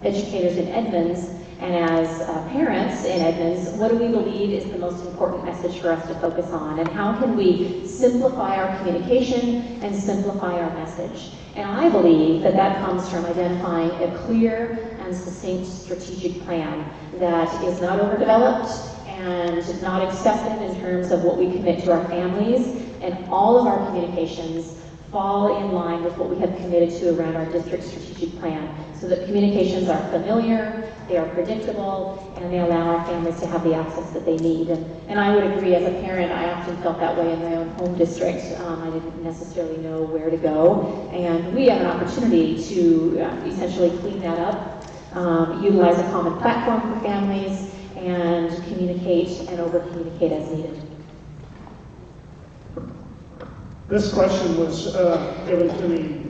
S8: educators in Edmonds and as parents in Edmonds, what do we believe is the most important message for us to focus on? And how can we simplify our communication and simplify our message? And I believe that that comes from identifying a clear and succinct strategic plan that is not overdeveloped and not excessive in terms of what we commit to our families, and all of our communications fall in line with what we have committed to around our district strategic plan, so that communications are familiar, they are predictable, and they allow our families to have the access that they need. And I would agree, as a parent, I often felt that way in my own home district. I didn't necessarily know where to go, and we have an opportunity to essentially clean that up, utilize a common platform for families, and communicate and over-communicate as needed.
S5: This question was given to me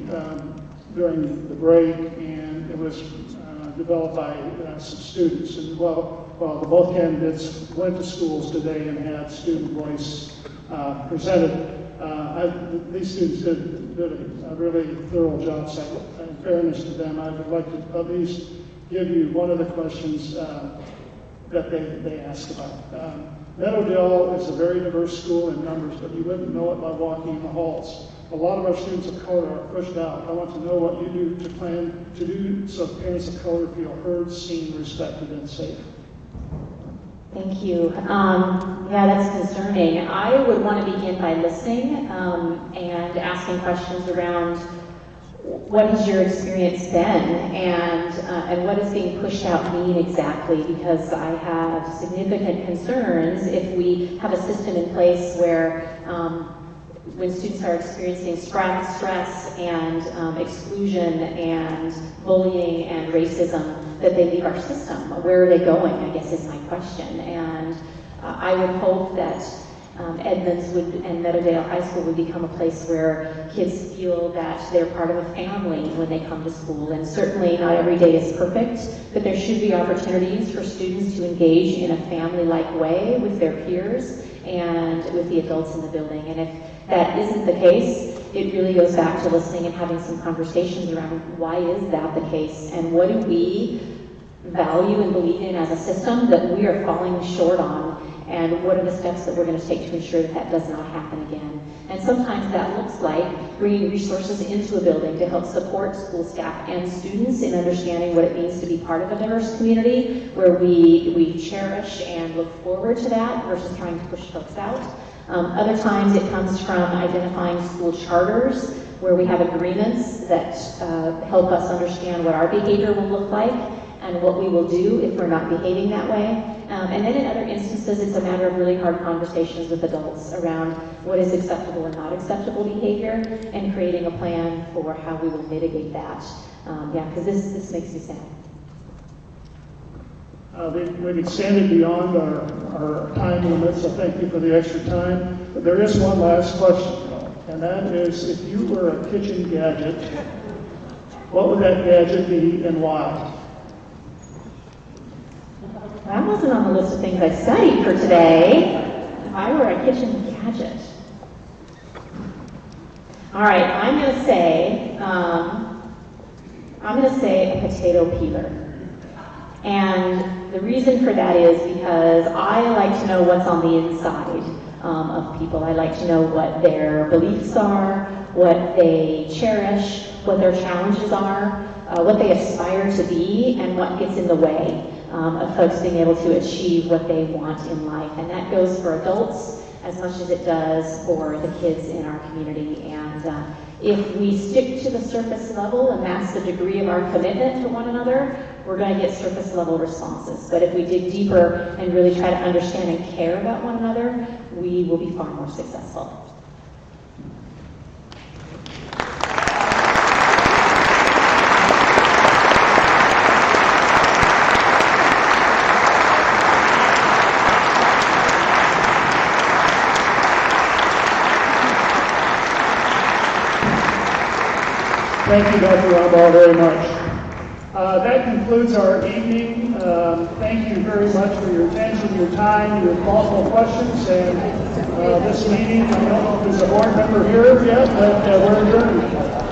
S5: during the break, and it was developed by some students. And well, both candidates went to schools today and had student voice presented. These students did a really thorough job, so in fairness to them, I would like to at least give you one of the questions that they asked about. Meadowdale is a very diverse school in numbers, but you wouldn't know it by walking in the halls. A lot of our students of color are pushed out. I want to know what you do to plan to do so parents of color feel heard, seen, respected, and safe.
S8: Thank you. Yeah, that's concerning. I would want to begin by listening and asking questions around what has your experience been, and what does being pushed out mean exactly? Because I have significant concerns if we have a system in place where when students are experiencing stress and exclusion and bullying and racism, that they leave our system. Where are they going, I guess is my question. And I would hope that Edmonds and Meadowdale High School would become a place where kids feel that they're part of a family when they come to school. And certainly not every day is perfect, but there should be opportunities for students to engage in a family-like way with their peers and with the adults in the building. And if that isn't the case, it really goes back to listening and having some conversations around why is that the case, and what do we value and believe in as a system that we are falling short on, and what are the steps that we're going to take to ensure that that does not happen again. And sometimes that looks like bringing resources into a building to help support school staff and students in understanding what it means to be part of a diverse community, where we cherish and look forward to that versus trying to push folks out. Other times it comes from identifying school charters where we have agreements that help us understand what our behavior will look like and what we will do if we're not behaving that way. And then in other instances, it's a matter of really hard conversations with adults around what is acceptable and not acceptable behavior, and creating a plan for how we will mitigate that. Yeah, because this makes me sad.
S5: We've extended beyond our time limit, so thank you for the extra time. But there is one last question, and that is, if you were a kitchen gadget, what would that gadget be and why?
S8: That wasn't on the list of things I studied for today. If I were a kitchen gadget. All right, I'm going to say a potato peeler. And the reason for that is because I like to know what's on the inside of people. I like to know what their beliefs are, what they cherish, what their challenges are, what they aspire to be, and what gets in the way of folks being able to achieve what they want in life. And that goes for adults as much as it does for the kids in our community. And if we stick to the surface level, and that's the degree of our commitment to one another, we're going to get surface level responses. But if we dig deeper and really try to understand and care about one another, we will be far more successful.
S5: Thank you, Dr. Rumbaugh, very much. That concludes our evening. Thank you very much for your attention, your time, your thoughtful questions, and this meeting. I don't know if there's a board member here yet, but we're adjourned.